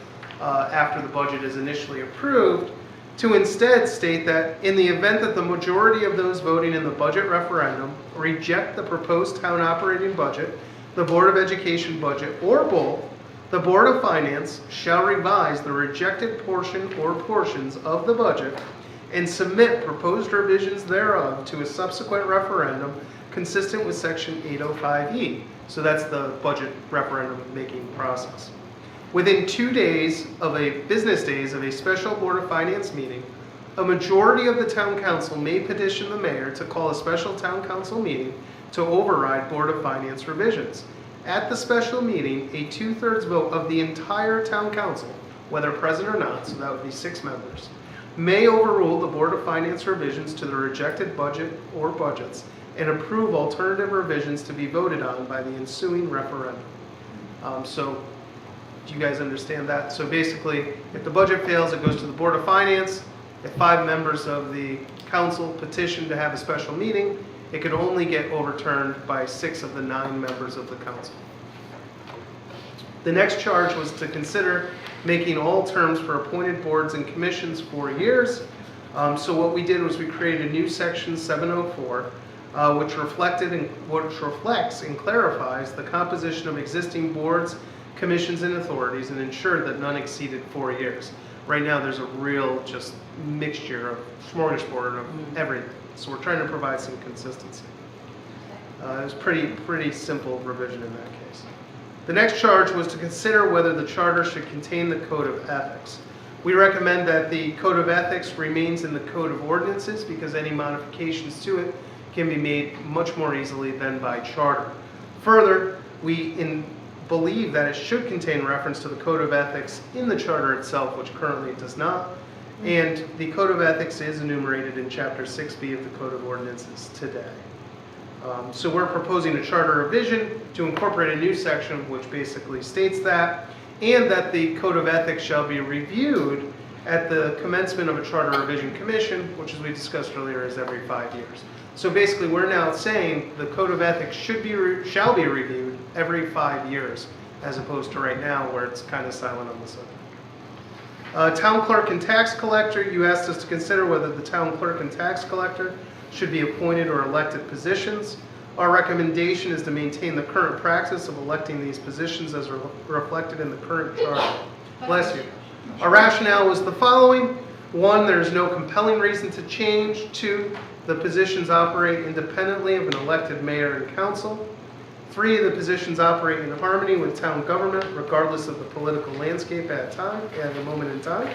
after the budget is initially approved, to instead state that in the event that the majority of those voting in the budget referendum reject the proposed town operating budget, the Board of Education budget, or both, the Board of Finance shall revise the rejected portion or portions of the budget and submit proposed revisions thereof to a subsequent referendum consistent with Section 805E. So that's the budget referendum making process. Within 2 days of business days of a special Board of Finance meeting, a majority of the town council may petition the mayor to call a special town council meeting to override Board of Finance revisions. At the special meeting, a 2/3 vote of the entire town council, whether present or not, so that would be 6 members, may overrule the Board of Finance revisions to the rejected budget or budgets and approve alternative revisions to be voted on by the ensuing referendum. So do you guys understand that? So basically, if the budget fails, it goes to the Board of Finance. If 5 members of the council petition to have a special meeting, it could only get overturned by 6 of the 9 members of the council. The next charge was to consider making all terms for appointed boards and commissions 4 years. So what we did was we created a new section 704, which reflects and clarifies the composition of existing boards, commissions, and authorities, and ensured that none exceeded 4 years. Right now, there's a real just mixture of smorgasbord of everything. So we're trying to provide some consistency. It was pretty simple revision in that case. The next charge was to consider whether the charter should contain the code of ethics. We recommend that the code of ethics remains in the code of ordinances because any modifications to it can be made much more easily than by charter. Further, we believe that it should contain reference to the code of ethics in the charter itself, which currently it does not. And the Code of Ethics is enumerated in Chapter 6B of the Code of Ordinances today. So we're proposing a charter revision to incorporate a new section which basically states that, and that the Code of Ethics shall be reviewed at the commencement of a charter revision commission, which, as we discussed earlier, is every 5 years. So basically, we're now saying the Code of Ethics shall be reviewed every 5 years, as opposed to right now where it's kind of silent on the subject. Town clerk and tax collector, you asked us to consider whether the town clerk and tax collector should be appointed or elected positions. Our recommendation is to maintain the current practice of electing these positions as reflected in the current charter. Bless you. Our rationale was the following. 1, there is no compelling reason to change. 2, the positions operate independently of an elected mayor and council. 3, the positions operate in harmony with town government, regardless of the political landscape at the moment in time.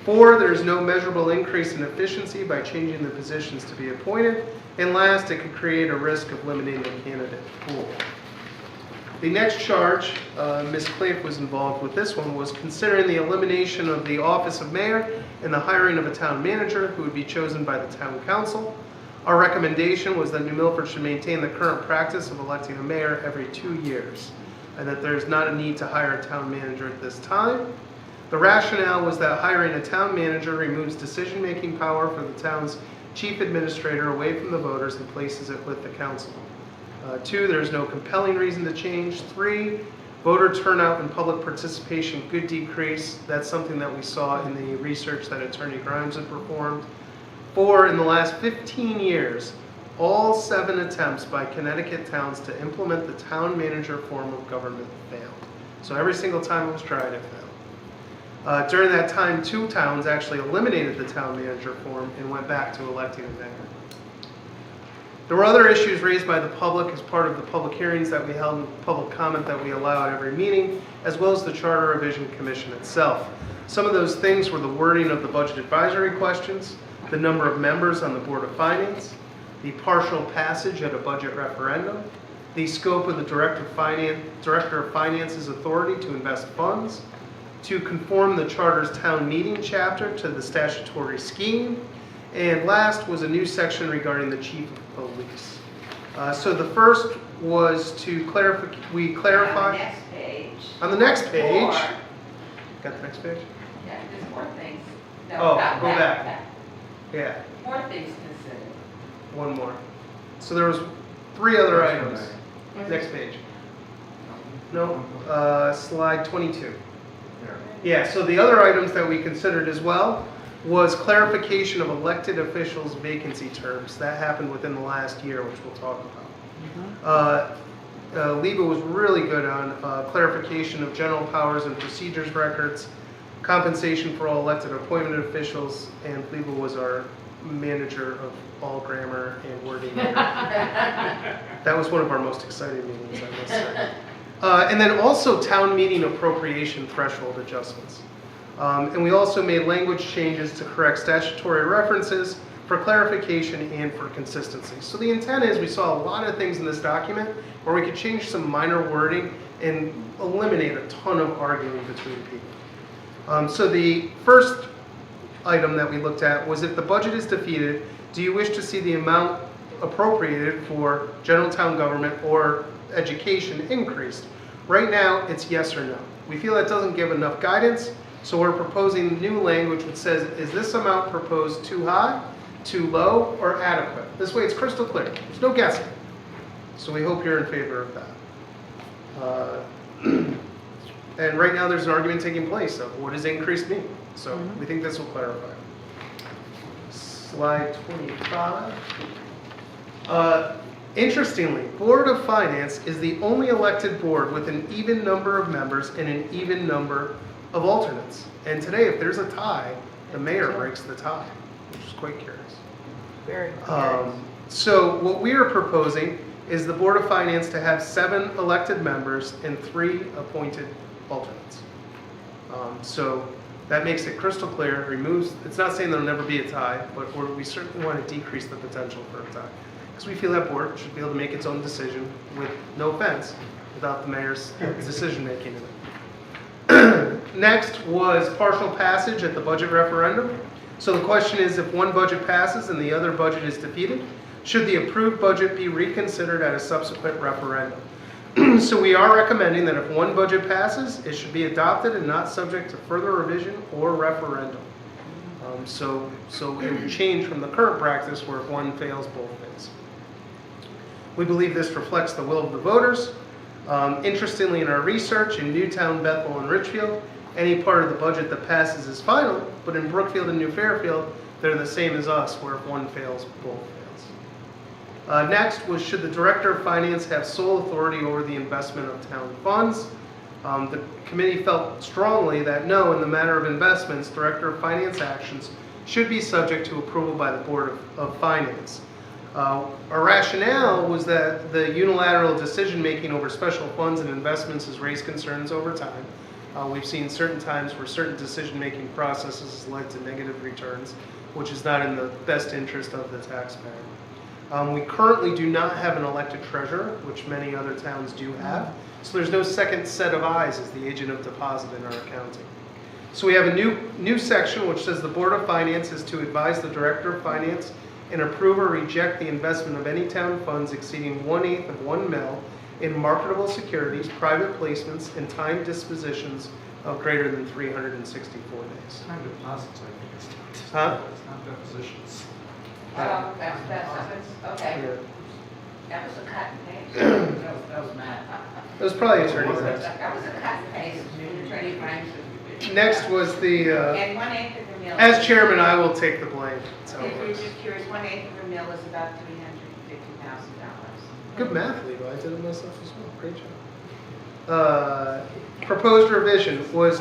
4, there is no measurable increase in efficiency by changing the positions to be appointed. And last, it could create a risk of limiting the candidate pool. The next charge, Ms. Clafe was involved with this one, was considering the elimination of the office of mayor and the hiring of a town manager who would be chosen by the town council. Our recommendation was that New Milford should maintain the current practice of electing a mayor every 2 years, and that there's not a need to hire a town manager at this time. The rationale was that hiring a town manager removes decision-making power for the town's chief administrator away from the voters and places it with the council. 2, there's no compelling reason to change. 3, voter turnout and public participation could decrease. That's something that we saw in the research that Attorney Grimes had performed. 4, in the last 15 years, all 7 attempts by Connecticut towns to implement the town manager form of government failed. So every single time it was tried, it failed. During that time, 2 towns actually eliminated the town manager form and went back to electing a mayor. There were other issues raised by the public as part of the public hearings that we held and public comment that we allow at every meeting, as well as the Charter Revision Commission itself. Some of those things were the wording of the budget advisory questions, the number of members on the Board of Finance, the partial passage at a budget referendum, the scope of the Director of Finance's authority to invest funds, to conform the Charter's town meeting chapter to the statutory scheme, and last was a new section regarding the chief of police. So the first was to clarify. On the next page. On the next page. More. Got the next page? Yeah, there's more things. No, Oh, go back. Yeah, More things considered. one more. So there was 3 other items. Next page. No, slide 22. Yeah, so the other items that we considered as well was clarification of elected officials' vacancy terms. That happened within the last year, which we'll talk about. LIBA was really good on clarification of general powers and procedures records, compensation for all elected appointed officials, and LIBA was our manager of all grammar and wording. That was one of our most exciting meetings, I must say. And then also town meeting appropriation threshold adjustments. And we also made language changes to correct statutory references for clarification and for consistency. So the intent is we saw a lot of things in this document where we could change some minor wording and eliminate a ton of arguing between people. So the first item that we looked at was if the budget is defeated, do you wish to see the amount appropriated for general town government or education increased? Right now, it's yes or no. We feel that doesn't give enough guidance, so we're proposing new language which says, is this amount proposed too high, too low, or adequate? This way it's crystal clear. There's no guessing. So we hope you're in favor of that. And right now there's an argument taking place of what does increased mean? So we think this will clarify. Slide 25. Interestingly, Board of Finance is the only elected board with an even number of members and an even number of alternates. And today, if there's a tie, the mayor breaks the tie, which is quite curious. Very. So what we are proposing is the Board of Finance to have 7 elected members and 3 appointed alternates. So that makes it crystal clear, removes, it's not saying there'll never be a tie, but we certainly want to decrease the potential for a tie. Because we feel that board should be able to make its own decision with no offense, without the mayor's decision making in it. Next was partial passage at the budget referendum. So the question is, if one budget passes and the other budget is defeated, should the approved budget be reconsidered at a subsequent referendum? So we are recommending that if one budget passes, it should be adopted and not subject to further revision or referendum. So it would change from the current practice where if one fails, both fails. We believe this reflects the will of the voters. Interestingly, in our research in Newtown, Bethel, and Richfield, any part of the budget that passes is final, but in Brookfield and New Fairfield, they're the same as us, where if one fails, both fails. Next was, should the Director of Finance have sole authority over the investment of town funds? The committee felt strongly that no, in the matter of investments, Director of Finance actions should be subject to approval by the Board of Finance. Our rationale was that the unilateral decision-making over special funds and investments has raised concerns over time. We've seen certain times where certain decision-making processes has led to negative returns, which is not in the best interest of the taxpayer. We currently do not have an elected treasurer, which many other towns do have. So there's no second set of eyes as the agent of deposit in our accounting. So we have a new section which says the Board of Finance is to advise the Director of Finance and approve or reject the investment of any town funds exceeding 1/8 of 1 mil in marketable securities, private placements, and time dispositions of greater than 364 days. Time deposits, I think it's not. Huh? It's not depositions. Okay. Yeah. That was a cut and paste. That was Matt. It was probably attorney's next. That was a cut and paste. Attorney Frank. Next was the, And 1/8 of the mill. as chairman, I will take the blame. That's how it If you're works. just curious, 1/8 of the mill is about $350,000. Good math, Leo. I did it myself as well. Great job. Proposed revision was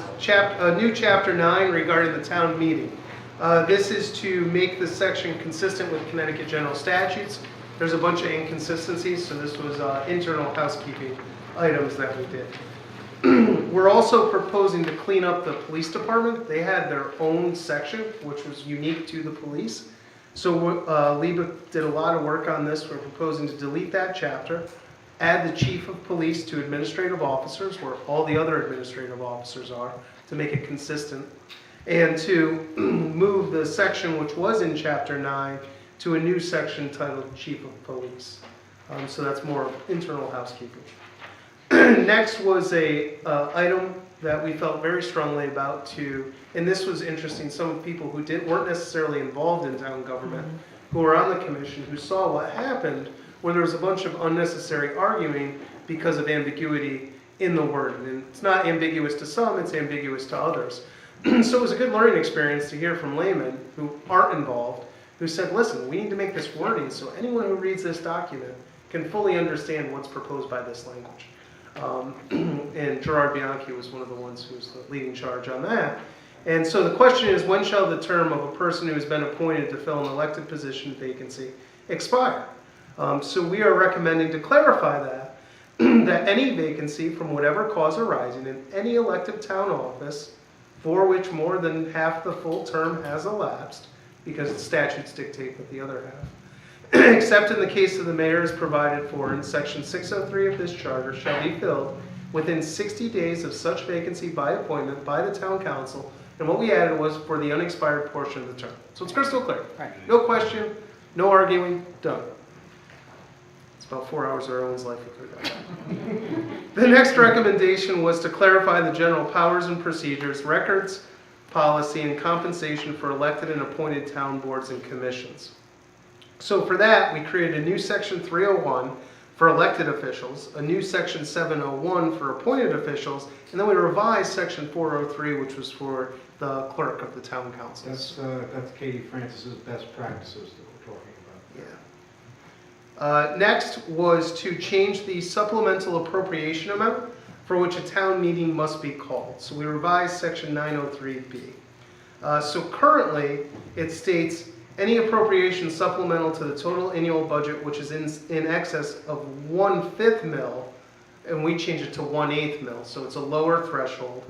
new chapter 9 regarding the town meeting. This is to make this section consistent with Connecticut general statutes. There's a bunch of inconsistencies, so this was internal housekeeping items that we did. We're also proposing to clean up the police department. They had their own section, which was unique to the police. So Liba did a lot of work on this. We're proposing to delete that chapter, add the chief of police to administrative officers, where all the other administrative officers are, to make it consistent, and to move the section which was in chapter 9 to a new section titled chief of police. So that's more internal housekeeping. Next was a item that we felt very strongly about and this was interesting, some people who weren't necessarily involved in town government, who were on the commission, who saw what happened, where there was a bunch of unnecessary arguing because of ambiguity in the word. And it's not ambiguous to some, it's ambiguous to others. So it was a good learning experience to hear from laymen who aren't involved, who said, listen, we need to make this wording so anyone who reads this document can fully understand what's proposed by this language. And Gerard Bianchi was one of the ones who was the leading charge on that. And so the question is, when shall the term of a person who has been appointed to fill an elected position vacancy expire? So we are recommending to clarify that, that any vacancy from whatever cause arising in any elective town office for which more than half the full term has elapsed, because the statutes dictate that the other half, except in the case of the mayor as provided for in section 603 of this charter, shall be filled within 60 days of such vacancy by appointment by the town council. And what we added was for the unexpired portion of the term. So it's crystal clear. No question, no arguing, done. It's about 4 hours of everyone's life we could have done. The next recommendation was to clarify the general powers and procedures, records, policy, and compensation for elected and appointed town boards and commissions. So for that, we created a new section 301 for elected officials, a new section 701 for appointed officials, and then we revised section 403, which was for the clerk of the town council. That's Katie Francis's best practices that we're talking Yeah. about. Next was to change the supplemental appropriation amount for which a town meeting must be called. So we revised section 903B. So currently, it states any appropriation supplemental to the total annual budget which is in excess of 1/5 mil, and we change it to 1/8 mil, so it's a lower threshold,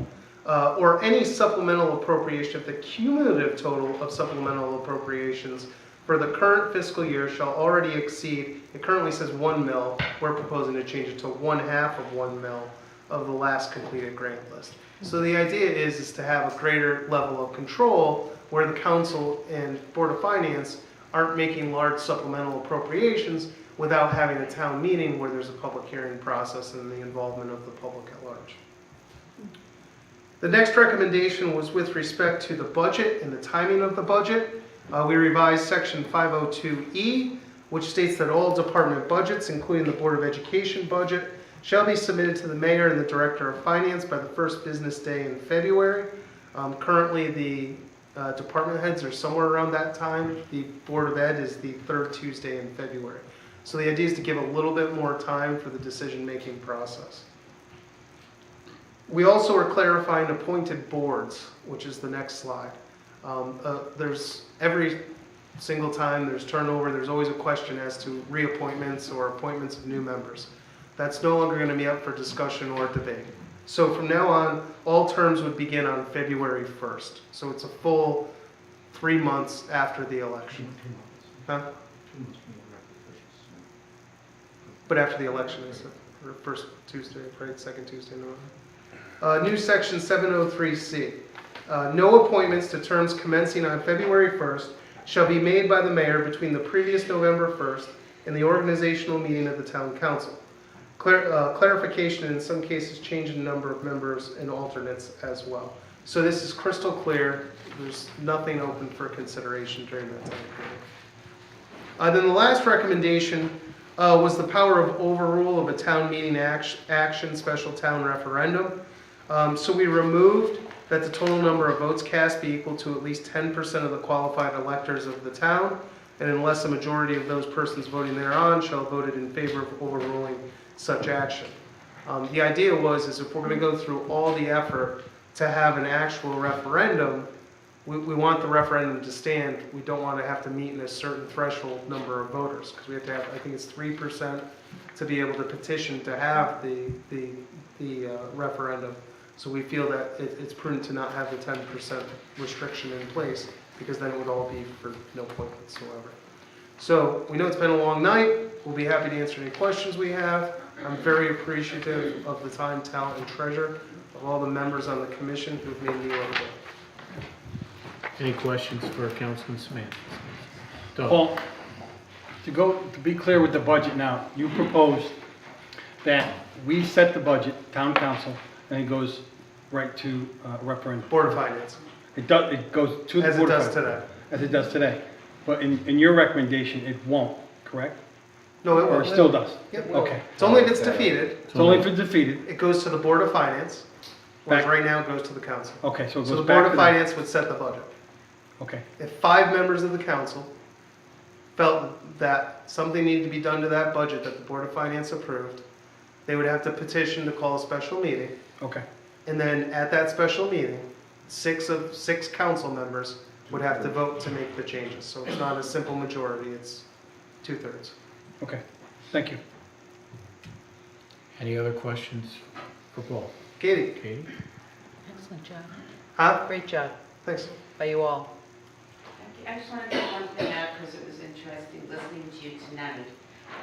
or any supplemental appropriation if the cumulative total of supplemental appropriations for the current fiscal year shall already exceed, it currently says 1 mil, we're proposing to change it to 1/2 of 1 mil of the last completed grant list. So the idea is to have a greater level of control where the council and Board of Finance aren't making large supplemental appropriations without having a town meeting where there's a public hearing process and the involvement of the public at large. The next recommendation was with respect to the budget and the timing of the budget. We revised section 502E, which states that all department budgets, including the Board of Education budget, shall be submitted to the mayor and the director of finance by the first business day in February. Currently, the department heads are somewhere around that time. The Board of Ed is the third Tuesday in February. So the idea is to give a little bit more time for the decision-making process. We also are clarifying appointed boards, which is the next slide. There's every single time there's turnover, there's always a question as to reappointments or appointments of new members. That's no longer going to be up for discussion or debate. So from now on, all terms would begin on February 1st. So it's a full 3 months after the election. Huh? But after the election is the first Tuesday, right? Second Tuesday in November. New section 703C. No appointments to terms commencing on February 1st shall be made by the mayor between the previous November 1st and the organizational meeting of the town council. Clarification, in some cases, change in number of members and alternates as well. So this is crystal clear. There's nothing open for consideration during that time period. Then the last recommendation was the power of overrule of a town meeting action special town referendum. So we removed that the total number of votes cast be equal to at least 10% of the qualified electors of the town, and unless a majority of those persons voting thereon shall have voted in favor of overruling such action. The idea is if we're going to go through all the effort to have an actual referendum, we want the referendum to stand. We don't want to have to meet in a certain threshold number of voters, because we have to have, I think it's 3% to be able to petition to have the referendum. So we feel that it's prudent to not have the 10% restriction in place, because then it would all be for no point whatsoever. So we know it's been a long night. We'll be happy to answer any questions we have. I'm very appreciative of the time, talent, and treasure of all the members on the commission who've made me what I am. Any questions for Councilman Smith? Doug? Paul, to be clear with the budget now, you proposed that we set the budget, town council, and it goes right to referendum. Board of Finance. It goes to the As it Board of does Finance. today. As it does today. But in your recommendation, it won't, correct? No, it Or won't. it still does? Yep. Okay. It's only if it's defeated. It's only if it's defeated. It goes to the Board of Finance, whereas Back- right now it goes to the council. Okay, so it So goes the back Board to of them. Finance would set the budget. Okay. If 5 members of the council felt that something needed to be done to that budget that the Board of Finance approved, they would have to petition to call a special meeting. Okay. And then at that special meeting, 6 of 6 council members would have to vote to make the changes. So it's not a simple majority, it's 2/3. Okay. Thank you. Any other questions for Paul? Katie? Katie? Excellent job. Huh? Great job. Thanks. By you all. I just want to get one thing out because it was interesting listening to you tonight.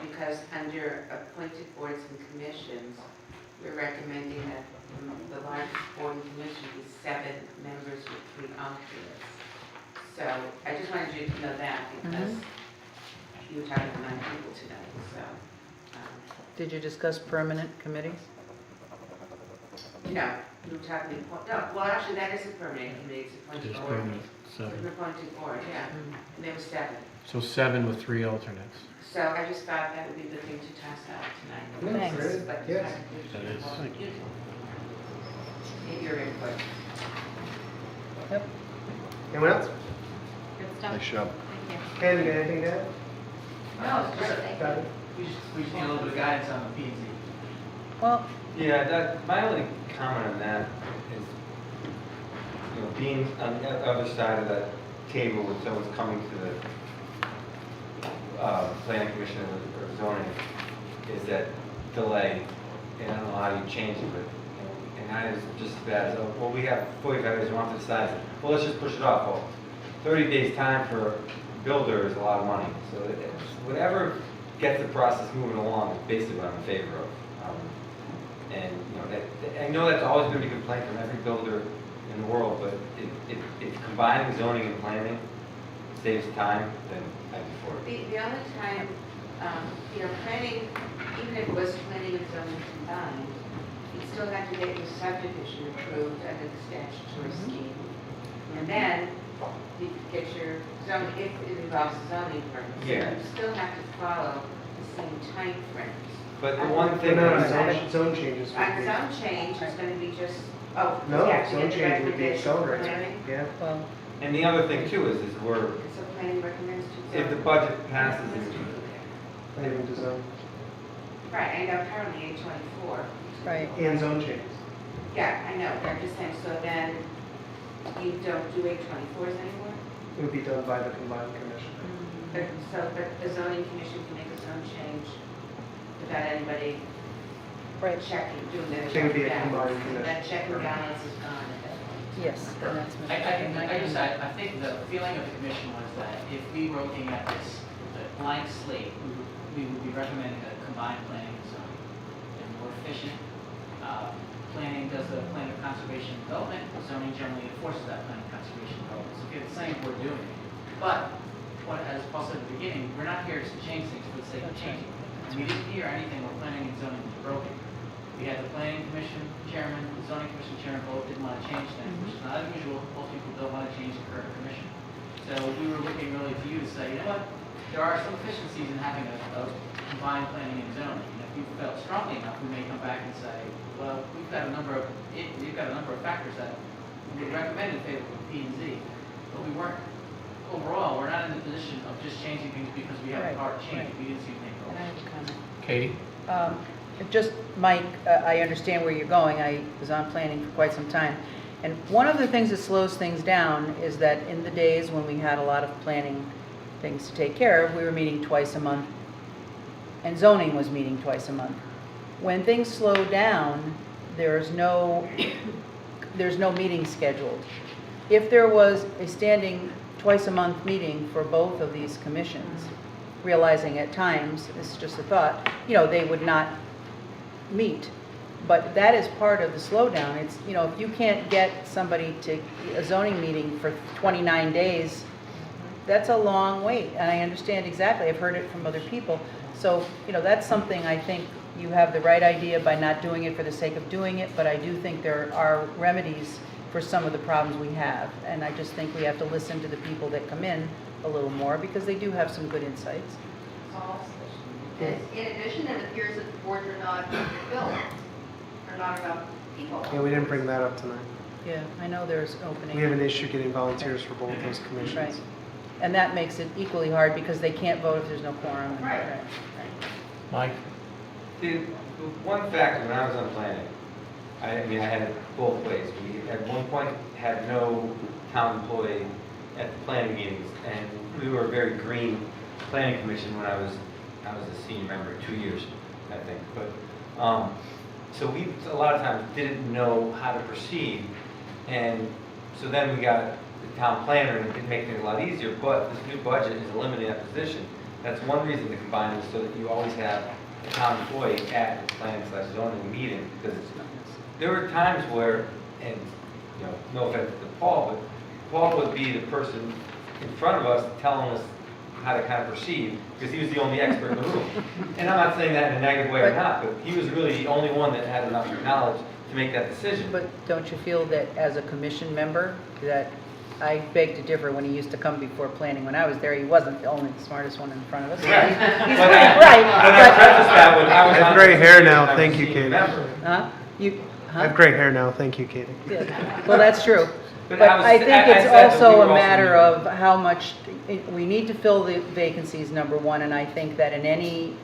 Because under appointed boards and commissions, we're recommending that the largest board and commission be 7 members with 3 alternates. So I just wanted you to know that because you were talking to 9 people tonight. So Did you discuss permanent committees? no, we were talking. No, well, actually, that is a permanent committee. It's appointed Just board. permanent, It's 7. an appointed board, yeah. And there were 7. So 7 with 3 alternates. So I just thought that would be a good thing to toss out tonight. Thanks. This is what the Yes. That is. Get your input. Yep. Anyone else? Good stuff. Nice job. Thank you. Ken, you got anything to add? No, it's great, thank Got you. it. We just need a little bit of guidance on the P and Z. Well, Yeah, my only comment on that is, being on the other side of that table when someone's coming to the planning commission or zoning, is that delay, and I don't know how you change it, but, and that is just as bad as, well, we have 45 days, we want to decide, well, let's just push it off. Well, 30 days time for a builder is a lot of money, so whatever gets the process moving along is basically what I'm in favor of. And, you know, I know that's always going to be a complaint from every builder in the world, but if combining zoning and planning saves time, then I'd be for it. The only time, planning, even if it was planning and zoning combined, you still have to get your subdivision approved under the statutory scheme. And then you get your zoning, if it involves zoning permit. Yeah. So you still have to follow the same time frames. But the one thing No, that zone changes would On be. zone change, it's going to be just, oh, No, you have to zone get the change would be recommendation for accelerated, planning. yeah. Well, and the other thing too is we're, So planning recommends to if the zone. budget passes, Planning to zone. Right, I know currently 824. right. And zone changes. Yeah, I know, but I'm just saying, so then you don't do 824s anymore? It would be done by the combined commission. But the zoning commission can make a zone change without anybody checking, doing their I think check it'd be a and balance. combined commission. That check and balance is gone at that point. Yes, and that's I think the feeling of the commission was that if we were looking at this, the blank slate, we would be recommending a combined planning and zoning. And more efficient, planning does the plan of conservation and development, zoning generally enforces that plan of conservation and development. So if you're saying we're doing it. But, as Paul said at the beginning, we're not here to change things for the sake of changing things. And we didn't hear anything where planning and zoning was broken. We had the planning commission chairman, the zoning commission chairman both didn't want to change things, which is not unusual. Most people don't want to change the current commission. So we were looking really to you to say, you know what, there are some efficiencies in having a combined planning and zoning. And if you felt strongly enough, we may come back and say, well, we've got a number of factors that we would recommend in favor of P and Z, but we weren't. Overall, we're not in the position of just changing things because we have a power to change. We didn't see anything wrong. I have a comment. Katie? Just, Mike, I understand where you're going. I was on planning for quite some time. And one of the things that slows things down is that in the days when we had a lot of planning things to take care of, we were meeting twice a month, and zoning was meeting twice a month. When things slow down, there's no meeting scheduled. If there was a standing twice a month meeting for both of these commissions, realizing at times, it's just a thought, they would not meet. But that is part of the slowdown. It's, if you can't get somebody to a zoning meeting for 29 days, that's a long wait. And I understand exactly, I've heard it from other people. So, that's something I think you have the right idea by not doing it for the sake of doing it, but I do think there are remedies for some of the problems we have. And I just think we have to listen to the people that come in a little more because they do have some good insights. In addition, it appears that the boards are not filled, are not enough people. Yeah, we didn't bring that up tonight. Yeah, I know there's an opening. We have an issue getting volunteers for both those Right. commissions. And that makes it equally hard because they can't vote if there's no quorum. Right. Mike? The one factor when I was on planning, I had it both ways. We at one point had no town employee at the planning meetings, and we were a very green planning commission when I was a senior member, 2 years, I think. But so we a lot of times didn't know how to proceed, and so then we got the town planner, and it did make things a lot easier. But this new budget is eliminating that position. That's one reason to combine it, so that you always have a town employee at the planning/zoning meeting, because there were times where, and no offense to Paul, but Paul would be the person in front of us telling us how to kind of proceed, because he was the only expert in the room. And I'm not saying that in a negative way or not, but he was really the only one that had enough knowledge to make that decision. But don't you feel that as a commission member, that I beg to differ when he used to come before planning. When I was there, he wasn't the only smartest one in front of us. Correct. He's But right. I have gray hair now, thank you, Katie. Huh? I have gray hair now, thank you, Katie. Well, that's true. But But I I think said it's that we also were a also matter meeting. of how much, we need to fill the vacancies, number one, and I think that in any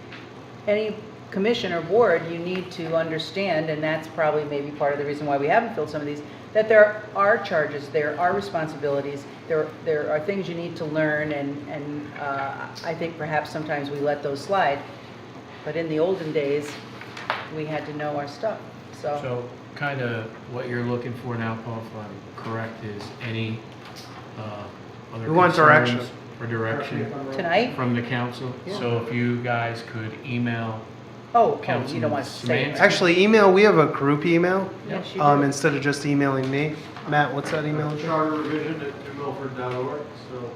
commission or board, you need to understand, and that's probably maybe part of the reason why we haven't filled some of these, that there are charges, there are responsibilities, there are things you need to learn, and I think perhaps sometimes we let those slide. But in the olden days, we had to know our stuff, so. So kind of what you're looking for now, Paul, if I'm correct, is any other We want concerns direction. or direction Tonight? from the council? Yeah. So if you guys could email Oh, you Councilman don't want to say it. Szymanski. Actually, email, we have a group email, Yes, you do. instead of just emailing me. Matt, what's that email address? charterrevision@newmilford.org, so.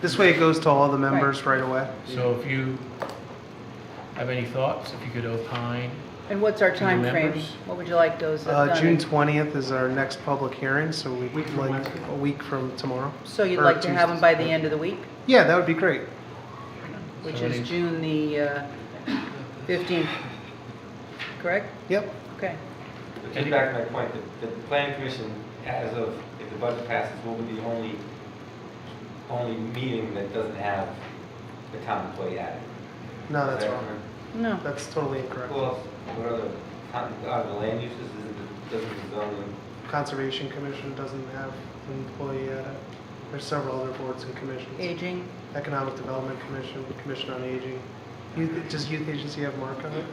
This way it goes to all the members right away. So if you have any thoughts, if you could opine. And what's our To the time frame? members? What would you like those done? June 20th is our next public hearing, so we'd like a week from tomorrow. So you'd or like to have them Tuesday. by the end of the week, Yeah, that would be great. which So is they- June the 15th, correct? Yep. Okay. But just back to my point, the planning commission, as of, if the budget passes, will be the only meeting that doesn't have the town employee at it. No, Is that's that wrong. correct? No. That's totally incorrect. Who else, what are the land uses, doesn't the zoning? Conservation Commission doesn't have an employee at it. There's several other boards and commissions. Aging? Economic Development Commission, Commission on Aging. Does Youth Agency have Mark on it?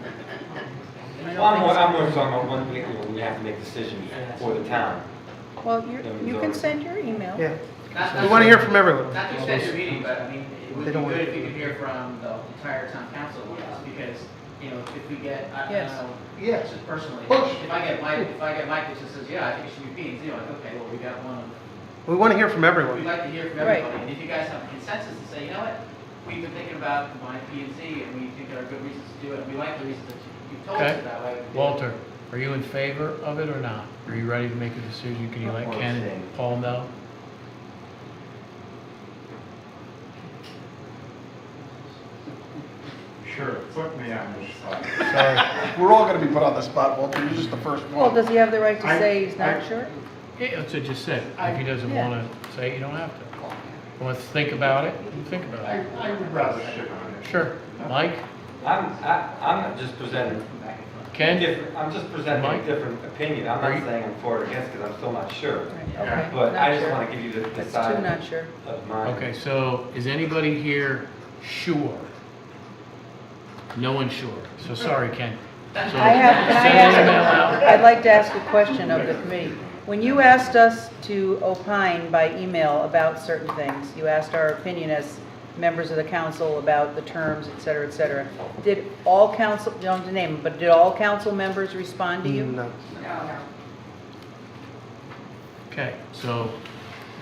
Well, I'm more talking about one week when we have to make decisions for the town. Well, you can send your email. Yeah. We want to hear from everyone. Not to extend your meeting, but I mean, it would They be don't good want- if you could hear from the entire town council, because, you know, if we get, I don't Yes. know, Yes. just personally, Push. if I get Mike who just says, yeah, I think it should be P and Z, I'm like, okay, well, we got one of, We want to hear from we'd everyone. like to hear from Right. everybody, and if you guys have a consensus to say, you know what, we've been thinking about combining P and Z, and we think there are good reasons to do it, and we like the reasons that you've told us Okay. that way. Walter, are you in favor of it or not? Are you ready to make a decision? Can you let Ken and Paul know? Sure, put me on the spot. Sorry. We're all going to be put on the spot, Walter. You're just the first Well, one. does he have the right to I- say he's not I- sure? Yeah, that's what I just said. If he doesn't Yeah. want to say it, you don't have to. Want to think about it? You think about it. I would rather sit on it. Sure. Mike? I'm just presenting, Ken? I'm just presenting Mike? a different opinion. I'm Are not you- saying I'm for or against, because I'm still not sure. Okay. But not I just sure. want to give you the That's side two not sure. of mine. Okay, so is anybody here sure? No one's sure. So sorry, Ken. So Can I send an email out. I'd like to ask a question of the committee. When you asked us to opine by email about certain things, you asked our opinion as members of the council about the terms, et cetera, et cetera. Did all council, you don't have to name them, but did all council members respond to you? No. Okay, so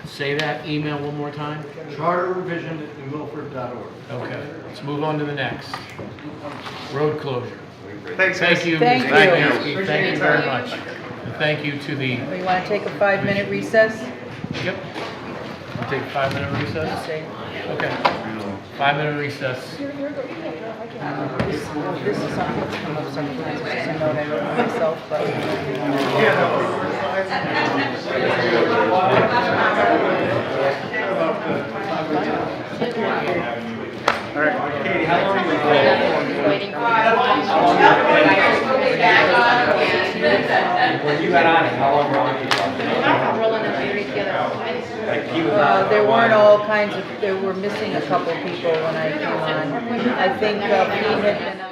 say that email one more time. charterrevision@newmilford.org. Okay, let's move on to the next. Road closure. Thanks, Thank guys. you, Thank Mr. you. Szymanski. Thank you very much. And thank you to the, Or you want to take a 5-minute recess? yep. We'll take a 5-minute recess? Say, Okay. 5-minute recess. This is something, this is a note I wrote for myself, but. All right. Katie, how long are you Waiting for When you got on it, how long were on it? rolling the theory together. Like, he was on There for a weren't while. all kinds of, there were missing a couple people when I came on. I think Pete had been on.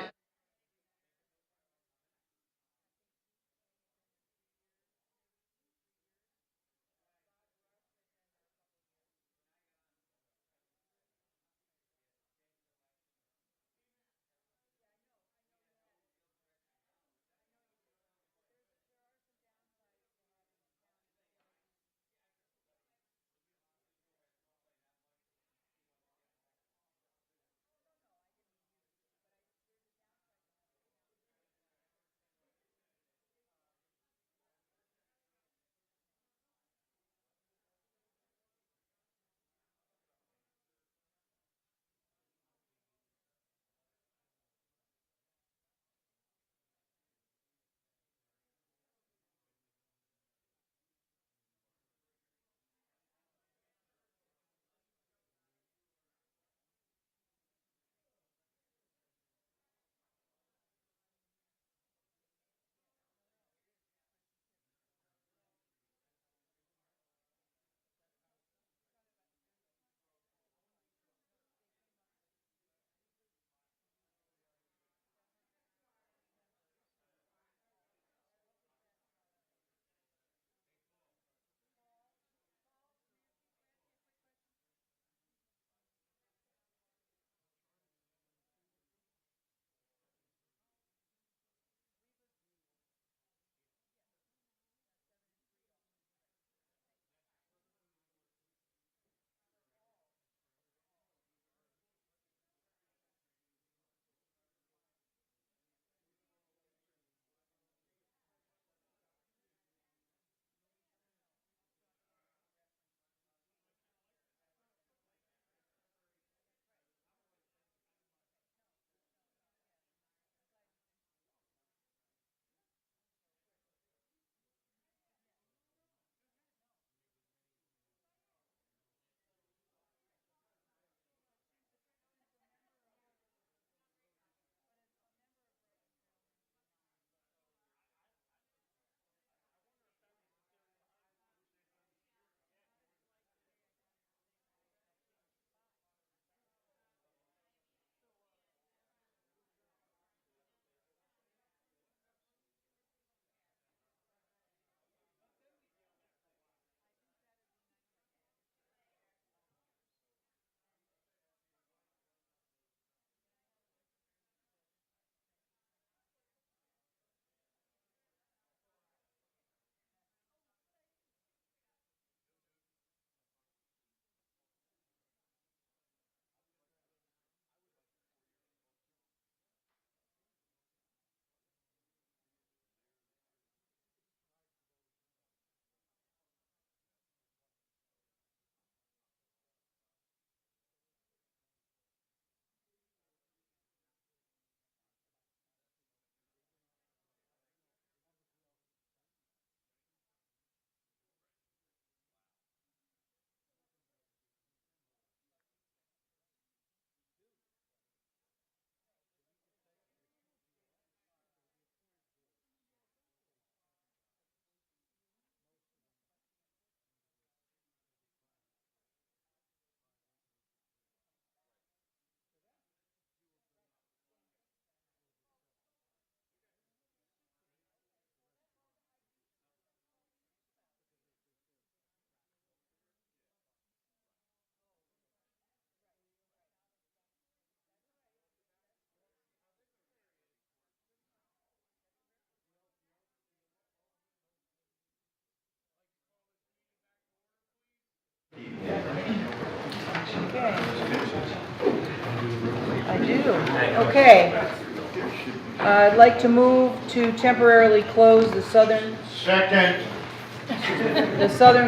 do. Okay. I'd like to move to temporarily close the southern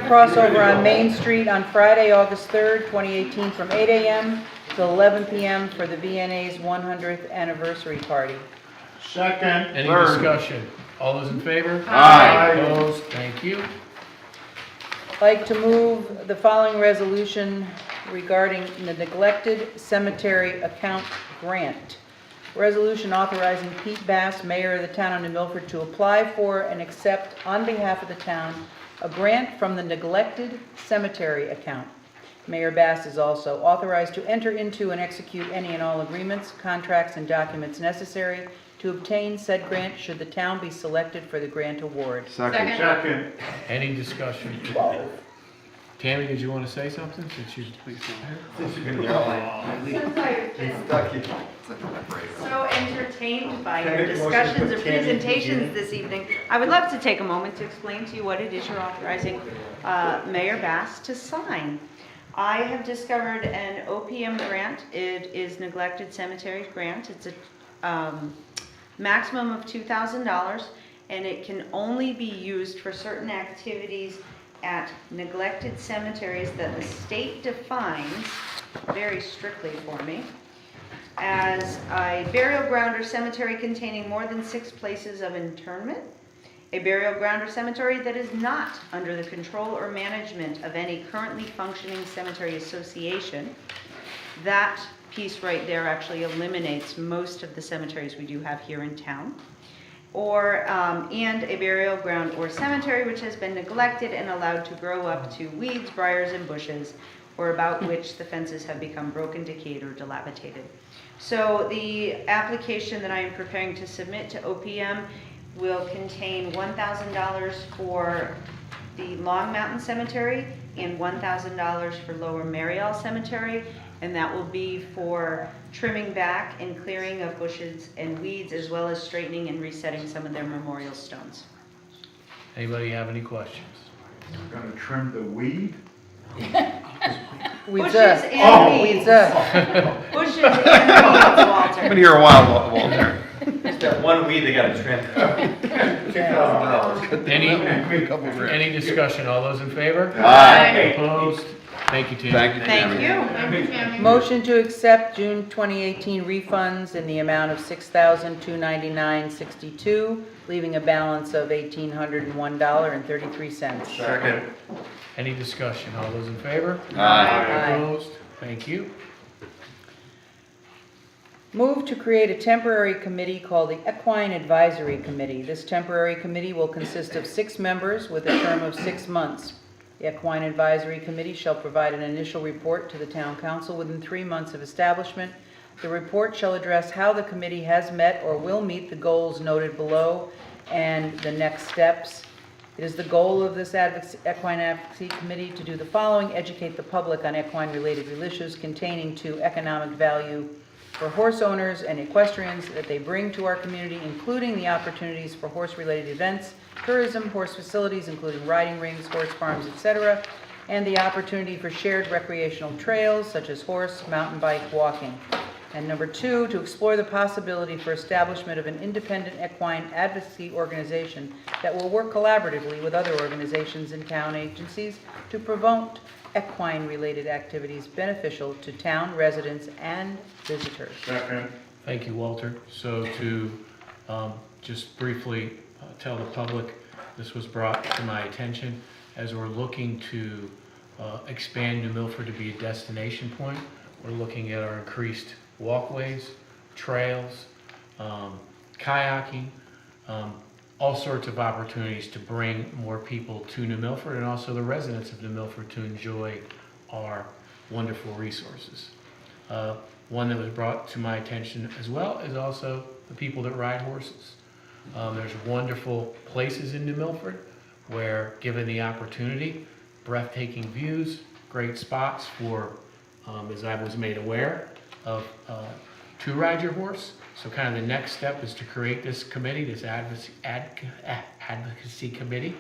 crossover on Main Street on Friday, August 3rd, 2018, from 8 a.m. to 11 p.m. for the VNA's 100th anniversary party. Any discussion? All those in favor? Aye. Opposed? Thank you. I'd like to move the following resolution regarding the neglected cemetery account grant. Resolution authorizing Pete Bass, Mayor of the Town of New Milford, to apply for and accept on behalf of the town a grant from the neglected cemetery account. Mayor Bass is also authorized to enter into and execute any and all agreements, contracts, and documents necessary to obtain said grant should the town be selected for the grant award. Second. Any discussion? Tammy, did you want to say something since you please So entertained by your discussions and presentations this evening, I would love to take a moment to explain to you what it is you're authorizing Mayor Bass to sign. I have discovered an OPM grant. It is Neglected Cemetery Grant. It's a maximum of $2,000, and it can only be used for certain activities at neglected cemeteries that the state defines very strictly for me as a burial ground or cemetery containing more than 6 places of interment, a burial ground or cemetery that is not under the control or management of any currently functioning cemetery association. That piece right there actually eliminates most of the cemeteries we do have here in town. Or, and a burial ground or cemetery which has been neglected and allowed to grow up to weeds, briars, and bushes, or about which the fences have become broken, decayed, or dilapidated. So the application that I am preparing to submit to OPM will contain $1,000 for the Long Mountain Cemetery and $1,000 for Lower Mariel Cemetery, and that will be for trimming back and clearing of bushes and weeds, as well as straightening and resetting some of their memorial stones. Anybody have any questions? I'm going to trim the weed. Weeds Bushes and weeds. Bushes and weeds, Walter. I've been here a while, Walter. Just that one weed they gotta trim. Any discussion? All those in favor? Aye. Opposed? Thank you, Tim. Thank you, Thank you. Motion to accept June 2018 refunds in the amount of $6,299.62, leaving a balance of $1,801.33. Second. Any discussion? All those in favor? Aye. Opposed? Thank you. Move to create a temporary committee called the Equine Advisory Committee. This temporary committee will consist of 6 members with a term of 6 months. The Equine Advisory Committee shall provide an initial report to the Town Council within 3 months of establishment. The report shall address how the committee has met or will meet the goals noted below and the next steps. It is the goal of this Equine Advocacy Committee to do the following: educate the public on equine-related issues containing to economic value for horse owners and equestrians that they bring to our community, including the opportunities for horse-related events, tourism, horse facilities, including riding rings, horse farms, etc., and the opportunity for shared recreational trails such as horse, mountain bike, walking. And number 2, to explore the possibility for establishment of an independent equine advocacy organization that will work collaboratively with other organizations and town agencies to promote equine-related activities beneficial to town residents and visitors. Second. Thank you, Walter. So to just briefly tell the public, this was brought to my attention as we're looking to expand New Milford to be a destination point. We're looking at our increased walkways, trails, kayaking, all sorts of opportunities to bring more people to New Milford, and also the residents of New Milford to enjoy our wonderful resources. One that was brought to my attention as well is also the people that ride horses. There's wonderful places in New Milford where, given the opportunity, breathtaking views, great spots for, as I was made aware of, to ride your horse. So kind of the next step is to create this committee, this advocacy committee,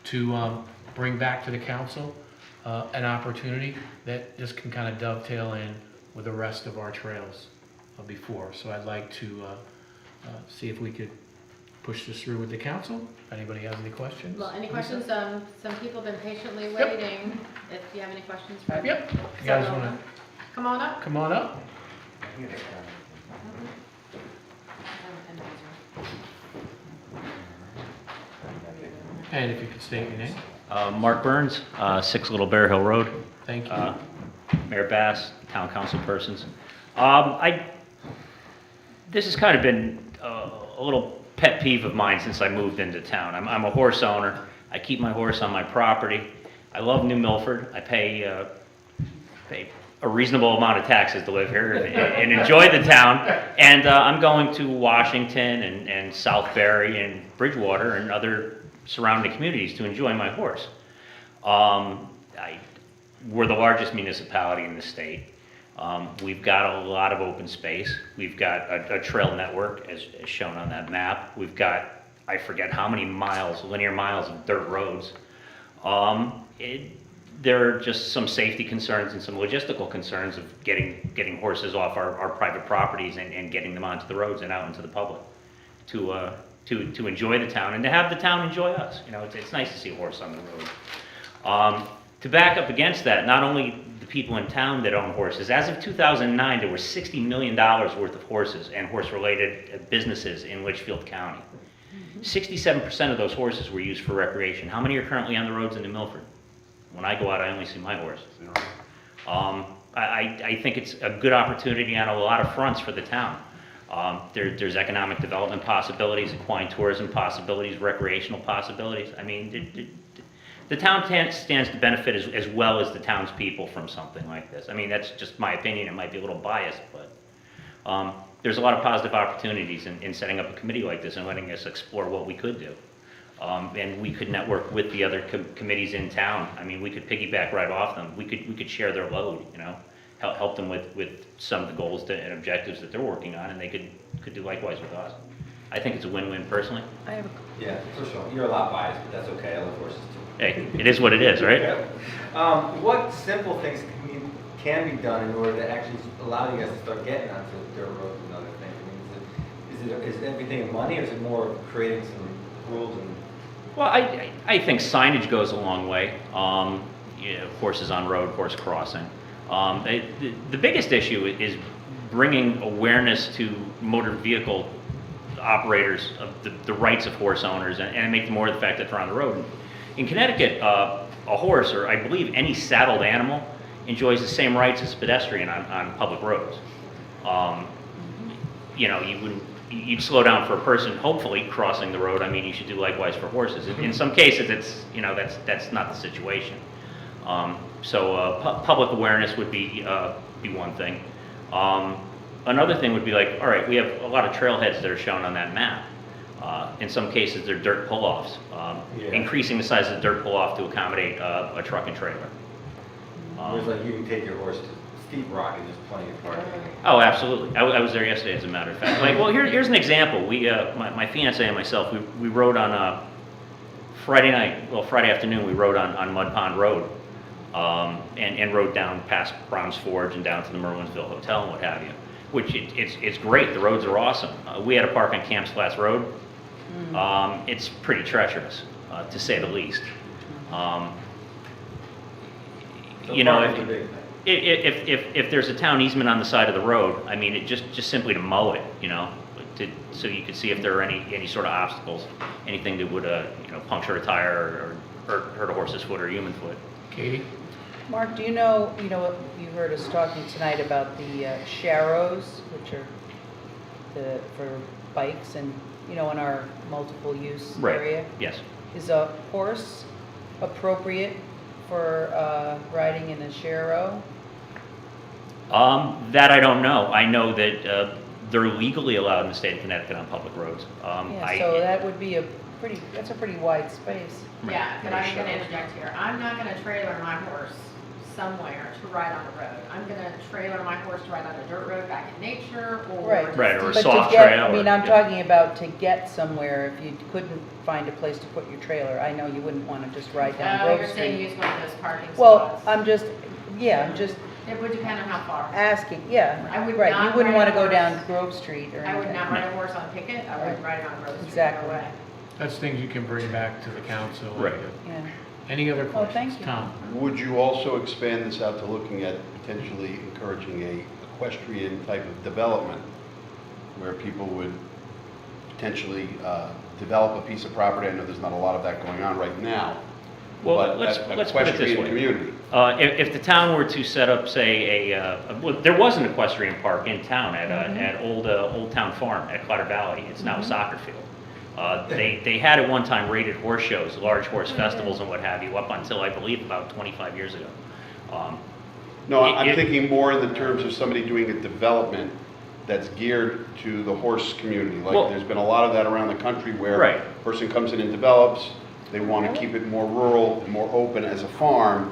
to bring back to the council an opportunity that just can kind of dovetail in with the rest of our trails before. So I'd like to see if we could push this through with the council. If anybody has any questions? Well, any questions? Some people have been patiently waiting. If you have any questions for Yep. You guys want to come on up? come on up? And if you could state your name. Mark Burns, 6 Little Bear Hill Road. Thank you. Mayor Bass, town council persons. This has kind of been a little pet peeve of mine since I moved into town. I'm a horse owner. I keep my horse on my property. I love New Milford. I pay a reasonable amount of taxes to live here and enjoy the town. And I'm going to Washington and Southbury and Bridgewater and other surrounding communities to enjoy my horse. We're the largest municipality in the state. We've got a lot of open space. We've got a trail network as shown on that map. We've got, I forget how many miles, linear miles of dirt roads. There are just some safety concerns and some logistical concerns of getting horses off our private properties and getting them onto the roads and out into the public to enjoy the town and to have the town enjoy us. You know, it's nice to see a horse on the road. To back up against that, not only the people in town that own horses, as of 2009, there were $60 million worth of horses and horse-related businesses in Litchfield County. 67% of those horses were used for recreation. How many are currently on the roads in New Milford? When I go out, I only see my horse. I think it's a good opportunity on a lot of fronts for the town. There's economic development possibilities, equine tourism possibilities, recreational possibilities. I mean, the town stands to benefit as well as the townspeople from something like this. I mean, that's just my opinion. It might be a little biased, but there's a lot of positive opportunities in setting up a committee like this and letting us explore what we could do. And we could network with the other committees in town. I mean, we could piggyback right off them. We could share their load, you know, help them with some of the goals and objectives that they're working on, and they could do likewise with us. I think it's a win-win personally. Yeah, for sure. You're a lot biased, but that's okay. I love horses too. Hey, it is what it is, right? What simple things can be done in order to actually allow you guys to start getting onto dirt roads and other things? I mean, is everything money, or is it more creating some rules and? Well, I think signage goes a long way. Horses on road, horse crossing. The biggest issue is bringing awareness to motor vehicle operators of the rights of horse owners and make them aware of the fact that they're on the road. In Connecticut, a horse, or I believe any saddled animal, enjoys the same rights as a pedestrian on public roads. You know, you'd slow down for a person, hopefully, crossing the road. I mean, you should do likewise for horses. In some cases, that's not the situation. Public awareness would be one thing. Another thing would be like, all right, we have a lot of trailheads that are shown on that map. In some cases, they're dirt pull-offs. Increasing the size of the dirt pull-off to accommodate a truck and trailer. There's like you can take your horse to Steep Rock and there's plenty of parking. Oh, absolutely. I was there yesterday, as a matter of fact. Like, well, here's an example. We, my fiance and myself, we rode on Friday afternoon. We rode on Mud Pond Road, and rode down past Brown's Forge and down to the Merwinsville Hotel and what have you. Which it's great. The roads are awesome. We had to park on Camps Flats Road. It's pretty treacherous, to say the least. You know, if there's a town easement on the side of the road, I mean, it just simply to mow it, you know, so you could see if there are any sort of obstacles, anything that would puncture a tire or hurt a horse's foot or a human foot. Katie? Mark, do you know, you heard us talking tonight about the sharrows, which are for bikes and, in our multiple use area? Yes. Is a horse appropriate for riding in a sharrow? That I don't know. I know that they're legally allowed in the state of Connecticut on public roads. So that would be that's a pretty wide space. Yeah, but I'm going to interject here. I'm not going to trailer my horse somewhere to ride on a road. I'm going to trailer my horse to ride on a dirt road back in nature, or or a but soft to get, trail. I mean, I'm talking about to get somewhere. If you couldn't find a place to put your trailer, I know you wouldn't want to just ride down Grove you're Street. saying use one of those parking Well, spots. I'm just It would depend on how far. Asking, yeah. I would Right, not you wouldn't ride want to a go down horse. Grove Street or anything. I would not ride a horse on Pickett, I would ride it on Grove Street. Exactly. No way. That's things you can bring back to the council. Right. Yeah. Any other Oh, questions? thank you. Tom? Would you also expand this out to looking at potentially encouraging a equestrian type of development where people would potentially develop a piece of property? I know there's not a lot of that going on right now. Well, but let's an put it this equestrian way. community. If the town were to set up, say, well, there was an equestrian park in town at Old Town Farm at Clutter Valley. It's now a soccer field. They had at one time rated horse shows, large horse festivals and what have you, up until, I believe, about 25 years ago. No, I'm thinking more in the terms of somebody doing a development that's geared to the horse community. Like, Well- there's been a lot of that around the country where Right. a person comes in and develops, they want to keep it more rural and more open as a farm,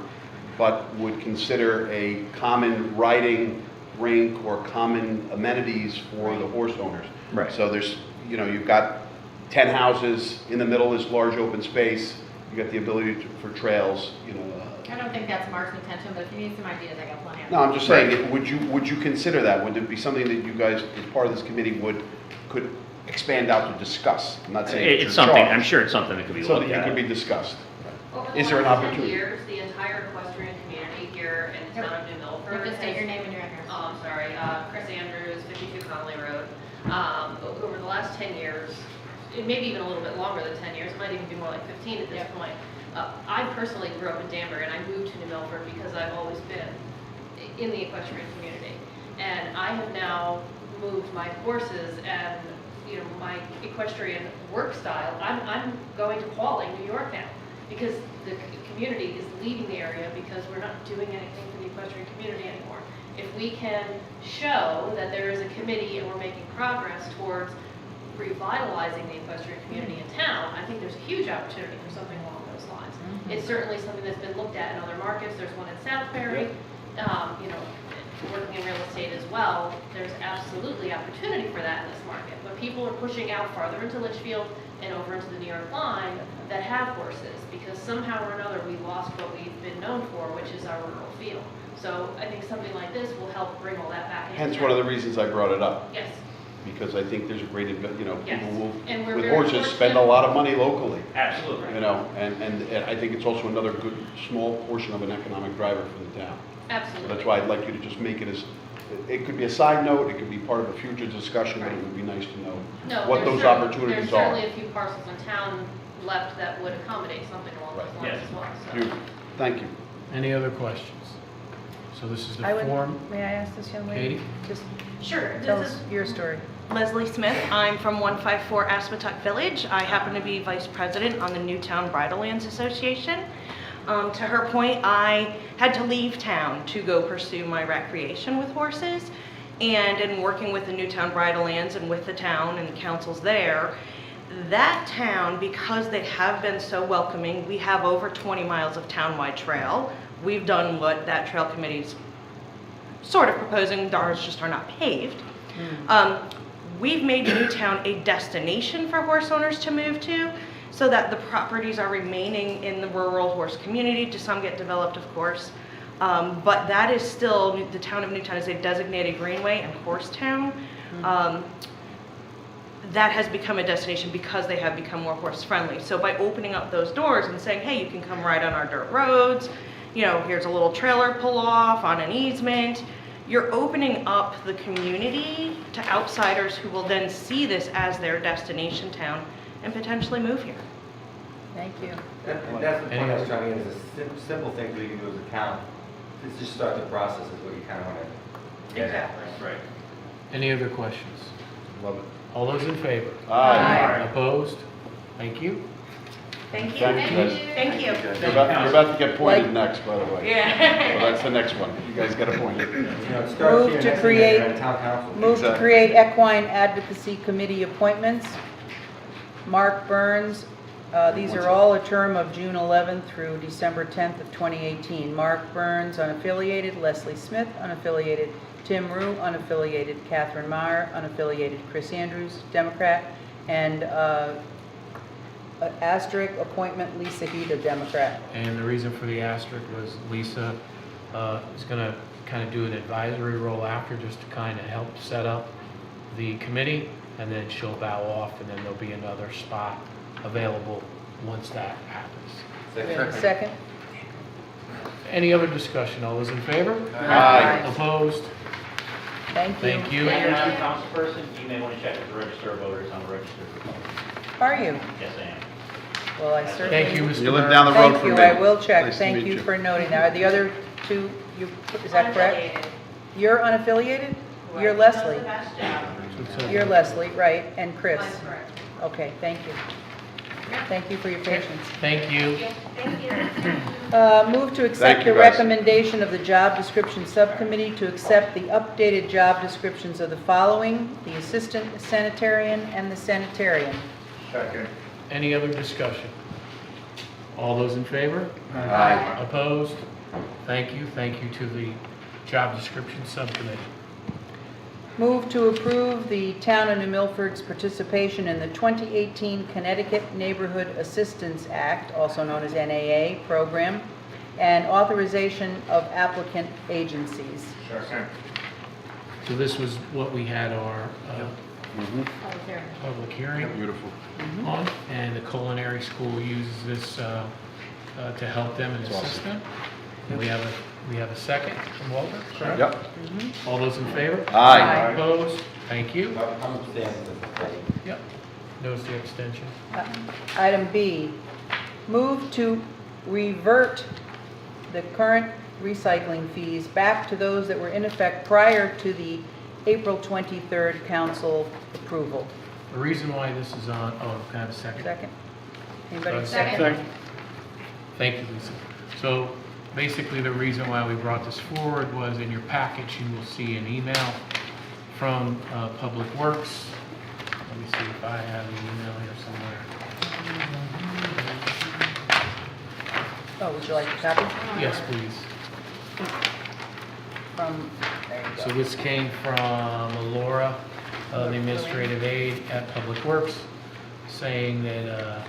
but would consider a common riding rink or common amenities for the horse owners. Right. So there's, you've got 10 houses, in the middle is large open space, you got the ability for trails, I don't think that's Mark's intention, but if you need some ideas, I got plenty of No, I'm just saying, would you consider that? Would it be something that you guys, as part of this committee, could expand out to discuss? I'm not saying It's your something, charge, I'm sure it's something that could be so looked that it at. could be discussed. Over Is the there an last 10 opportunity? years, the entire equestrian community here in the town of New Milford. You can state has- your name and your address. Oh, I'm sorry, Chris Andrews, 52 Conley Road. Over the last 10 years, maybe even a little bit longer than 10 years, it might even be more like 15 at this point. I personally grew up in Danbury and I moved to New Milford because I've always been in the equestrian community. And I have now moved my horses and, my equestrian work style. I'm going to Pauling, New York now, because the community is leaving the area because we're not doing anything for the equestrian community anymore. If we can show that there is a committee and we're making progress towards revitalizing the equestrian community in town, I think there's a huge opportunity for something along those lines. It's certainly something that's been looked at in other markets. There's one in Southbury. Working in real estate as well, there's absolutely opportunity for that in this market. But people are pushing out farther into Litchfield and over into the New York line that have horses, because somehow or another we lost what we've been known for, which is our rural feel. So I think something like this will help bring all that back into Hence town. one of the reasons I brought it up. Yes. Because I think there's a great, Yes. people will, And we're with very horses, spend a fortunate. lot of money locally. Absolutely. And I think it's also another good, small portion of an economic driver for the town. Absolutely. So that's why I'd like you to just make it as, it could be a side note, it could be part of a future discussion, but it would be nice to know No, what there's those certainly- opportunities There's are. certainly a few parcels in town left that would accommodate something along those lines Yes. as well. So. Beautiful. Thank you. Any other questions? So this is the I would, form. may I ask this young lady? Katie? Just Sure. tell This us is your story. Leslie Smith. I'm from 154 Aspetuck Village. I happen to be vice president on the Newtown Bridlelands Association. To her point, I had to leave town to go pursue my recreation with horses. And in working with the Newtown Bridlelands and with the town and the councils there, that town, because they have been so welcoming, we have over 20 miles of townwide trail. We've done what that trail committee's sort of proposing, ours just are not paved. We've made Newtown a destination for horse owners to move to, so that the properties are remaining in the rural horse community. To some get developed, of course. But that is still, the town of Newtown is a designated greenway and horse town. That has become a destination because they have become more horse friendly. So by opening up those doors and saying, hey, you can come ride on our dirt roads, here's a little trailer pull off on an easement, you're opening up the community to outsiders who will then see this as their destination town and potentially move here. Thank you. And that's the point I was trying to get, is a simple things we can do as a town. Let's just start the process is what you kind of want to get at. Right. Any other questions? Love it. All those in favor? Aye. Opposed? Thank you. Thank you. Thank you, guys. Thank you. You're about to get pointed next, by the way. Yeah. So that's the next one. You guys get appointed. It starts Move here, to next thing create- you're at town council. Move to Exactly. create equine advocacy committee appointments. Mark Burns, these are all a term of June 11th through December 10th of 2018. Mark Burns, unaffiliated. Leslie Smith, unaffiliated. Tim Rue, unaffiliated. Catherine Meyer, unaffiliated. Chris Andrews, Democrat. And asterisk appointment, Lisa Heath, a Democrat. And the reason for the asterisk was Lisa is going to kind of do an advisory role after, just to kind of help set up the committee, and then she'll bow off, and then there'll be another spot available once that happens. Second? Any other discussion? All those in favor? Aye. Opposed? Thank you. Thank you. And Madam Councilperson, you may want to check with the register of voters on the register for public. Are you? Yes, I am. Well, I certainly. Thank you, Mr. You live Mayor. down the road Thank from you, me. I will check. Nice to Thank meet you for noting that. Are the other two, is that correct? Unaffiliated. You're unaffiliated? You're Right. Does Leslie? the best job. You're Leslie, right, and Chris? Mine's correct. Okay, thank you. Thank you for your patience. Thank you. Thank you. Move to Thank accept you, the guys. recommendation of the Job Description Subcommittee to accept the updated job descriptions of the following: the Assistant Sanitarian and the Sanitarian. Second. Any other discussion? All those in favor? Aye. Opposed? Thank you. Thank you to the Job Description Subcommittee. Move to approve the Town of New Milford's participation in the 2018 Connecticut Neighborhood Assistance Act, also known as NAA, program, and authorization of applicant agencies. Second. So this was what we had our Mhm. public hearing Beautiful. on, and the culinary school uses this to help them and That's assist awesome. them. And we have a second from Walter, correct? Yep. All those in favor? Aye. Opposed? Thank you. I'm abstaining. Yep. Notice the abstention. Item B, move to revert the current recycling fees back to those that were in effect prior to the April 23rd council approval. The reason why this is on, can I have a second? Second? Anybody? Second. Thank you, Lisa. So basically, the reason why we brought this forward was in your package, you will see an email from Public Works. Let me see if I have the email here somewhere. Oh, would you like a copy? Yes, please. From, there you So go. this came from Laura, the administrative aide at Public Works, saying that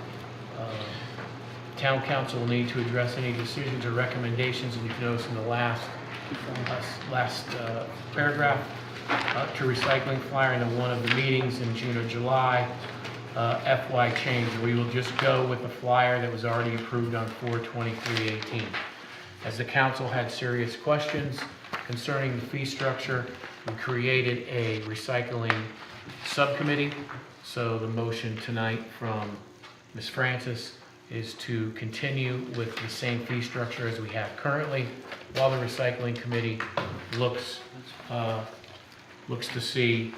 town council will need to address any decisions or recommendations, and you can notice in the last paragraph, to recycling flyer into one of the meetings in June or July, FY change. We will just go with the flyer that was already approved on 4/23/18. As the council had serious questions concerning the fee structure, we created a recycling subcommittee. So the motion tonight from Ms. Francis is to continue with the same fee structure as we have currently, while the recycling committee looks to see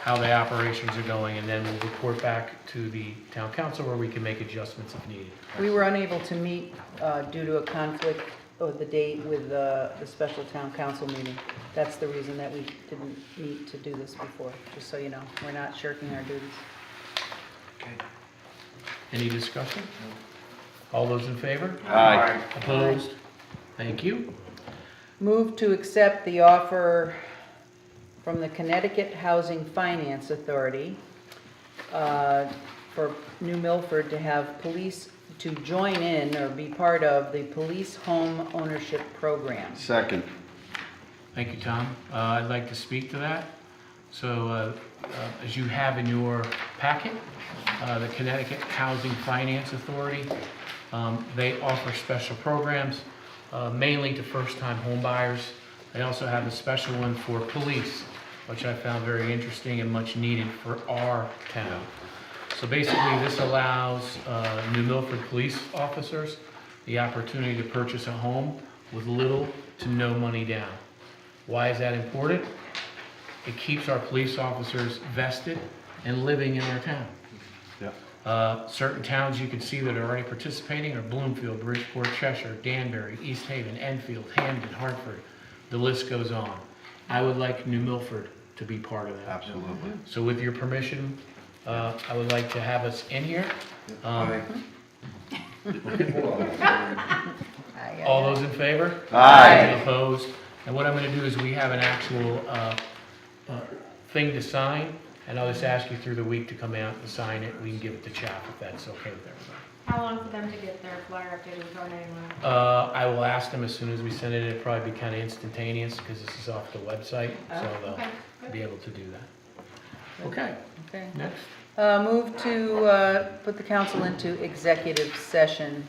how the operations are going, and then we'll report back to the town council where we can make adjustments if needed. We were unable to meet due to a conflict of the date with the special town council meeting. That's the reason that we didn't meet to do this before, just so you know. We're not shirking our duties. Any discussion? All those in favor? Aye. Opposed? Thank you. Move to accept the offer from the Connecticut Housing Finance Authority for New Milford to have police to join in or be part of the police home ownership program. Second. Thank you, Tom. I'd like to speak to that. So, as you have in your packet, the Connecticut Housing Finance Authority, they offer special programs, mainly to first-time home buyers. They also have a special one for police, which I found very interesting and much needed for our town. So basically, this allows New Milford police officers the opportunity to purchase a home with little to no money down. Why is that important? It keeps our police officers vested and living in our town. Yeah. Certain towns you can see that are already participating are Bloomfield, Bridgeport, Cheshire, Danbury, East Haven, Enfield, Hamden, Hartford. The list goes on. I would like New Milford to be part of that. Absolutely. So with your permission, I would like to have us in here. All those in favor? Aye. Opposed? And what I'm going to do is we have an actual thing to sign, And I'll just ask you through the week to come out and sign it. We can give it to Chap if that's okay with everybody. How long for them to get their flyer updated with our name on it? I will ask them as soon as we send it. It'll probably be kind of instantaneous because this is off the website, so okay. they'll be able to do that. Okay, Okay. next. Move to put the council into executive session,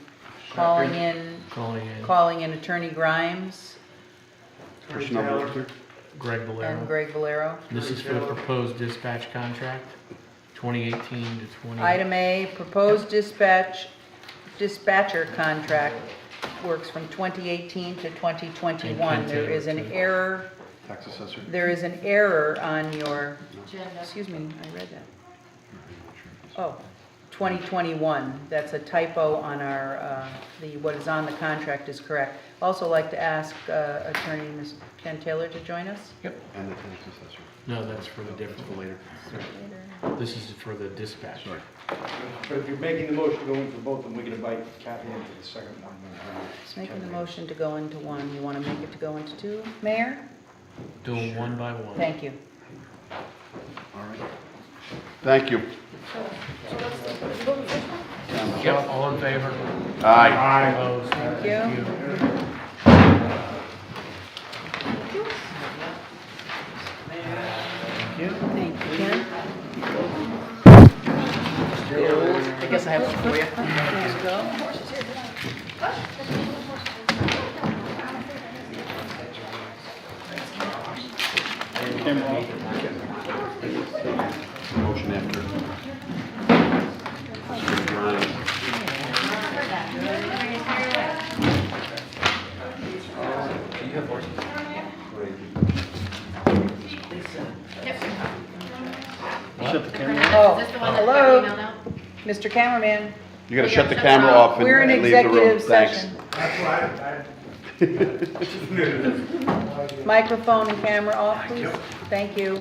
calling in Attorney Grimes Personnel. Greg and Valero. Greg Valero. This is for the proposed dispatch contract, 2018 to 20. Item A, proposed dispatcher contract works from 2018 to 2021. And There is an Taylor, too. error, Tax assessor. there is an error on your, Agenda. excuse me, I read that. Oh, 2021, that's a typo on our, what is on the contract is correct. Also like to ask Attorney Ms. Ken Taylor to join us. Yep. And the tax assessor. No, that's for the different. For later. This is for the dispatch. Sorry. But if you're making the motion to go in for both, then we're gonna invite Kathy into the second one. Just making the motion to go into one. You want to make it to go into two, Mayor? Do them one by one. Thank you. All right. Thank you. Yep, all in favor? Aye. Opposed? Thank you. Thank you. Thank you, Ken. I guess I have one for you. There you go. Motion after. Do you have horses? Shut the camera. Oh, Is this the one that hello, got emailed out? Mr. Cameraman. You gotta shut the camera off and We're in and leave the room. executive Thanks. session. Microphone and camera off, please. Thank you.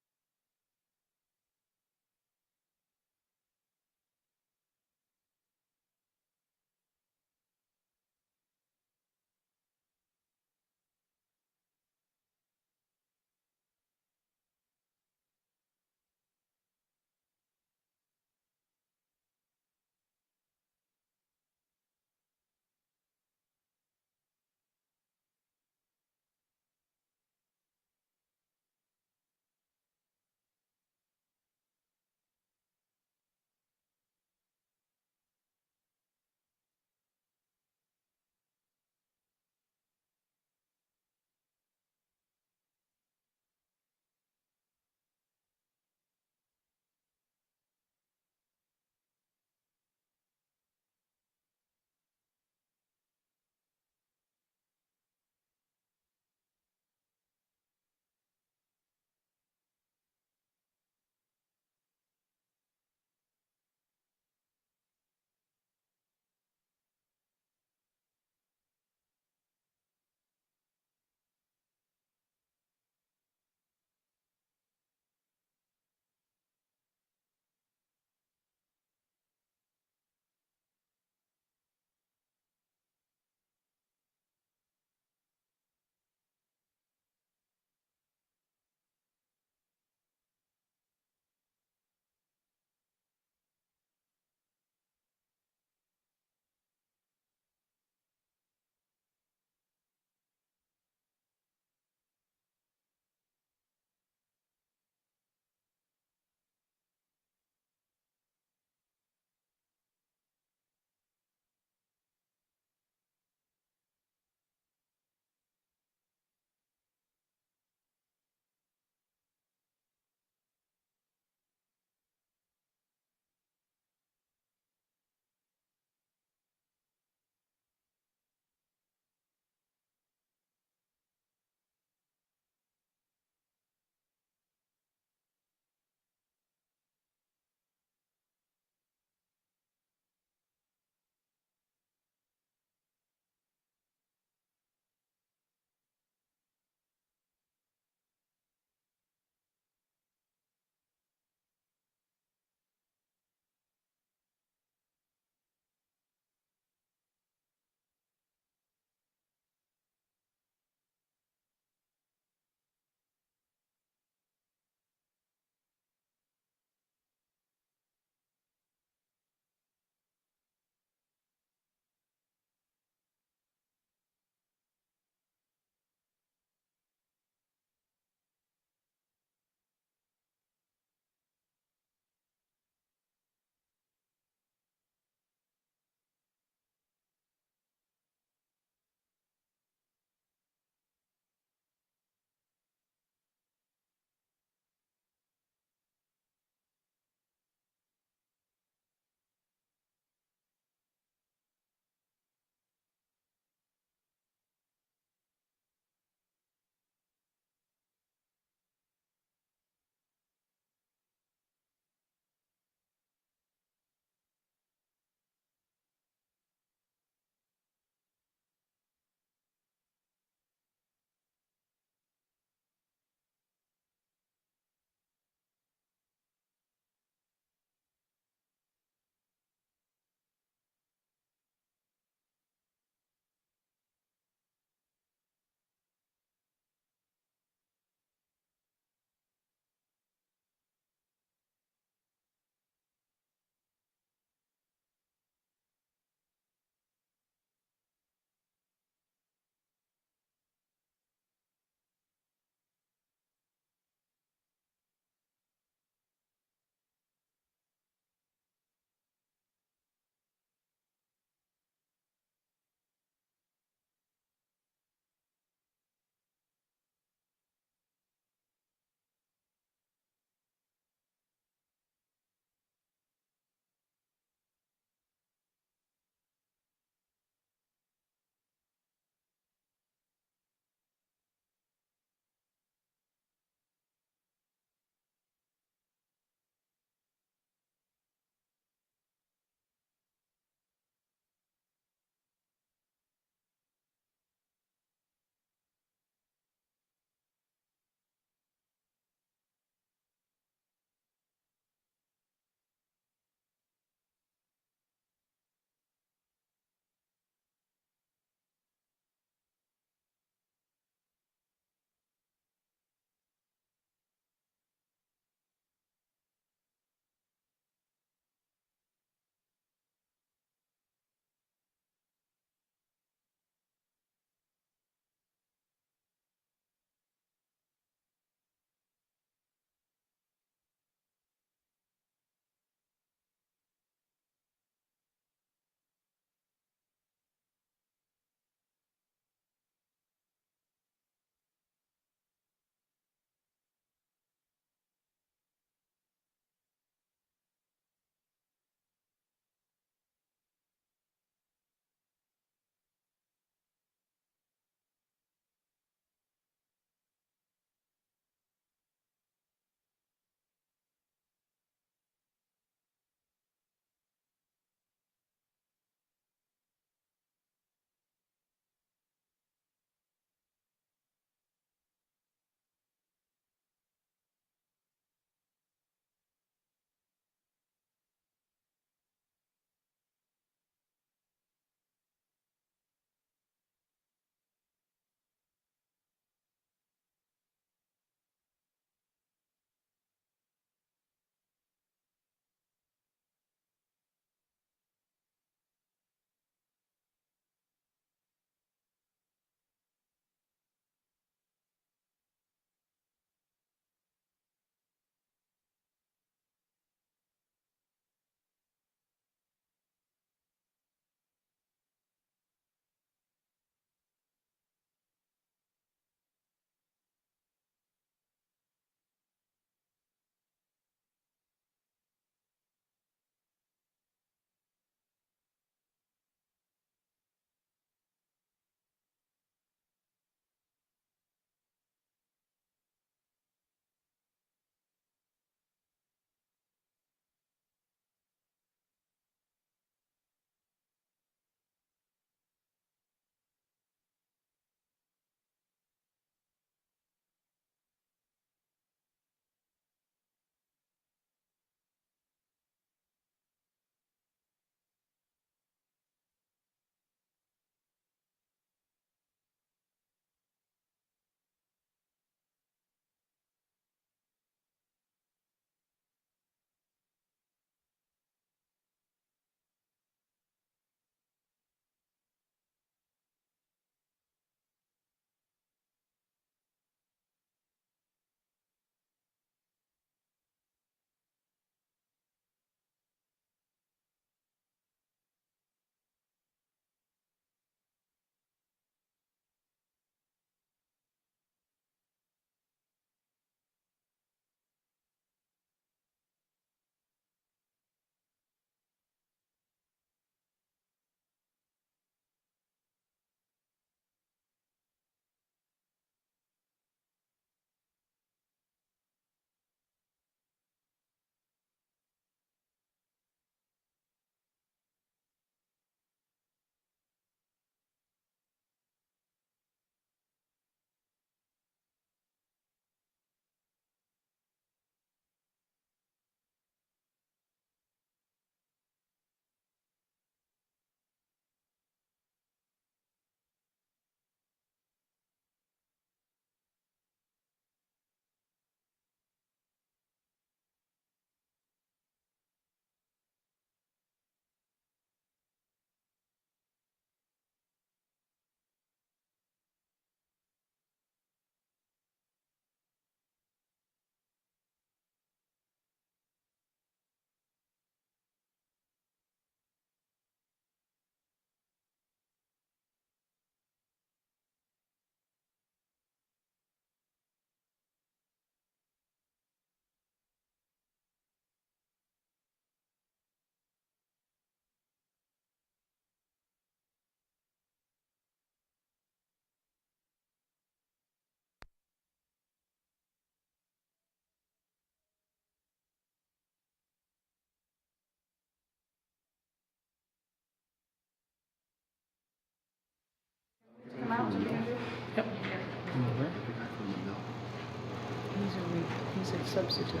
You said substitute.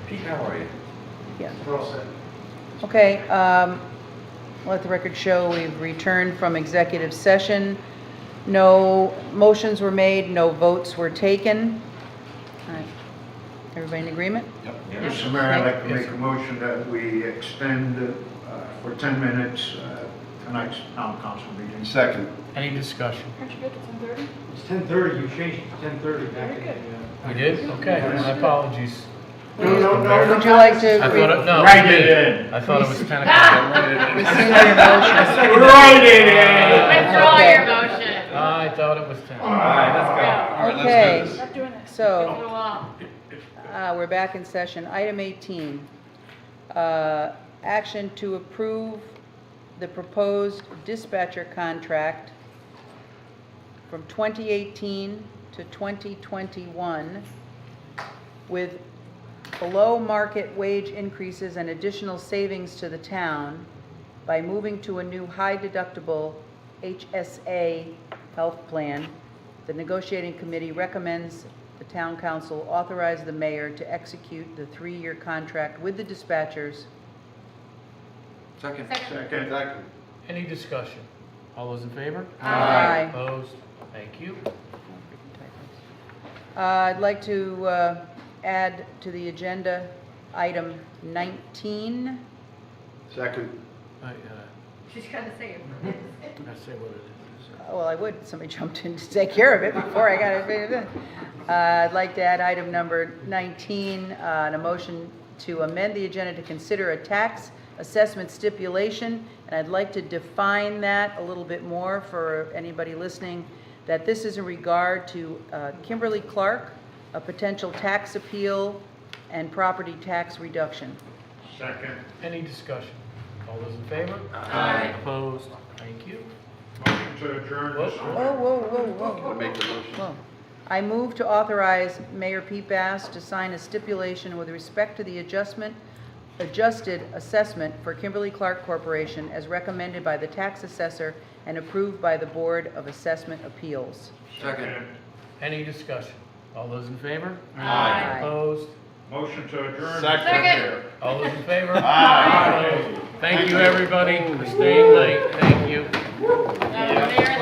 Pete, how are you? Yeah. We're all set. Okay, let the record show we've returned from executive session. No motions were made, no votes were taken. All right. Everybody in agreement? Mr. Mayor, I'd like to make a motion that we extend for 10 minutes tonight's town council meeting. Second. Any discussion? Aren't you good to 10:30? It's 10:30, you changed it to 10:30 back in the. We did? Okay, my apologies. Would you like to? I thought it, no. Write it in. I thought it was 10 o'clock. Rescind your motion. Write it in. Withdraw Okay. your motion. I thought it was 10. All right, let's go. All right, let's Okay. do this. Stop doing that. So, Go on. we're back in session. Item 18, action to approve the proposed dispatcher contract from 2018 to 2021 with below-market wage increases and additional savings to the town by moving to a new high-deductible HSA health plan. The negotiating committee recommends the town council authorize the mayor to execute the 3-year contract with the dispatchers. Second. Second. Any discussion? All those in favor? Aye. Opposed? Thank you. I'd like to add to the agenda item 19. Second. She's got to say it. I say what it is. Well, I would, somebody jumped in to take care of it before I got it. I'd like to add item number 19, a motion to amend the agenda to consider a tax assessment stipulation, and I'd like to define that a little bit more for anybody listening, that this is in regard to Kimberly Clark, a potential tax appeal and property tax reduction. Second. Any discussion? All those in favor? Aye. Opposed? Thank you. Motion to adjourn this Whoa, whoa. I'll make the motion. Whoa. I move to authorize Mayor Pete Bass to sign a stipulation with respect to the adjusted assessment for Kimberly Clark Corporation as recommended by the tax assessor and approved by the Board of Assessment Appeals. Second. Any discussion? All those in favor? Aye. Opposed? Motion to adjourn. Second. All those in favor? Aye. Thank you, everybody, for staying late. Thank you. Mayor